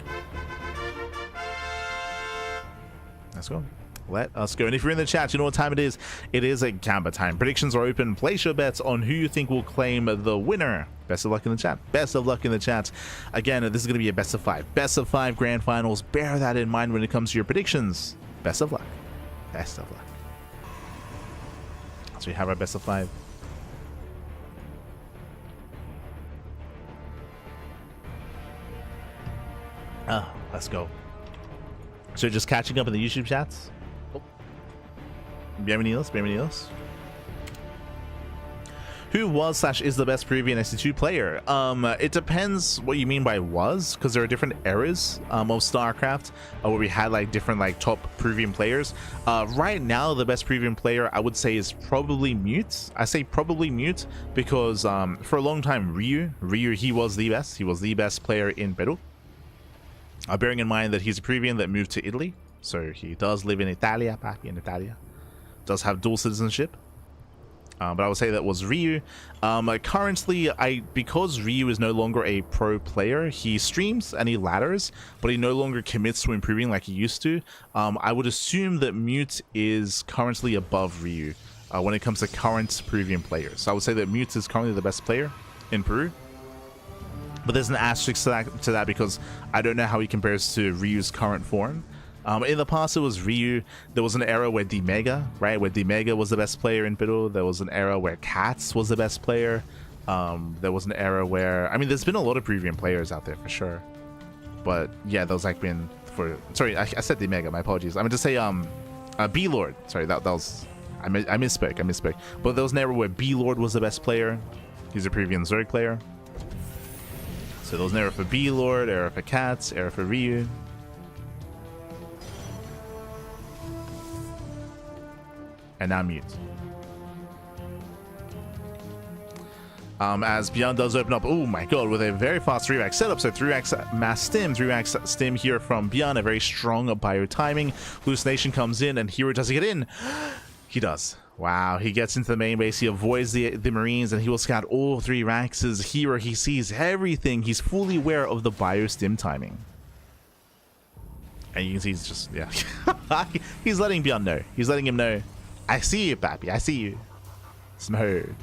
Let's go. Let us go. And if you're in the chat, you know what time it is. It is a Gamba time. Predictions are open. Place your bets on who you think will claim the winner. Best of luck in the chat. Best of luck in the chat. Again, this is going to be a best of 5. Best of 5 grand finals. Bear that in mind when it comes to your predictions. Best of luck. Best of luck. So we have our best of 5. Let's go. So just catching up in the YouTube chats. Bienvenidos. Who was / is the best Peruvian SC2 player? It depends what you mean by was, because there are different eras of StarCraft where we had like different like top Peruvian players. Right now, the best Peruvian player I would say is probably Mute. I say probably Mute because for a long time Ryu, he was the best. He was the best player in Peru. Bearing in mind that he's a Peruvian that moved to Italy, so he does live in Italia, papi, in Italia. Does have dual citizenship. But I would say that was Ryu. Currently, because Ryu is no longer a pro player, he streams and he ladders, but he no longer commits to improving like he used to. I would assume that Mute is currently above Ryu when it comes to current Peruvian players. So I would say that Mute is currently the best player in Peru. But there's an asterisk to that because I don't know how he compares to Ryu's current form. In the past, it was Ryu. There was an era where D-Mega, right? Where D-Mega was the best player in Peru. There was an era where Katz was the best player. There was an era where... I mean, there's been a lot of Peruvian players out there for sure. But yeah, those like been for... Sorry, I said D-Mega. My apologies. I meant to say B-Lord. Sorry, that was... I misspoke. But there was an era where B-Lord was the best player. He's a previous Zerg player. So there was an era for B-Lord, era for Cats, era for Ryu. And now Mute. As ByuN does open up, oh my god, with a very fast 3-rack setup. So 3-rack mass stim, 3-rack stim here from ByuN, a very strong bio timing. Hallucination comes in, and herO does he get in? He does. Wow, he gets into the main base, he avoids the Marines, and he will scout all 3 racks. As herO, he sees everything. He's fully aware of the bio stim timing. And you can see he's just, yeah. He's letting ByuN know. He's letting him know, I see you, Pappy, I see you. Smurge.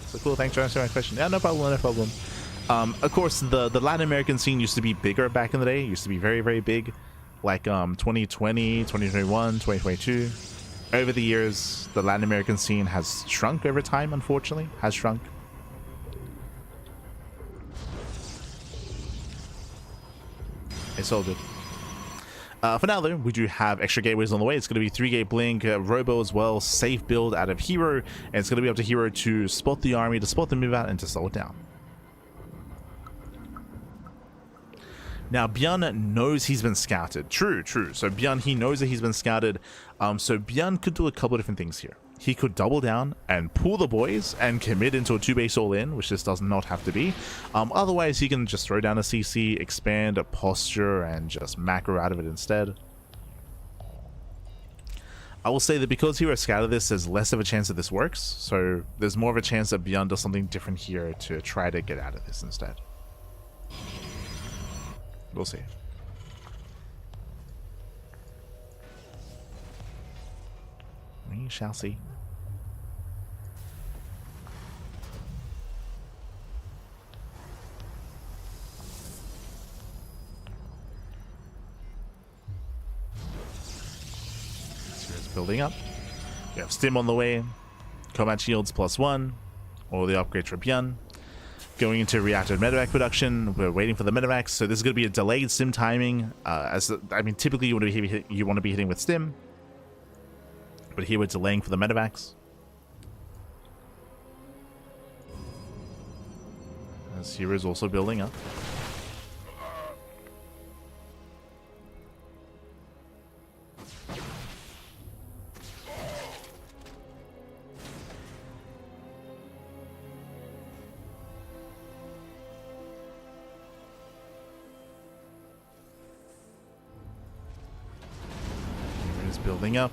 So cool, thanks for answering my question. Yeah, no problem. Of course, the Latin American scene used to be bigger back in the day. It used to be very, very big. Like 2020, 2021, 2022. Over the years, the Latin American scene has shrunk over time, unfortunately. Has shrunk. It's all good. For now, though, we do have extra gateways on the way. It's going to be 3-gate blink, robo as well, safe build out of herO, and it's going to be up to herO to spot the army, to spot the move out, and to slow it down. Now, ByuN knows he's been scouted. True. So ByuN, he knows that he's been scouted. So ByuN could do a couple of different things here. He could double down and pull the boys and commit into a 2-base all-in, which this does not have to be. Otherwise, he can just throw down a CC, expand a posture, and just macro out of it instead. I will say that because herO scouted this, there's less of a chance that this works. So there's more of a chance that ByuN does something different here to try to get out of this instead. We'll see. We shall see. So it's building up. We have Stim on the way. Combat shields +1. All the upgrades for ByuN. Going into reactive medevac production. We're waiting for the medevacs, so this is going to be a delayed stim timing. Typically you want to be hitting with stim, but here we're delaying for the medevacs. As here is also building up. Building up.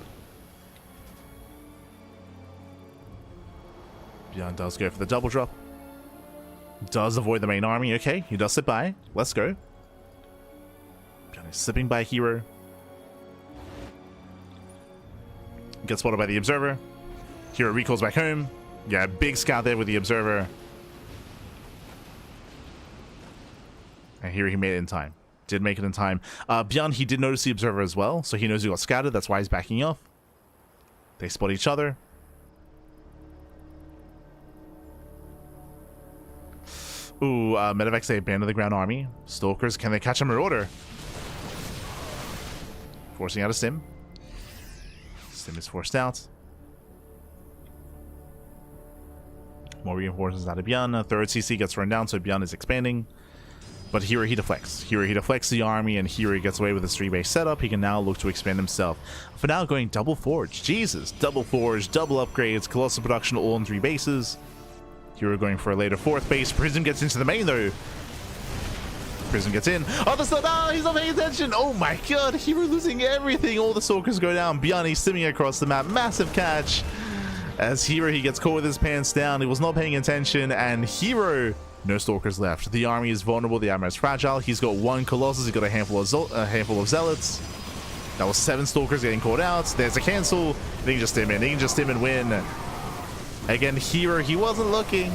ByuN does go for the double drop. Does avoid the main army. Okay, he does sit by. Let's go. ByuN is slipping by herO. Gets spotted by the observer. herO recalls back home. Yeah, big scout there with the observer. And here he made it in time. Did make it in time. ByuN, he did notice the observer as well, so he knows he got scouted. That's why he's backing off. They spot each other. Ooh, medevacs, they abandon the ground army. Stalkers, can they catch a marauder? Forcing out a stim. Stim is forced out. More reinforcements out of ByuN. A third CC gets run down, so ByuN is expanding. But herO, he deflects. herO, he deflects the army, and herO gets away with his 3-base setup. He can now look to expand himself. For now, going double forge. Jesus, double forge, double upgrades, colossal production all in 3 bases. herO going for a later 4th base. Prism gets into the main, though. Prism gets in. Oh, that's not. Oh, he's not paying attention. Oh my god, herO losing everything. All the stalkers go down. ByuN, he's simming across the map. Massive catch. As herO, he gets caught with his pants down. He was not paying attention, and herO. No stalkers left. The army is vulnerable. The army is fragile. He's got 1 Colossus. He's got a handful of zealots. That was 7 stalkers getting caught out. There's a cancel. They can just stim in. They can just stim and win. Again, herO, he wasn't looking.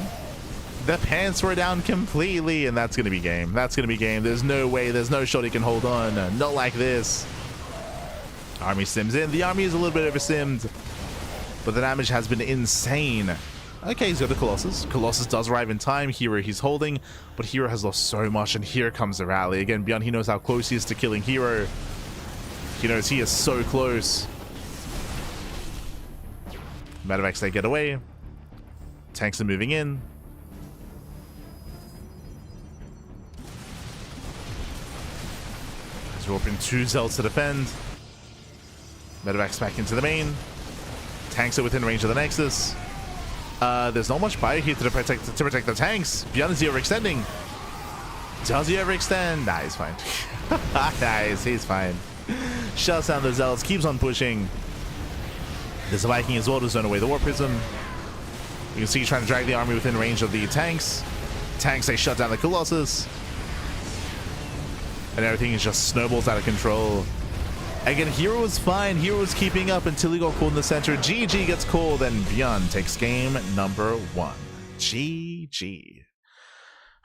The pants were down completely, and that's going to be game. That's going to be game. There's no way. There's no shot he can hold on. Not like this. Army stims in. The army is a little bit over-stimmed, but the damage has been insane. Okay, he's got the Colossus. Colossus does arrive in time. herO, he's holding, but herO has lost so much, and here comes the rally. Again, ByuN, he knows how close he is to killing herO. He knows he is so close. Medevacs, they get away. Tanks are moving in. He's warping 2 Zelds to defend. Medevacs back into the main. Tanks are within range of the Nexus. There's not much bio here to protect the tanks. ByuN is overextending. Does he overextend? Nah, he's fine. Nice, he's fine. Shuts down the Zelds, keeps on pushing. There's a Viking as well to zone away the War Prism. You can see he's trying to drag the army within range of the tanks. Tanks, they shut down the Colossus. And everything is just snowballs out of control. Again, herO was fine. herO was keeping up until he got called in the center. GG gets called, and ByuN takes game number 1. GG.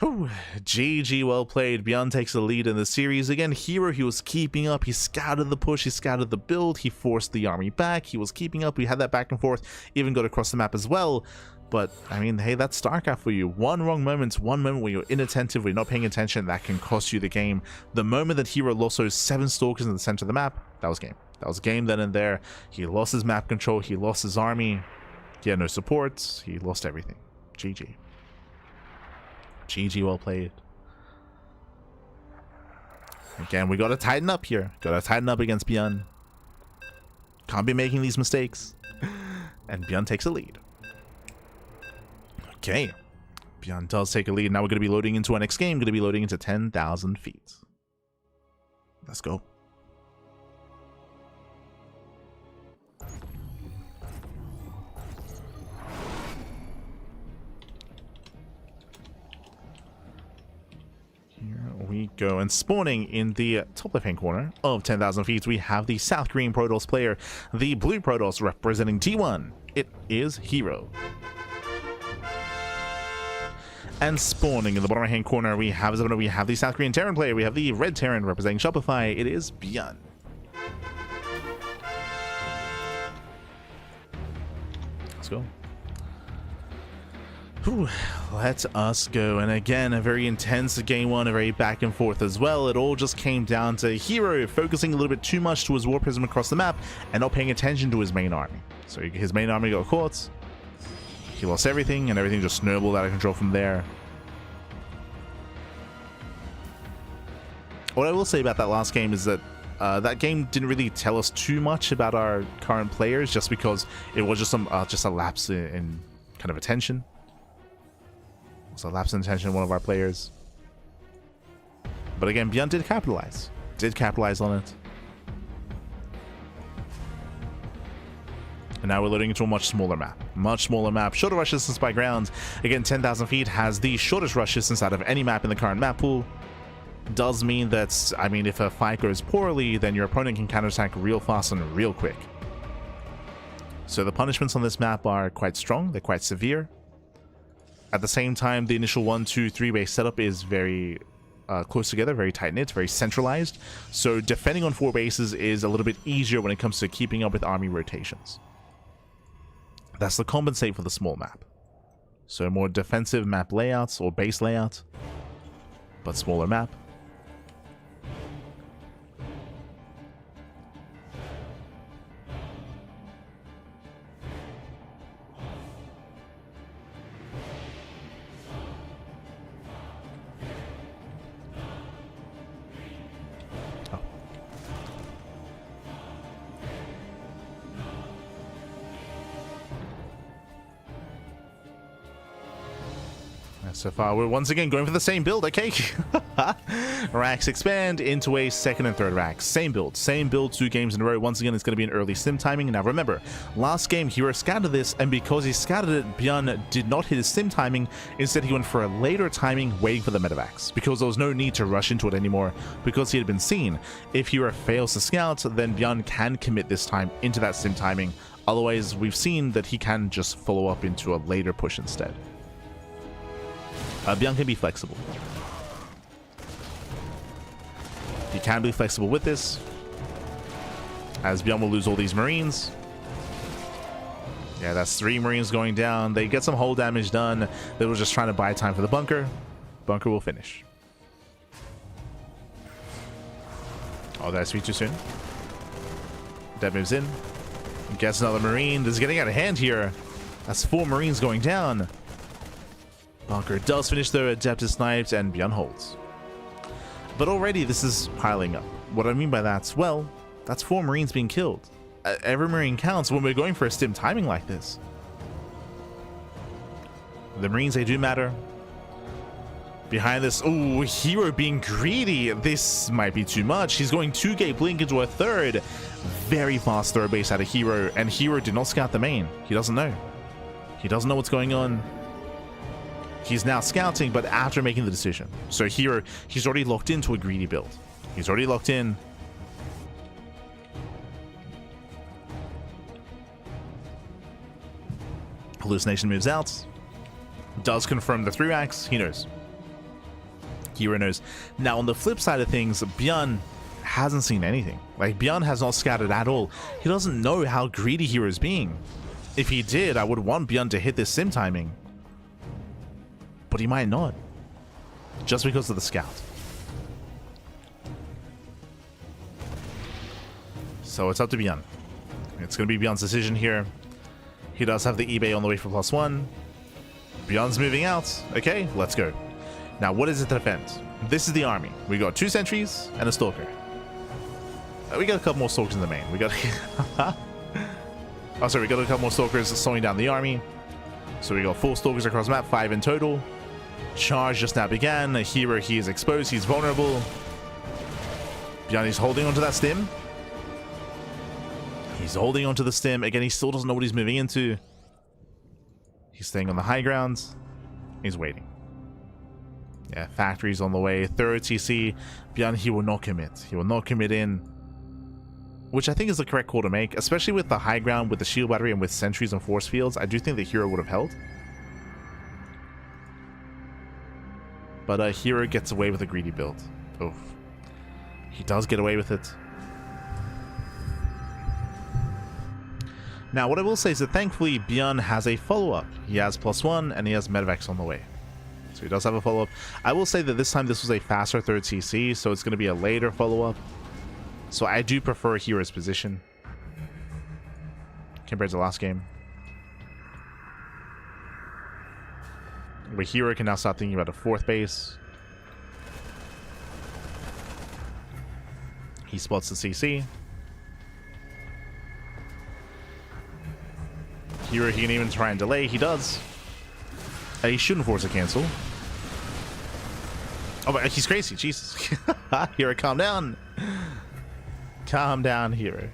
Whew. GG, well played. ByuN takes the lead in the series. Again, herO, he was keeping up. He scouted the push. He scouted the build. He forced the army back. He was keeping up. We had that back and forth. Even got across the map as well. But, I mean, hey, that's StarCraft for you. One wrong moment, one moment where you're inattentive, where you're not paying attention, that can cost you the game. The moment that herO lost those 7 Stalkers in the center of the map, that was game. That was game then and there. He lost his map control. He lost his army. He had no supports. He lost everything. GG. GG, well played. Again, we gotta tighten up here. Gotta tighten up against ByuN. Can't be making these mistakes. And ByuN takes a lead. Okay. ByuN does take a lead. Now we're gonna be loading into our next game. Gonna be loading into 10,000 feet. Let's go. We go, and spawning in the top left-hand corner of 10,000 feet, we have the South Korean Protoss player, the Blue Protoss representing T1. It is herO. And spawning in the bottom right-hand corner, we have the South Korean Terran player. We have the Red Terran representing Shopify. It is ByuN. Let's go. Whew, let us go. And again, a very intense game 1, a very back and forth as well. It all just came down to herO focusing a little bit too much to his War Prism across the map and not paying attention to his main army. So his main army got caught. He lost everything, and everything just snowballed out of control from there. What I will say about that last game is that that game didn't really tell us too much about our current players, just because it was just a lapse in kind of attention. So lapse in attention of one of our players. But again, ByuN did capitalize. Did capitalize on it. And now we're loading into a much smaller map. Much smaller map. Shorter rush distance by ground. Again, 10,000 feet has the shortest rush distance out of any map in the current map pool. Does mean that, I mean, if a fight goes poorly, then your opponent can counterattack real fast and real quick. So the punishments on this map are quite strong. They're quite severe. At the same time, the initial 1, 2, 3 base setup is very close together, very tight-knit, very centralized. So defending on 4 bases is a little bit easier when it comes to keeping up with army rotations. That's to compensate for the small map. So more defensive map layouts or base layout, but smaller map. So far, we're once again going for the same build, okay? Racks expand into a second and third rack. Same build 2 games in a row. Once again, it's going to be an early sim timing. Now remember, last game, herO scattered this, and because he scattered it, ByuN did not hit his sim timing. Instead, he went for a later timing, waiting for the medevacs, because there was no need to rush into it anymore, because he had been seen. If herO fails to scout, then ByuN can commit this time into that sim timing. Otherwise, we've seen that he can just follow up into a later push instead. ByuN can be flexible. He can be flexible with this, as ByuN will lose all these Marines. Yeah, that's 3 Marines going down. They get some hull damage done. They were just trying to buy time for the bunker. Bunker will finish. Oh, did I speak too soon? Dev moves in. Gets another Marine. This is getting out of hand here. That's 4 Marines going down. Bunker does finish though. Adept is sniped and ByuN holds. But already this is piling up. What I mean by that, well, that's 4 Marines being killed. Every Marine counts when we're going for a stim timing like this. The Marines, they do matter. Behind this, oh, herO being greedy. This might be too much. He's going 2-gate blink into a third. Very fast throw base out of herO, and herO did not scout the main. He doesn't know. He doesn't know what's going on. He's now scouting, but after making the decision. So herO, he's already locked into a greedy build. He's already locked in. Hallucination moves out. Does confirm the 3-axe. He knows. herO knows. Now, on the flip side of things, ByuN hasn't seen anything. Like, ByuN has not scouted at all. He doesn't know how greedy herO is being. If he did, I would want ByuN to hit this sim timing. But he might not. Just because of the scout. So it's up to ByuN. It's going to be ByuN's decision here. He does have the eBay on the way for +1. ByuN's moving out. Okay, let's go. Now, what is it to defend? This is the army. We got 2 sentries and a stalker. We got a couple more stalkers in the main. We got... oh, sorry, we got a couple more stalkers slowing down the army. So we got 4 stalkers across the map, 5 in total. Charge just now began. herO, he is exposed. He's vulnerable. ByuN is holding onto that stim. He's holding onto the stim. Again, he still doesn't know what he's moving into. He's staying on the high ground. He's waiting. Yeah, factory's on the way. Third TC. ByuN, he will not commit. He will not commit in. Which I think is the correct call to make. Especially with the high ground, with the shield battery, and with sentries and force fields. I do think the herO would have held. But herO gets away with a greedy build. Oof. He does get away with it. Now, what I will say is that thankfully ByuN has a follow-up. He has +1 and he has Medvacs on the way. So he does have a follow-up. I will say that this time this was a faster 3rd CC, so it's going to be a later follow-up. So I do prefer herO's position compared to last game. But herO can now start thinking about a 4th base. He spots the CC. herO, he can even try and delay. He does. He shouldn't force a cancel. Oh, but he's crazy. Jesus. herO, calm down. Calm down, herO.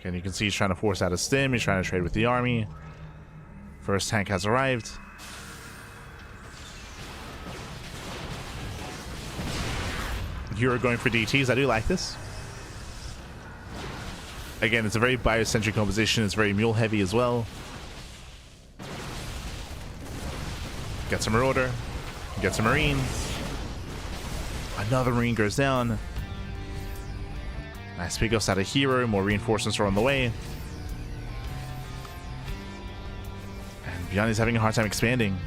Again, you can see he's trying to force out a stim. He's trying to trade with the army. First tank has arrived. herO going for DTs. I do like this. Again, it's a very biocentric composition. It's very mule heavy as well. Get some Marauder. Get some Marine. Another Marine goes down. Nice pickups out of herO. More reinforcements are on the way. And ByuN is having a hard time expanding.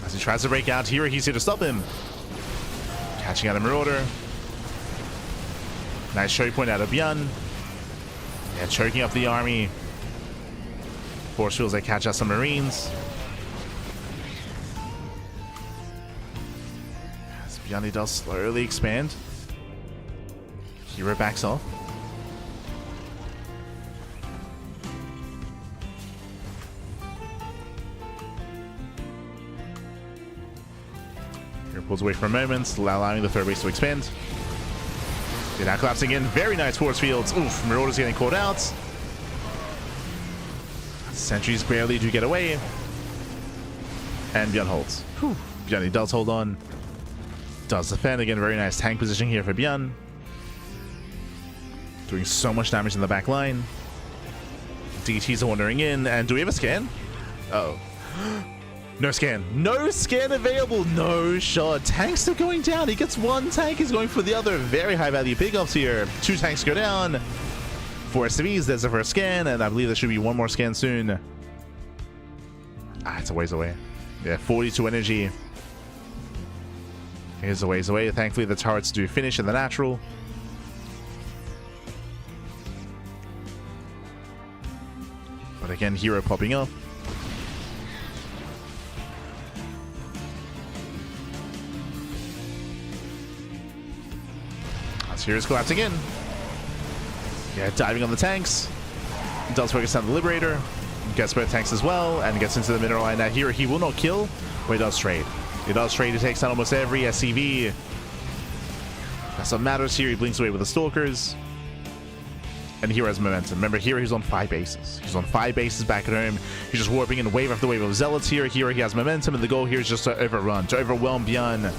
As he tries to break out, herO, he's here to stop him. Catching out a Marauder. Nice choke point out of ByuN. Yeah, choking up the army. Force fields, they catch out some Marines. As ByuN does slowly expand. herO backs off. Pulls away for a moment, allowing the 3rd base to expand. They're now collapsing in. Very nice force fields. Oof, Marauder's getting caught out. Sentries barely do get away. And ByuN holds. Whew. ByuN, he does hold on. Does defend. Again, very nice tank position here for ByuN. Doing so much damage in the back line. DTs are wandering in. And do we have a scan? Uh-oh. No scan. No scan available. No shot. Tanks still going down. He gets 1 tank. He's going for the other. Very high value pickups here. 2 tanks go down. 4 SCVs. There's the first scan. And I believe there should be 1 more scan soon. It's a ways away. Yeah, 42 energy. Here's a ways away. Thankfully, the turrets do finish in the natural. But again, herO popping up. As hero's collapsing in. Yeah, diving on the tanks. Does focus on the Liberator. Gets both tanks as well, and gets into the mineral line. Now here, he will not kill, but he does trade. He does trade. He takes down almost every SCV. That's what matters here. He blinks away with the Stalkers. And herO has momentum. Remember, here he's on 5 bases. He's on 5 bases back at home. He's just warping in wave after wave of Zealots here. Here he has momentum, and the goal here is just to overrun, to overwhelm ByuN.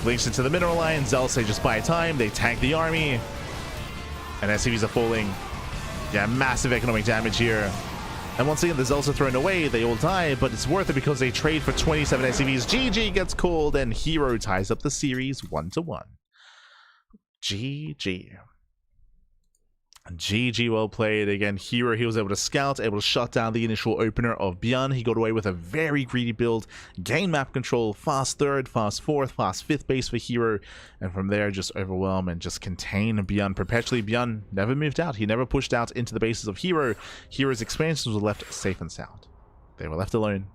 Blinks into the mineral line. Zealots, they just buy time. They tank the army. And SCVs are falling. Yeah, massive economic damage here. And once again, the Zealots are thrown away. They all die, but it's worth it because they trade for 27 SCVs. GG gets called, and herO ties up the series 1-1. GG. GG, well played. Again, herO, he was able to scout, able to shut down the initial opener of ByuN. He got away with a very greedy build, gain map control, fast 3rd, fast 4th, fast 5th base for herO, and from there just overwhelm and just contain ByuN perpetually. ByuN never moved out. He never pushed out into the bases of herO. herO's expansions were left safe and sound. They were left alone.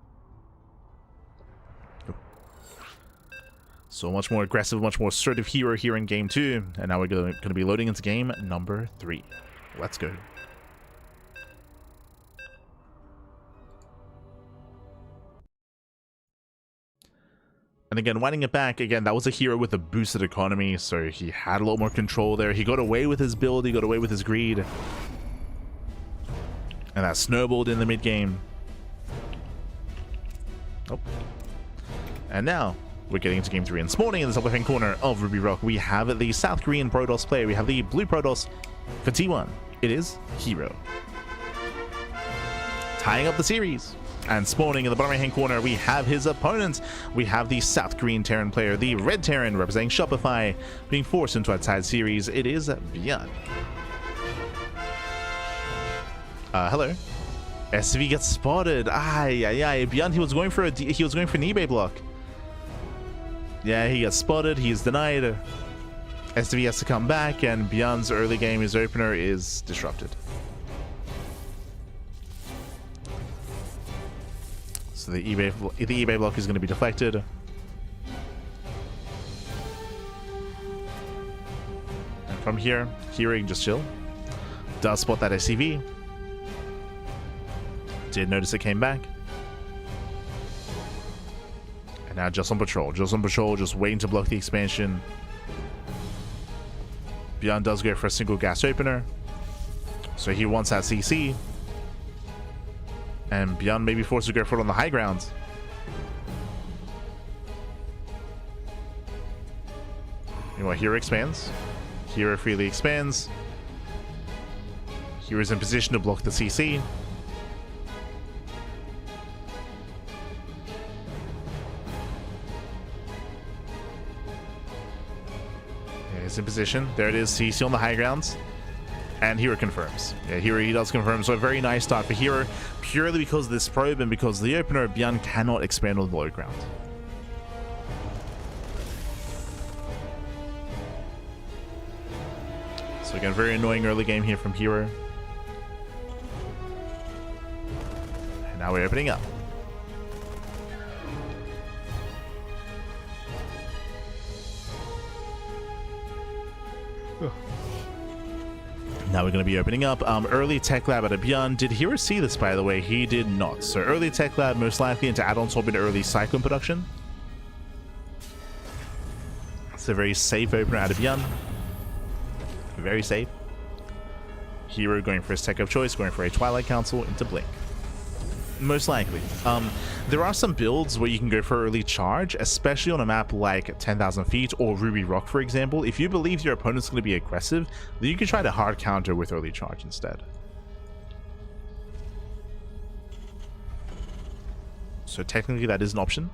So much more aggressive, much more assertive herO here in game 2. And now we're going to be loading into game number 3. Let's go. And again, winding it back, again, that was a herO with a boosted economy, so he had a lot more control there. He got away with his build, he got away with his greed. And that snowballed in the mid-game. Oh. And now we're getting into game 3, and spawning in the top left-hand corner of Ruby Rock, we have the South Korean Protoss player. We have the blue Protoss for T1. It is herO. Tying up the series. And spawning in the bottom right-hand corner, we have his opponent. We have the South Korean Terran player, the Red Terran, representing Shopify, being forced into a tied series. It is ByuN. Hello. SV gets spotted. ByuN, he was going for an eBay block. Yeah, he gets spotted. He's denied. SV has to come back, and ByuN's early game, his opener, is disrupted. So the eBay block is going to be deflected. And from here, herO can just chill. Does spot that SCV. Did notice it came back. And now just on patrol, just waiting to block the expansion. ByuN does go for a single gas opener, so he wants that CC. And ByuN may be forced to go for it on the high ground. You know what, herO expands. herO freely expands. herO's in position to block the CC. In position. There it is, CC on the high grounds. And herO confirms. Yeah, herO, he does confirm. So a very nice start for herO, purely because of this probe and because the opener, ByuN cannot expand on the low ground. So again, very annoying early game here from herO. And now we're opening up. Now we're going to be opening up early tech lab at a ByuN. Did herO see this, by the way? He did not. So early tech lab, most likely into add-on swap into early cyclone production. It's a very safe opener out of ByuN. Very safe. herO going for his tech of choice, going for a Twilight Council into Blink. Most likely. There are some builds where you can go for early charge, especially on a map like 10,000 feet or Ruby Rock, for example. If you believe your opponent's going to be aggressive, then you can try to hard counter with early charge instead. So technically that is an option.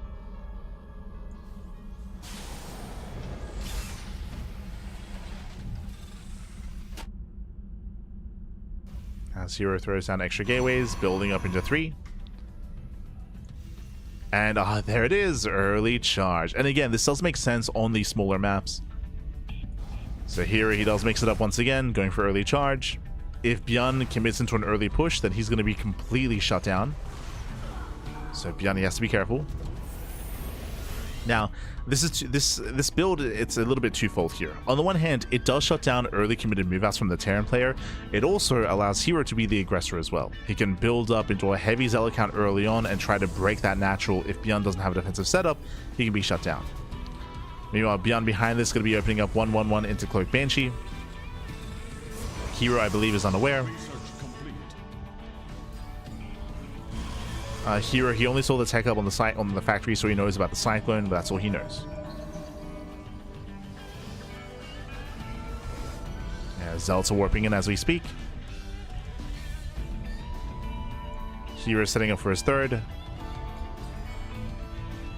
As herO throws down extra gateways, building up into 3. And there it is, early charge. And again, this does make sense on these smaller maps. So here he does mix it up once again, going for early charge. If ByuN commits into an early push, then he's going to be completely shut down. So ByuN, he has to be careful. Now, this build, it's a little bit twofold here. On the one hand, it does shut down early committed move outs from the Terran player. It also allows herO to be the aggressor as well. He can build up into a heavy Zealot count early on and try to break that natural. If ByuN doesn't have a defensive setup, he can be shut down. Meanwhile, ByuN behind this is going to be opening up 1/1/1 into Cloak Banshee. herO, I believe, is unaware. herO, he only saw the tech up on the site on the factory, so he knows about the cyclone, but that's all he knows. Yeah, Zealots are warping in as we speak. herO is setting up for his third.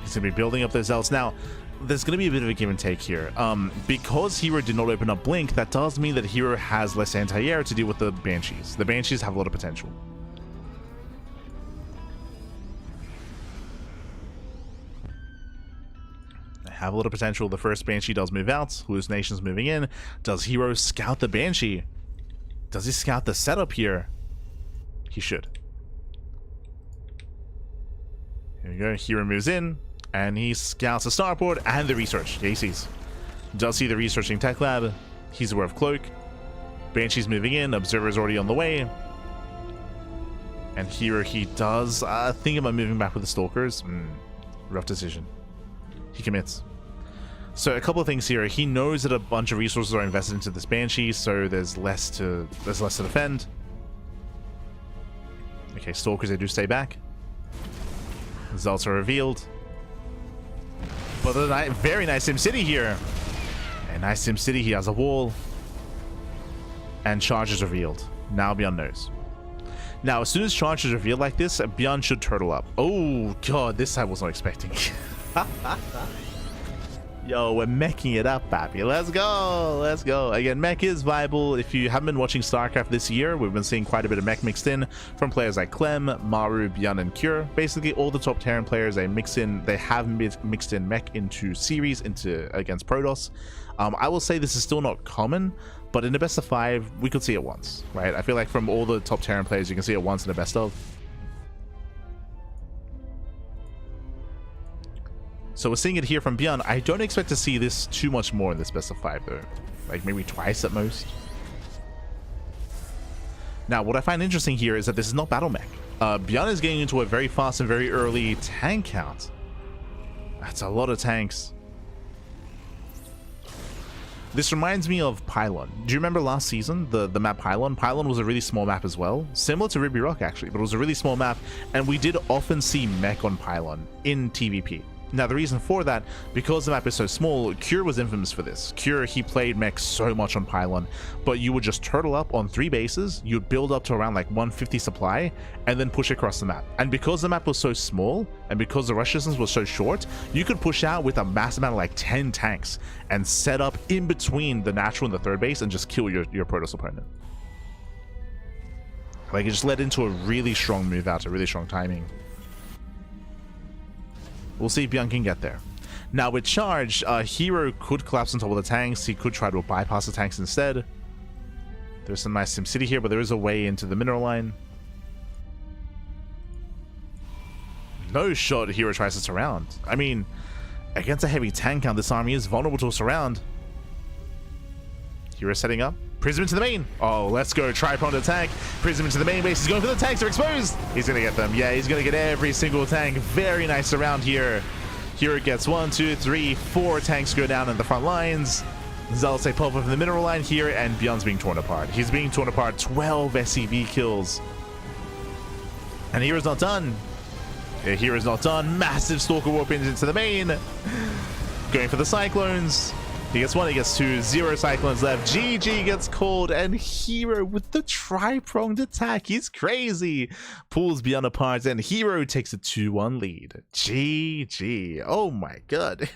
He's going to be building up those Zealots. Now, there's going to be a bit of a give and take here. Because herO did not open up Blink, that does mean that herO has less anti-air to deal with the Banshees. The Banshees have a lot of potential. Have a lot of potential. The first Banshee does move out. Hallucination's moving in. Does herO scout the Banshee? Does he scout the setup here? He should. Here we go. herO moves in, and he scouts the starport and the research. Yeah, he sees. Does see the researching tech lab. He's aware of Cloak. Banshee's moving in. Observer's already on the way. And herO, he does think about moving back with the Stalkers. Rough decision. He commits. So a couple of things here. He knows that a bunch of resources are invested into this Banshee, so there's less to defend. Okay, Stalkers, they do stay back. Results are revealed. But a very nice SimCity here. A nice SimCity. He has a wall. And charge is revealed. Now ByuN knows. Now, as soon as charge is revealed like this, ByuN should turtle up. Oh, God, this I was not expecting. Yo, we're meching it up, pappy. Let's go. Let's go. Again, mech is viable. If you haven't been watching StarCraft this year, we've been seeing quite a bit of mech mixed in from players like Clem, Maru, ByuN, and Cure. Basically, all the top Terran players, they have mixed in mech into series, against Protoss. I will say this is still not common, but in the best of 5, we could see it once, right? I feel like from all the top Terran players, you can see it once in the best of. So we're seeing it here from ByuN. I don't expect to see this too much more in this best of 5 though. Like maybe twice at most. Now what I find interesting here is that this is not battle mech. ByuN is getting into a very fast and very early tank count. That's a lot of tanks. This reminds me of Pylon. Do you remember last season, the map Pylon? Pylon was a really small map as well. Similar to Ruby Rock actually, but it was a really small map. And we did often see mech on Pylon in TVP. Now, the reason for that, because the map is so small, Cure was infamous for this. Cure, he played mech so much on Pylon, but you would just turtle up on 3 bases, you'd build up to around like 150 supply, and then push across the map. And because the map was so small, and because the rush distance was so short, you could push out with a mass amount of like 10 tanks, and set up in between the natural and the 3rd base, and just kill your Protoss opponent. Like, it just led into a really strong move out, a really strong timing. We'll see if ByuN can get there. Now with charge, herO could collapse on top of the tanks. He could try to bypass the tanks instead. There's some nice SimCity here, but there is a way into the mineral line. No shot herO tries to surround. I mean, against a heavy tank count, this army is vulnerable to a surround. herO setting up. Prism into the main. Oh, let's go. Tri-pronged attack. Prism into the main base. He's going for the tanks. They're exposed. He's going to get them. Yeah, he's going to get every single tank. Very nice around here. herO gets 1, 2, 3, 4 tanks go down in the front lines. Zealots they pop up in the mineral line here, and ByuN's being torn apart. He's being torn apart. 12 SCV kills. And hero's not done. Yeah, hero's not done. Massive Stalker warp into the main. Going for the Cyclones. He gets 1, he gets 2, 0 Cyclones left. GG gets called, and herO with the tri-pronged attack. He's crazy. Pulls ByuN apart, and herO takes a 2-1 lead. GG. Oh my god.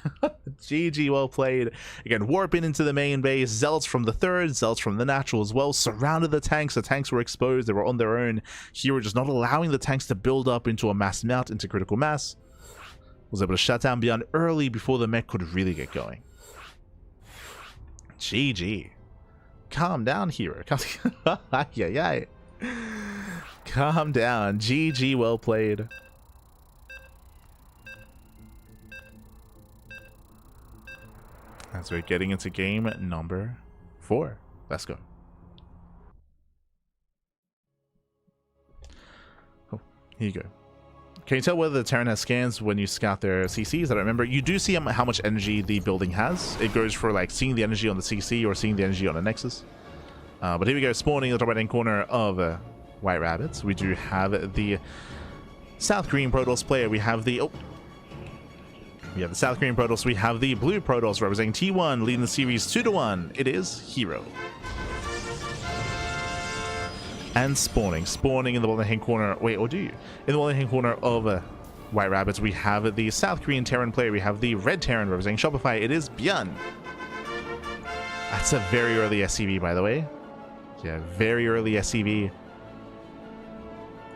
GG, well played. Again, warping into the main base. Zealots from the 3rd, Zealots from the natural as well. Surrounded the tanks. The tanks were exposed. They were on their own. herO just not allowing the tanks to build up into a mass mount, into critical mass. Was able to shut down ByuN early before the mech could really get going. GG. Calm down, herO. Yeah. Calm down. GG, well played. As we're getting into game number 4. Let's go. Oh, here you go. Can you tell whether the Terran has scans when you scout their CCs? I don't remember. You do see how much energy the building has. It goes for like seeing the energy on the CC or seeing the energy on a Nexus. But here we go, spawning in the top right hand corner of White Rabbits. We do have the South Green Protoss player. We have the the South Green Protoss. We have the Blue Protoss representing T1, leading the series 2-1. It is herO. And spawning in the bottom hand corner. Wait, or do you? In the bottom hand corner of White Rabbits, we have the South Korean Terran player. We have the Red Terran representing Shopify. It is ByuN. That's a very early SCV, by the way. Yeah, very early SCV.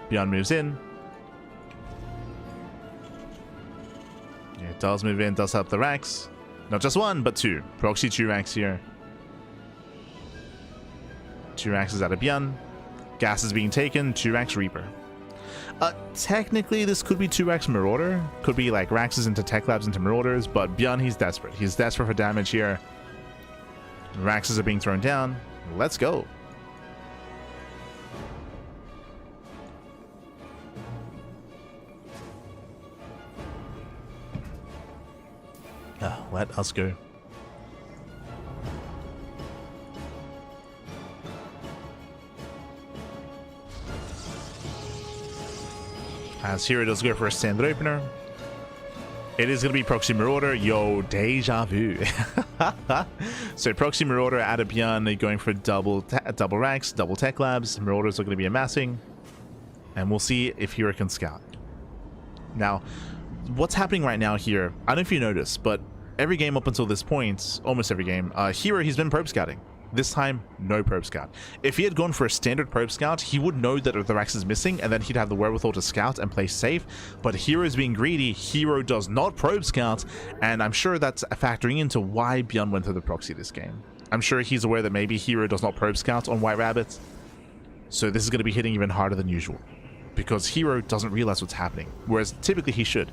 ByuN moves in. Yeah, it does move in, does help the racks. Not just one, but two. Proxy 2 racks here. 2 racks is out of ByuN. Gas is being taken, 2 racks Reaper. Technically, this could be 2 racks Marauder. Could be like Raxes into Tech Labs into Marauders, but ByuN, he's desperate. He's desperate for damage here. Raxes are being thrown down. Let's go. Let us go. As herO does go for a standard opener. It is going to be Proxy Marauder. Yo, deja vu. So Proxy Marauder out of ByuN going for double racks, double Tech Labs. Marauders are going to be amassing. And we'll see if herO can scout. Now, what's happening right now here, I don't know if you noticed, but every game up until this point, almost every game, herO, he's been probe scouting. This time, no probe scout. If he had gone for a standard probe scout, he would know that the Rax is missing, and then he'd have the wherewithal to scout and play safe. But herO's being greedy. herO does not probe scout, and I'm sure that's factoring into why ByuN went to the proxy this game. I'm sure he's aware that maybe herO does not probe scout on White Rabbits, so this is going to be hitting even harder than usual, because herO doesn't realize what's happening, whereas typically he should.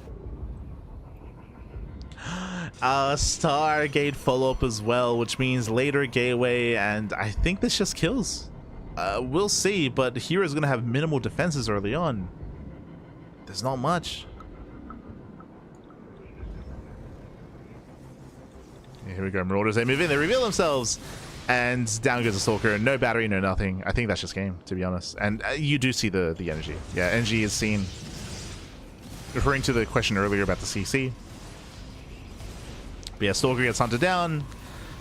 Stargate follow-up as well, which means later gateway, and I think this just kills. We'll see, but herO's going to have minimal defenses early on. There's not much. Yeah, here we go, Marauders, they move in, they reveal themselves, and down goes the Stalker. No battery, no nothing. I think that's just game, to be honest. And you do see the energy. Yeah, energy is seen. Referring to the question earlier about the CC. But yeah, Stalker gets hunted down.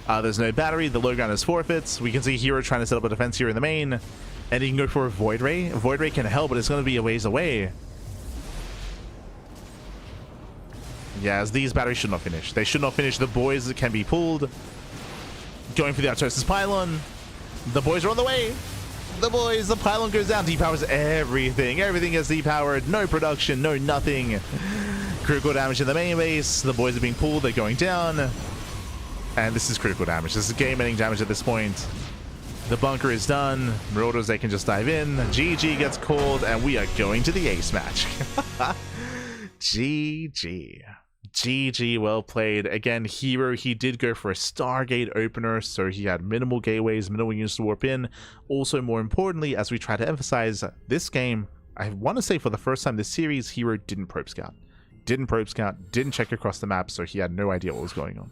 There's no battery. The low ground is forfeits. We can see herO trying to set up a defense here in the main. And he can go for a Void Ray. A Void Ray can help, but it's going to be a ways away. Yeah, as these batteries should not finish. They should not finish. The boys can be pulled. Going for the Artosis Pylon. The boys are on the way. The boys, the pylon goes down. Depowers everything. Everything gets depowered. No production, no nothing. Critical damage in the main base. The boys are being pulled. They're going down. And this is critical damage. This is game-ending damage at this point. The bunker is done. Marauders, they can just dive in. GG gets called, and we are going to the ace match. GG. GG, well played. Again, herO, he did go for a Stargate opener, so he had minimal gateways, minimal units to warp in. Also, more importantly, as we try to emphasize, this game, I want to say for the first time this series, herO didn't probe scout. Didn't probe scout, didn't check across the map, so he had no idea what was going on.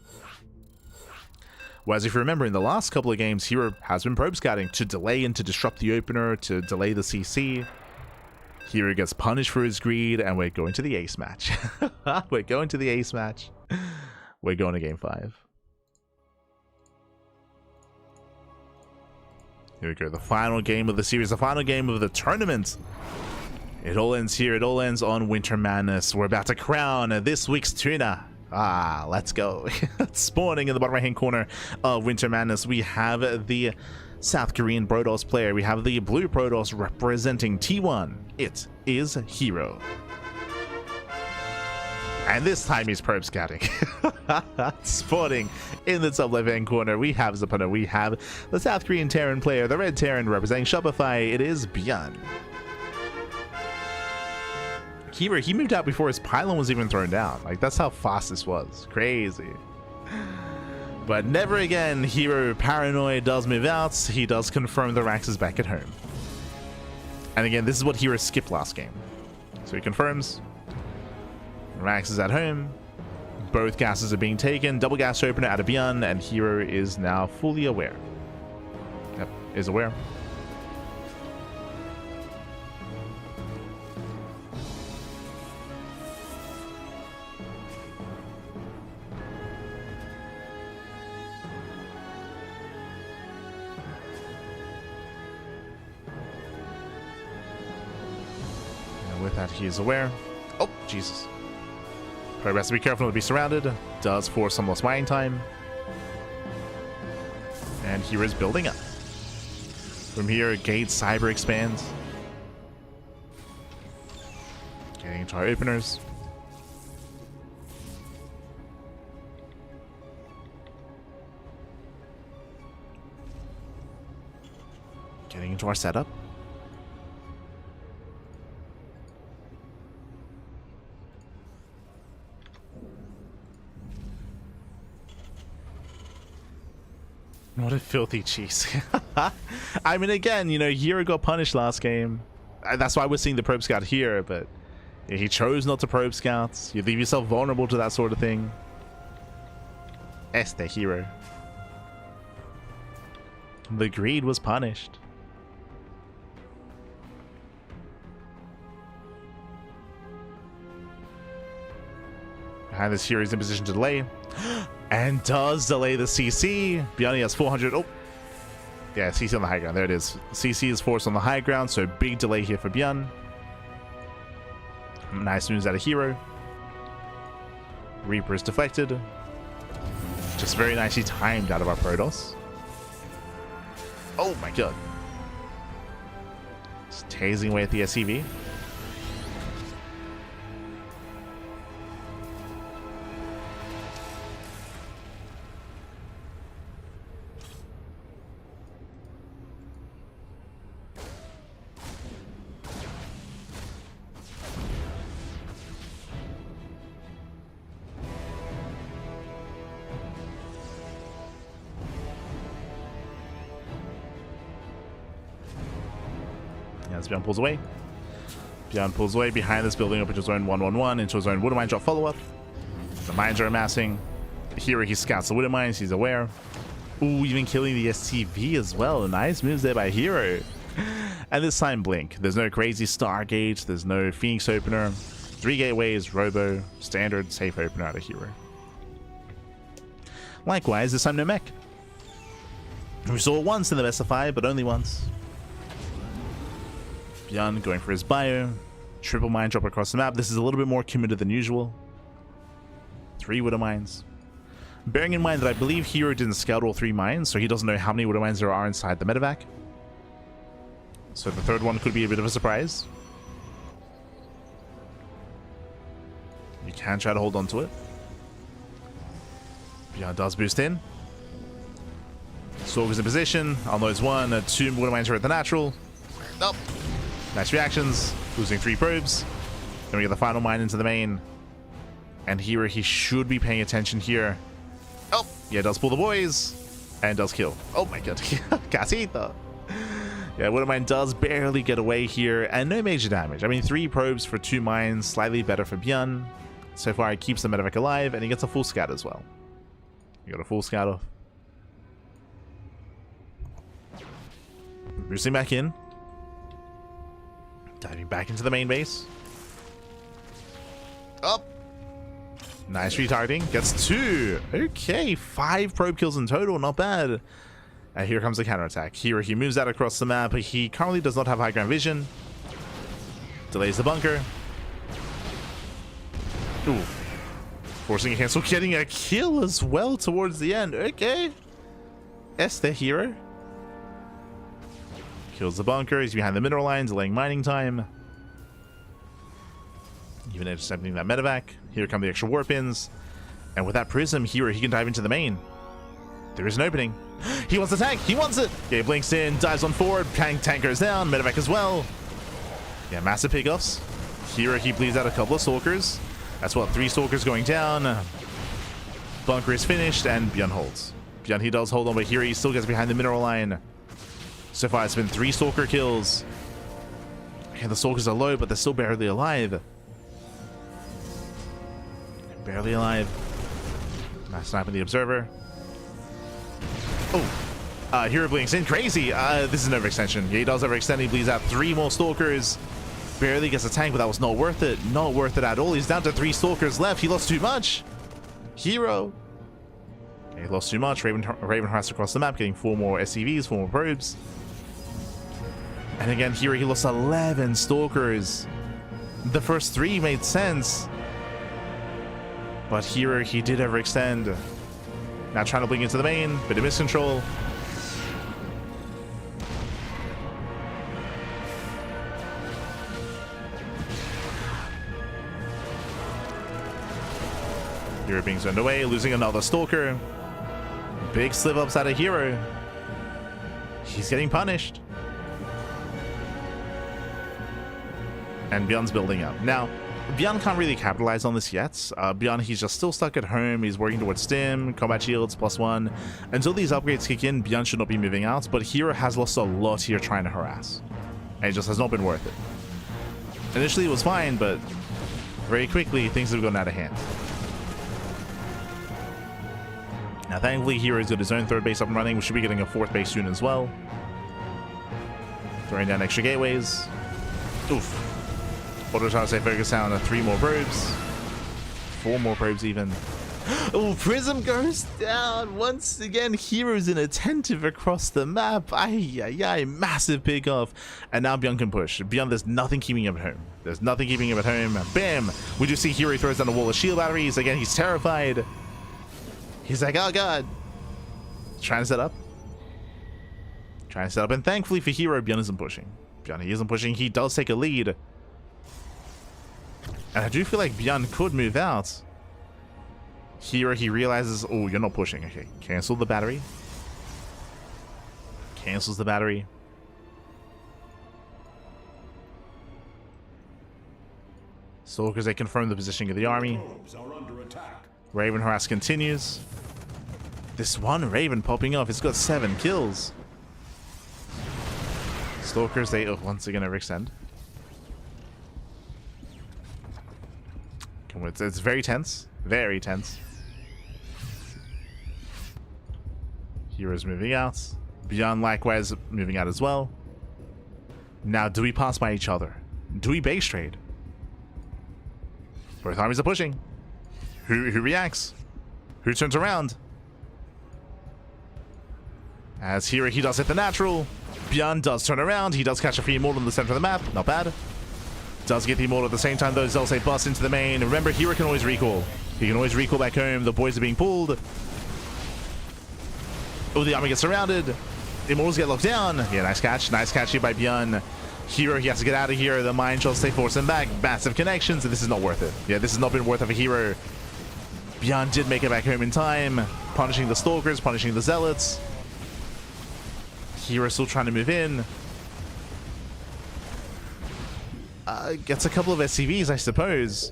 Whereas if you remember, in the last couple of games, herO has been probe scouting to delay and to disrupt the opener, to delay the CC. herO gets punished for his greed, and we're going to the ace match. We're going to the ace match. We're going to game 5. Here we go, the final game of the series, the final game of the tournament. It all ends here. It all ends on Winter Madness. We're about to crown this week's Tuna. Let's go. Spawning in the bottom right-hand corner of Winter Madness, we have the South Korean Protoss player. We have the Blue Protoss representing T1. It is herO. And this time he's probe scouting. Spawning in the top left-hand corner, we have as opponent, we have the South Korean Terran player, the red Terran representing Shopify. It is ByuN. He moved out before his pylon was even thrown down. Like, that's how fast this was. Crazy. But never again. herO Paranoid does move out. He does confirm the Rax is back at home. And again, this is what herO skipped last game. So he confirms Rax is at home. Both gases are being taken. Double gas opener out of ByuN, and herO is now fully aware. Yep, is aware. And with that, he is aware. Oh, Jesus. Probe has to be careful not to be surrounded. Does force some lost mining time. And herO is building up. From here, Gate Cyber expands. Getting into our openers. Getting into our setup. What a filthy cheese. I mean, again, you know, herO got punished last game. That's why we're seeing the probe scout here, but he chose not to probe scouts. You leave yourself vulnerable to that sort of thing. Este herO. The greed was punished. Behind this, herO is in position to delay. And does delay the CC. ByuN has 400. Oh, yeah, CC on the high ground. There it is. CC is forced on the high ground, so big delay here for ByuN. Nice moves out of herO. Reaper is deflected. Just very nicely timed out of our Protoss. Oh my god. Just tasing away at the SCV. As ByuN pulls away. ByuN pulls away behind this building up into zone 111 into a zone Wooden Mine drop follow-up. The mines are amassing. herO, he scouts the Wooden Mines, he's aware. Ooh, even killing the SCV as well. Nice moves there by herO. And this time Blink. There's no crazy Stargate, there's no Phoenix opener. 3 gateways, Robo, standard, safe opener out of herO. Likewise, this time no mech. We saw it once in the best of 5, but only once. ByuN going for his bio. Triple mine drop across the map. This is a little bit more committed than usual. 3 Widow mines. Bearing in mind that I believe herO didn't scout all 3 mines, so he doesn't know how many Widow mines there are inside the medevac. So the third one could be a bit of a surprise. You can try to hold on to it. ByuN does boost in. Sorg is in position. I'll notice 1, 2 Widow mines are at the natural. Nope. Nice reactions, losing 3 probes. Then we get the final mine into the main. And herO, he should be paying attention here. Oh, yeah, does pull the boys. And does kill. Oh my god, casita. Yeah, Widow Mine does barely get away here. And no major damage. I mean, 3 probes for 2 mines, slightly better for ByuN. So far, he keeps the medevac alive, and he gets a full scout as well. You got a full scout off. Boosting back in. Diving back into the main base. Up. Nice retargeting. Gets 2. Okay, 5 probe kills in total. Not bad. And here comes the counterattack. herO, he moves out across the map. He currently does not have high ground vision. Delays the bunker. Ooh. Forcing a cancel. Getting a kill as well towards the end. Okay. Este herO. Kills the bunker. He's behind the mineral line, delaying mining time. Even intercepting that medevac. Here come the extra warp ins. And with that prism, here he can dive into the main. There is an opening. He wants the tank. He wants it. Yeah, he blinks in, dives on forward. Tank goes down. Medevac as well. Yeah, massive pickoffs. Here he bleeds out a couple of stalkers. That's what, 3 stalkers going down. Bunker is finished, and ByuN holds. ByuN, he does hold on, but here he still gets behind the mineral line. So far, it's been 3 stalker kills. And the stalkers are low, but they're still barely alive. Barely alive. Nice sniping the observer. Oh, herO blinks in. Crazy. This is an overextension. Yeah, he does overextend. He bleeds out 3 more stalkers. Barely gets a tank, but that was not worth it. Not worth it at all. He's down to 3 stalkers left. He lost too much. herO. Okay, he lost too much. Raven harassed across the map, getting 4 more SCVs, 4 more probes. And again, here he lost 11 stalkers. The first 3 made sense. But here he did overextend. Now trying to blink into the main, bit of miscontrol. herO being turned away, losing another stalker. Big slip ups out of herO. He's getting punished. And ByuN's building up. Now, ByuN can't really capitalize on this yet. ByuN, he's just still stuck at home. He's working towards stim, combat shields, +1. Until these upgrades kick in, ByuN should not be moving out, but herO has lost a lot here trying to harass. And it just has not been worth it. Initially it was fine, but very quickly things have gone out of hand. Now thankfully herO's got his own 3rd base up and running. We should be getting a 4th base soon as well. Throwing down extra gateways. Oof. Auto trying to say focus down on 3 more probes. 4 more probes even. Oh, prism goes down once again. herO's inattentive across the map. Ay, massive pick off. And now ByuN can push. ByuN, there's nothing keeping him at home. There's nothing keeping him at home. Bam! We do see herO throws down a wall of shield batteries. Again, he's terrified. He's like, oh god. Trying to set up. And thankfully for herO, ByuN isn't pushing. ByuN, he isn't pushing. He does take a lead. And I do feel like ByuN could move out. herO, he realizes, oh, you're not pushing. Okay, cancel the battery. Cancels the battery. Stalkers, they confirm the positioning of the army. Raven harass continues. This one Raven popping off, it's got 7 kills. Stalkers, they once again overextend. It's very tense. Very tense. herO's moving out. ByuN likewise moving out as well. Now, do we pass by each other? Do we base trade? Both armies are pushing. Who reacts? Who turns around? As herO, he does hit the natural. ByuN does turn around. He does catch a free immortal in the center of the map. Not bad. Does get the immortal at the same time, though. Zelsay busts into the main. Remember, herO can always recall. He can always recall back home. The boys are being pulled. Oh, the army gets surrounded. The immortals get locked down. Yeah, nice catch. Nice catch here by ByuN. herO, he has to get out of here. The mine shall stay force him back. Massive connections. This is not worth it. Yeah, this has not been worth it for herO. ByuN did make it back home in time. Punishing the stalkers, punishing the zealots. herO still trying to move in. Gets a couple of SCVs, I suppose.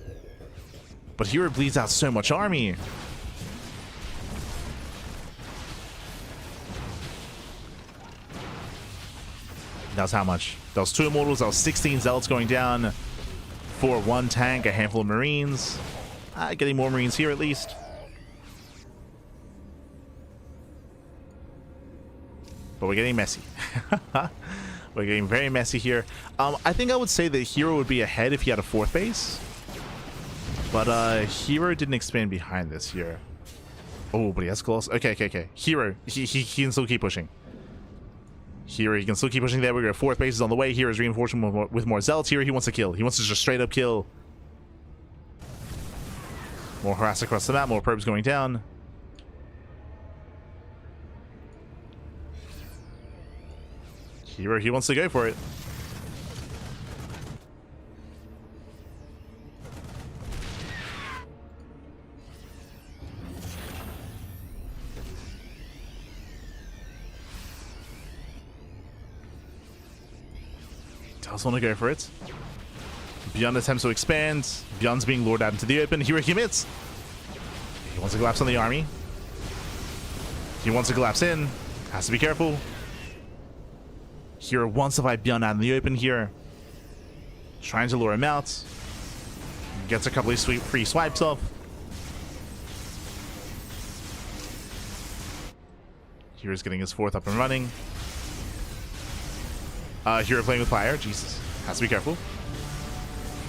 But herO bleeds out so much army. That was how much? That was 2 immortals, that was 16 zealots going down. For 1 tank, a handful of marines. Getting more marines here at least. But we're getting messy. We're getting very messy here. I think I would say that herO would be ahead if he had a 4th base. But herO didn't expand behind this here. Oh, but he has close. Okay. herO, he can still keep pushing. herO, he can still keep pushing there. We got 4th bases on the way. herO's reinforcing with more zealots. herO, he wants to kill. He wants to just straight up kill. More harass across the map. More probes going down. herO, he wants to go for it. Does want to go for it. ByuN attempts to expand. ByuN's being lured out into the open. herO commits. He wants to collapse on the army. He wants to collapse in. Has to be careful. herO wants to fight ByuN out in the open here. Trying to lure him out. Gets a couple of free swipes off. herO's getting his 4th up and running. herO playing with fire. Jesus. Has to be careful.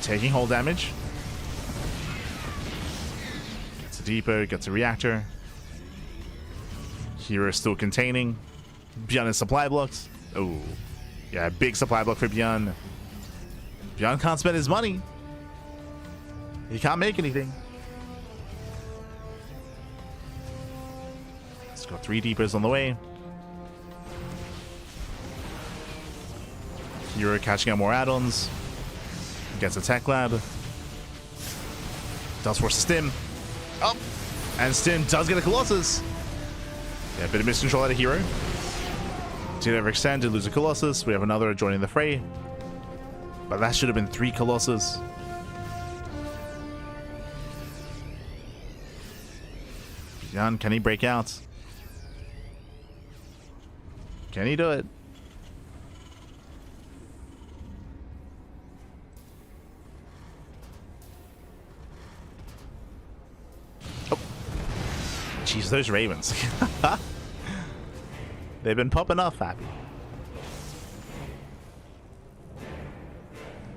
Taking hull damage. Gets a depot. Gets a reactor. herO is still containing. ByuN is supply blocks. Oh. Yeah, big supply block for ByuN. ByuN can't spend his money. He can't make anything. He's got 3 depots on the way. herO catching up more add-ons. Gets a tech lab. Does force a stim. Oh! And stim does get a Colossus. Yeah, a bit of miscontrol out of herO. Did overextend, did lose a Colossus. We have another joining the fray. But that should have been 3 Colossus. ByuN, can he break out? Can he do it? Oh. Jeez, those Ravens. They've been popping off, happy.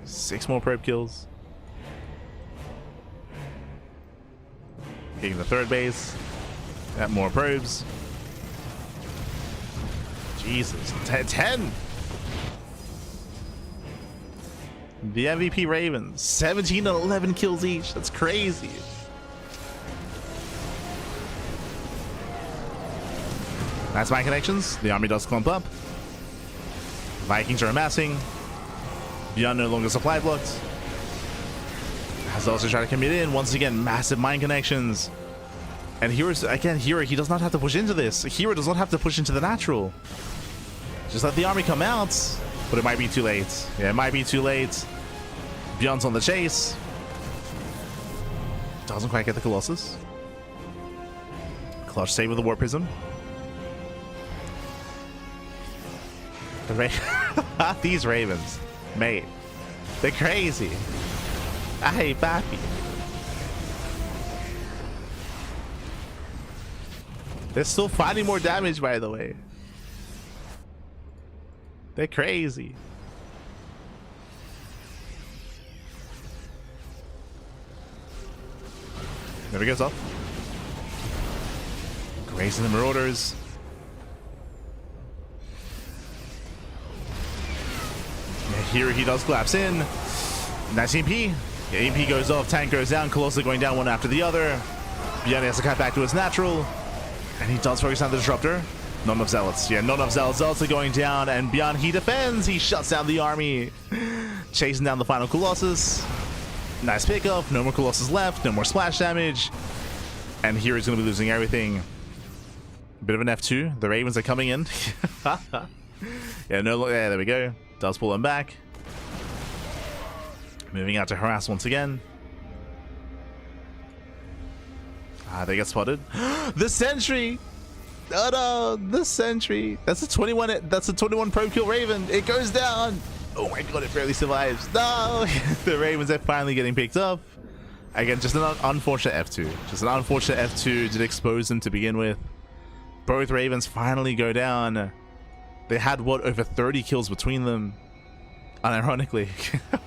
6 more probe kills. Getting the 3rd base. Got more probes. Jesus. 10! The MVP Ravens. 17 and 11 kills each. That's crazy. That's my connections. The army does clump up. Vikings are amassing. ByuN no longer supply blocked. Has also tried to commit in. Once again, massive mine connections. And hero's again, herO, he does not have to push into this. herO does not have to push into the natural. Just let the army come out. But it might be too late. Yeah, it might be too late. ByuN's on the chase. Doesn't quite get the Colossus. Clutch save with the War Prism. These Ravens, mate, they're crazy. I hate Bappy. They're still finding more damage, by the way. They're crazy. Never gets off. Grazing the Marauders. Yeah, here he does collapse in. Nice EMP. Yeah, EMP goes off, tank goes down, Colossus going down one after the other. ByuN has to cut back to his natural. And he does focus on the disruptor. Not enough zealots. Yeah, not enough zealots. Zealots are going down, and ByuN, he defends. He shuts down the army. Chasing down the final Colossus. Nice pickup. No more Colossus left. No more splash damage. And here he's going to be losing everything. Bit of an F2. The Ravens are coming in. Yeah, no, yeah, there we go. Does pull them back. Moving out to harass once again. They get spotted. The sentry! Oh no, the sentry. That's a 21. That's a 21 probe kill Raven. It goes down. Oh my god, it barely survives. No! The Ravens are finally getting picked up. Again, just an unfortunate F2. Just an unfortunate F2 did expose them to begin with. Both Ravens finally go down. They had, what, over 30 kills between them. Unironically.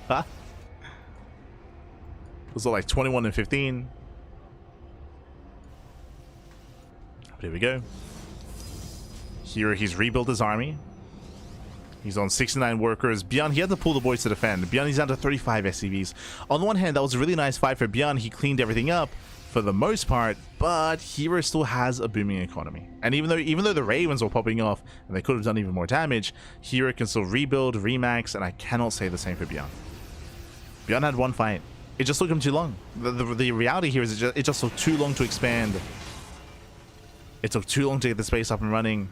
It was like 21 and 15. But here we go. Here he's rebuilt his army. He's on 69 workers. ByuN, he had to pull the boys to defend. ByuN, he's down to 35 SCVs. On the one hand, that was a really nice fight for ByuN. He cleaned everything up for the most part, but herO still has a booming economy. And even though the Ravens were popping off and they could have done even more damage, herO can still rebuild, remax, and I cannot say the same for ByuN. ByuN had one fight. It just took him too long. The reality here is it just took too long to expand. It took too long to get the space up and running.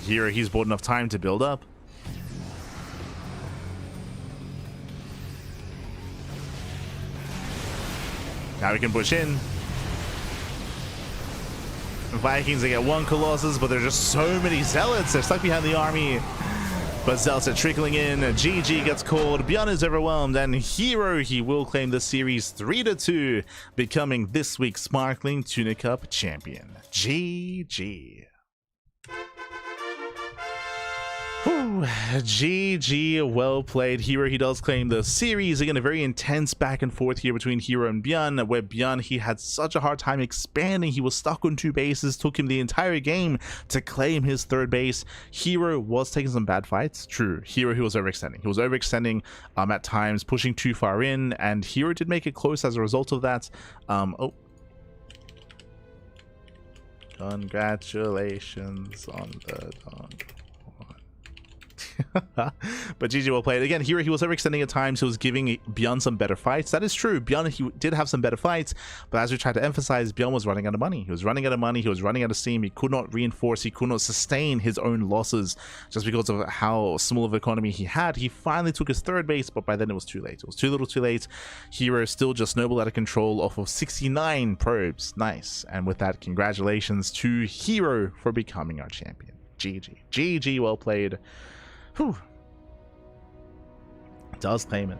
here he's bought enough time to build up. Now we can push in. Vikings, they get one Colossus, but there's just so many Zealots. They're stuck behind the army. But Zealots are trickling in. GG gets called. ByuN is overwhelmed. And herO, he will claim the series 3-2, becoming this week's Sparkling Tuna Cup champion. GG. Whew. GG, well played. herO, he does claim the series. Again, a very intense back and forth here between herO and ByuN, where ByuN, he had such a hard time expanding. He was stuck on 2 bases. Took him the entire game to claim his 3rd base. herO was taking some bad fights. True. herO, he was overextending. He was overextending at times, pushing too far in, and herO did make it close as a result of that. Oh. Congratulations on the dog. But GG, well played. Again, here he was overextending at times. He was giving ByuN some better fights. That is true. ByuN, he did have some better fights, but as we tried to emphasize, ByuN was running out of money. He was running out of money. He was running out of steam. He could not reinforce. He could not sustain his own losses just because of how small of an economy he had. He finally took his 3rd base, but by then it was too late. It was too little too late. herO still just snowballed out of control off of 69 probes. Nice. And with that, congratulations to herO for becoming our champion. GG. GG, well played. Whew. Does claim it.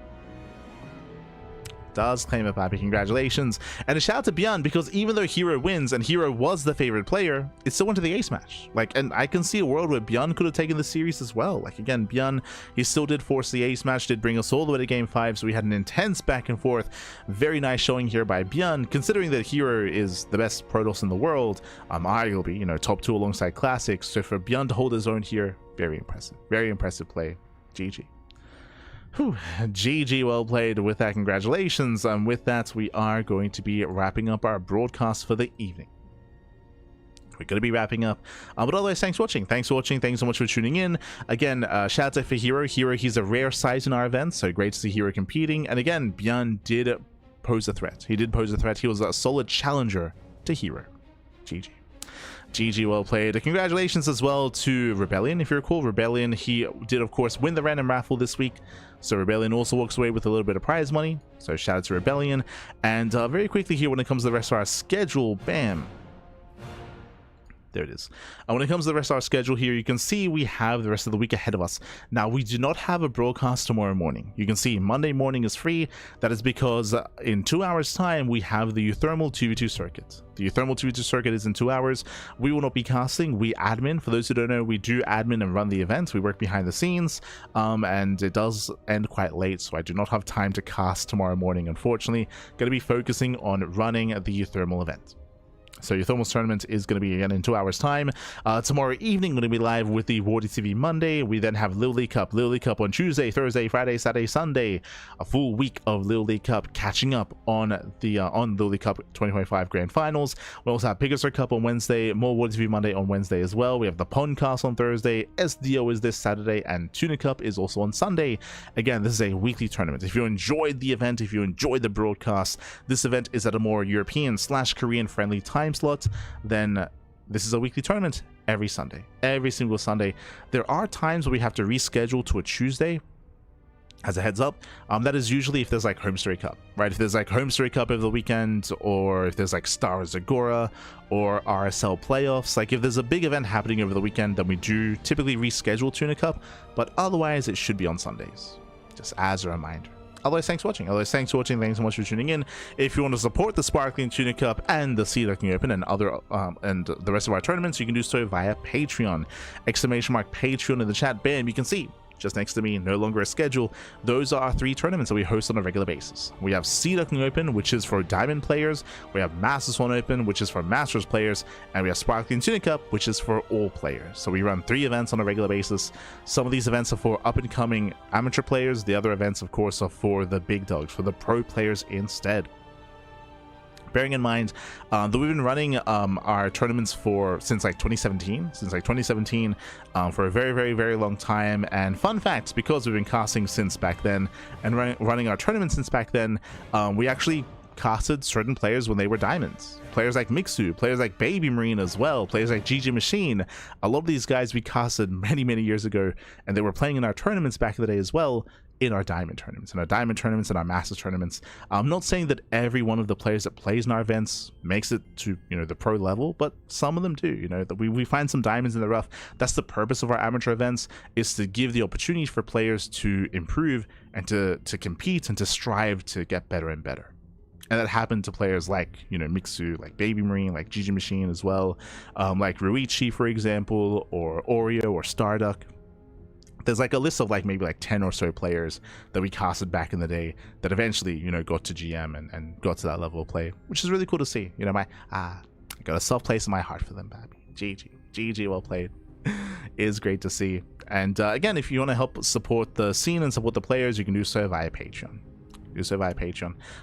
Does claim it, Pappy. Congratulations. And a shout out to ByuN, because even though herO wins and herO was the favorite player, it still went to the ace match. Like, and I can see a world where ByuN could have taken the series as well. Like, again, ByuN, he still did force the ace match, did bring us all the way to game 5, so we had an intense back and forth. Very nice showing here by ByuN, considering that herO is the best Protoss in the world, arguably, you know, top 2 alongside Classics. So for ByuN to hold his own here, very impressive play. GG. Whew. GG, well played. With that, congratulations. With that, we are going to be wrapping up our broadcast for the evening. We're going to be wrapping up, but otherwise, thanks for watching. Thanks so much for tuning in. Again, shout out for herO. herO, he's a rare size in our event, so great to see herO competing. And again, ByuN did pose a threat. He did pose a threat. He was a solid challenger to herO. GG. GG, well played. Congratulations as well to Rebellion. If you recall, Rebellion, he did of course win the random raffle this week, so Rebellion also walks away with a little bit of prize money, so shout out to Rebellion. And very quickly here, when it comes to the rest of our schedule, bam, there it is. When it comes to the rest of our schedule here, you can see we have the rest of the week ahead of us. Now, we do not have a broadcast tomorrow morning. You can see Monday morning is free. That is because in 2 hours time, we have the Euthermal 2v2 circuit. The Euthermal 2v2 circuit is in 2 hours. We will not be casting. We admin. For those who don't know, we do admin and run the event. We work behind the scenes, and it does end quite late, so I do not have time to cast tomorrow morning, unfortunately. Going to be focusing on running the Euthermal event. So your Thermals tournament is going to be again in 2 hours time. Tomorrow evening, going to be live with the Wardy TV Monday. We then have Little League Cup on Tuesday, Thursday, Friday, Saturday, Sunday. A full week of Little League Cup, catching up on the Little League Cup 2025 Grand Finals. We also have Pegasus Cup on Wednesday, more Wardy TV Monday on Wednesday as well. We have the Pondcast on Thursday, SDO is this Saturday, and Tuna Cup is also on Sunday. Again, this is a weekly tournament. If you enjoyed the event, if you enjoyed the broadcast, this event is at a more European/Korean friendly time slot, then this is a weekly tournament every Sunday, every single Sunday. There are times where we have to reschedule to a Tuesday. As a heads up, that is usually if there's like Home Story Cup, right? If there's like Home Story Cup over the weekend, or if there's like Star Wars Agora or RSL playoffs, like if there's a big event happening over the weekend, then we do typically reschedule Tuna Cup, but otherwise it should be on Sundays, just as a reminder. Otherwise, thanks for watching. Thanks so much for tuning in. If you want to support the Sparkling Tuna Cup and the Sea Ducking Open and other and the rest of our tournaments, you can do so via Patreon. !Patreon in the chat. Bam, you can see just next to me, no longer a schedule. Those are our 3 tournaments that we host on a regular basis. We have Sea Ducking Open, which is for Diamond players. We have Masters One Open, which is for Masters players. And we have Sparkling Tuna Cup, which is for all players. So we run 3 events on a regular basis. Some of these events are for up-and-coming amateur players. The other events, of course, are for the big dogs, for the pro players instead. Bearing in mind that we've been running our tournaments since 2017 for a very long time. And fun fact, because we've been casting since back then and running our tournaments since back then, we actually casted certain players when they were diamonds. Players like Mixu, players like Baby Marine as well, players like GG Machine. A lot of these guys we casted many, many years ago, and they were playing in our tournaments back in the day as well, in our diamond tournaments, and our masters tournaments. I'm not saying that every one of the players that plays in our events makes it to, you know, the pro level, but some of them do. You know, that we find some diamonds in the rough. That's the purpose of our amateur events, is to give the opportunity for players to improve and to compete and to strive to get better and better. And that happened to players like, you know, Mixu, like Baby Marine, like GG Machine as well, like Ruichi, for example, or Oreo or Starduck. There's like a list of like maybe like 10 or so players that we casted back in the day that eventually, you know, got to GM and got to that level of play, which is really cool to see. You know, I got a soft place in my heart for them, baby. GG, well played. It is great to see. And again, if you want to help support the scene and support the players, you can do so via Patreon.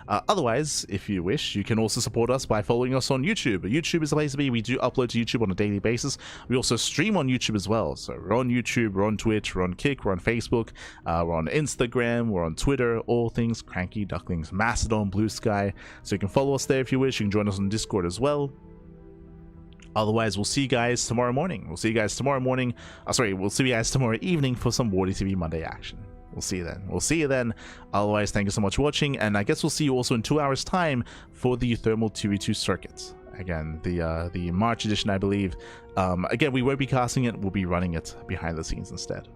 Otherwise, if you wish, you can also support us by following us on YouTube. YouTube is the place to be. We do upload to YouTube on a daily basis. We also stream on YouTube as well. So we're on YouTube, we're on Twitch, we're on Kick, we're on Facebook, we're on Instagram, we're on Twitter, all things CranKy, Ducklings, Mastodon, Blue Sky. So you can follow us there if you wish. You can join us on Discord as well. Otherwise, we'll see you guys tomorrow morning. We'll see you guys tomorrow evening for some Wardy TV Monday action. We'll see you then. Otherwise, thank you so much for watching, and I guess we'll see you also in 2 hours time for the thermal 2v2 circuit. Again, the March edition, I believe. Again, we won't be casting it, we'll be running it behind the scenes instead.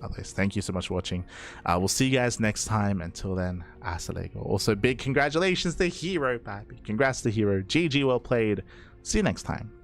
Otherwise, thank you so much for watching. We'll see you guys next time. Until then, hasta luego. Also, big congratulations to herO, baby. Congrats to herO. GG, well played. See you next time.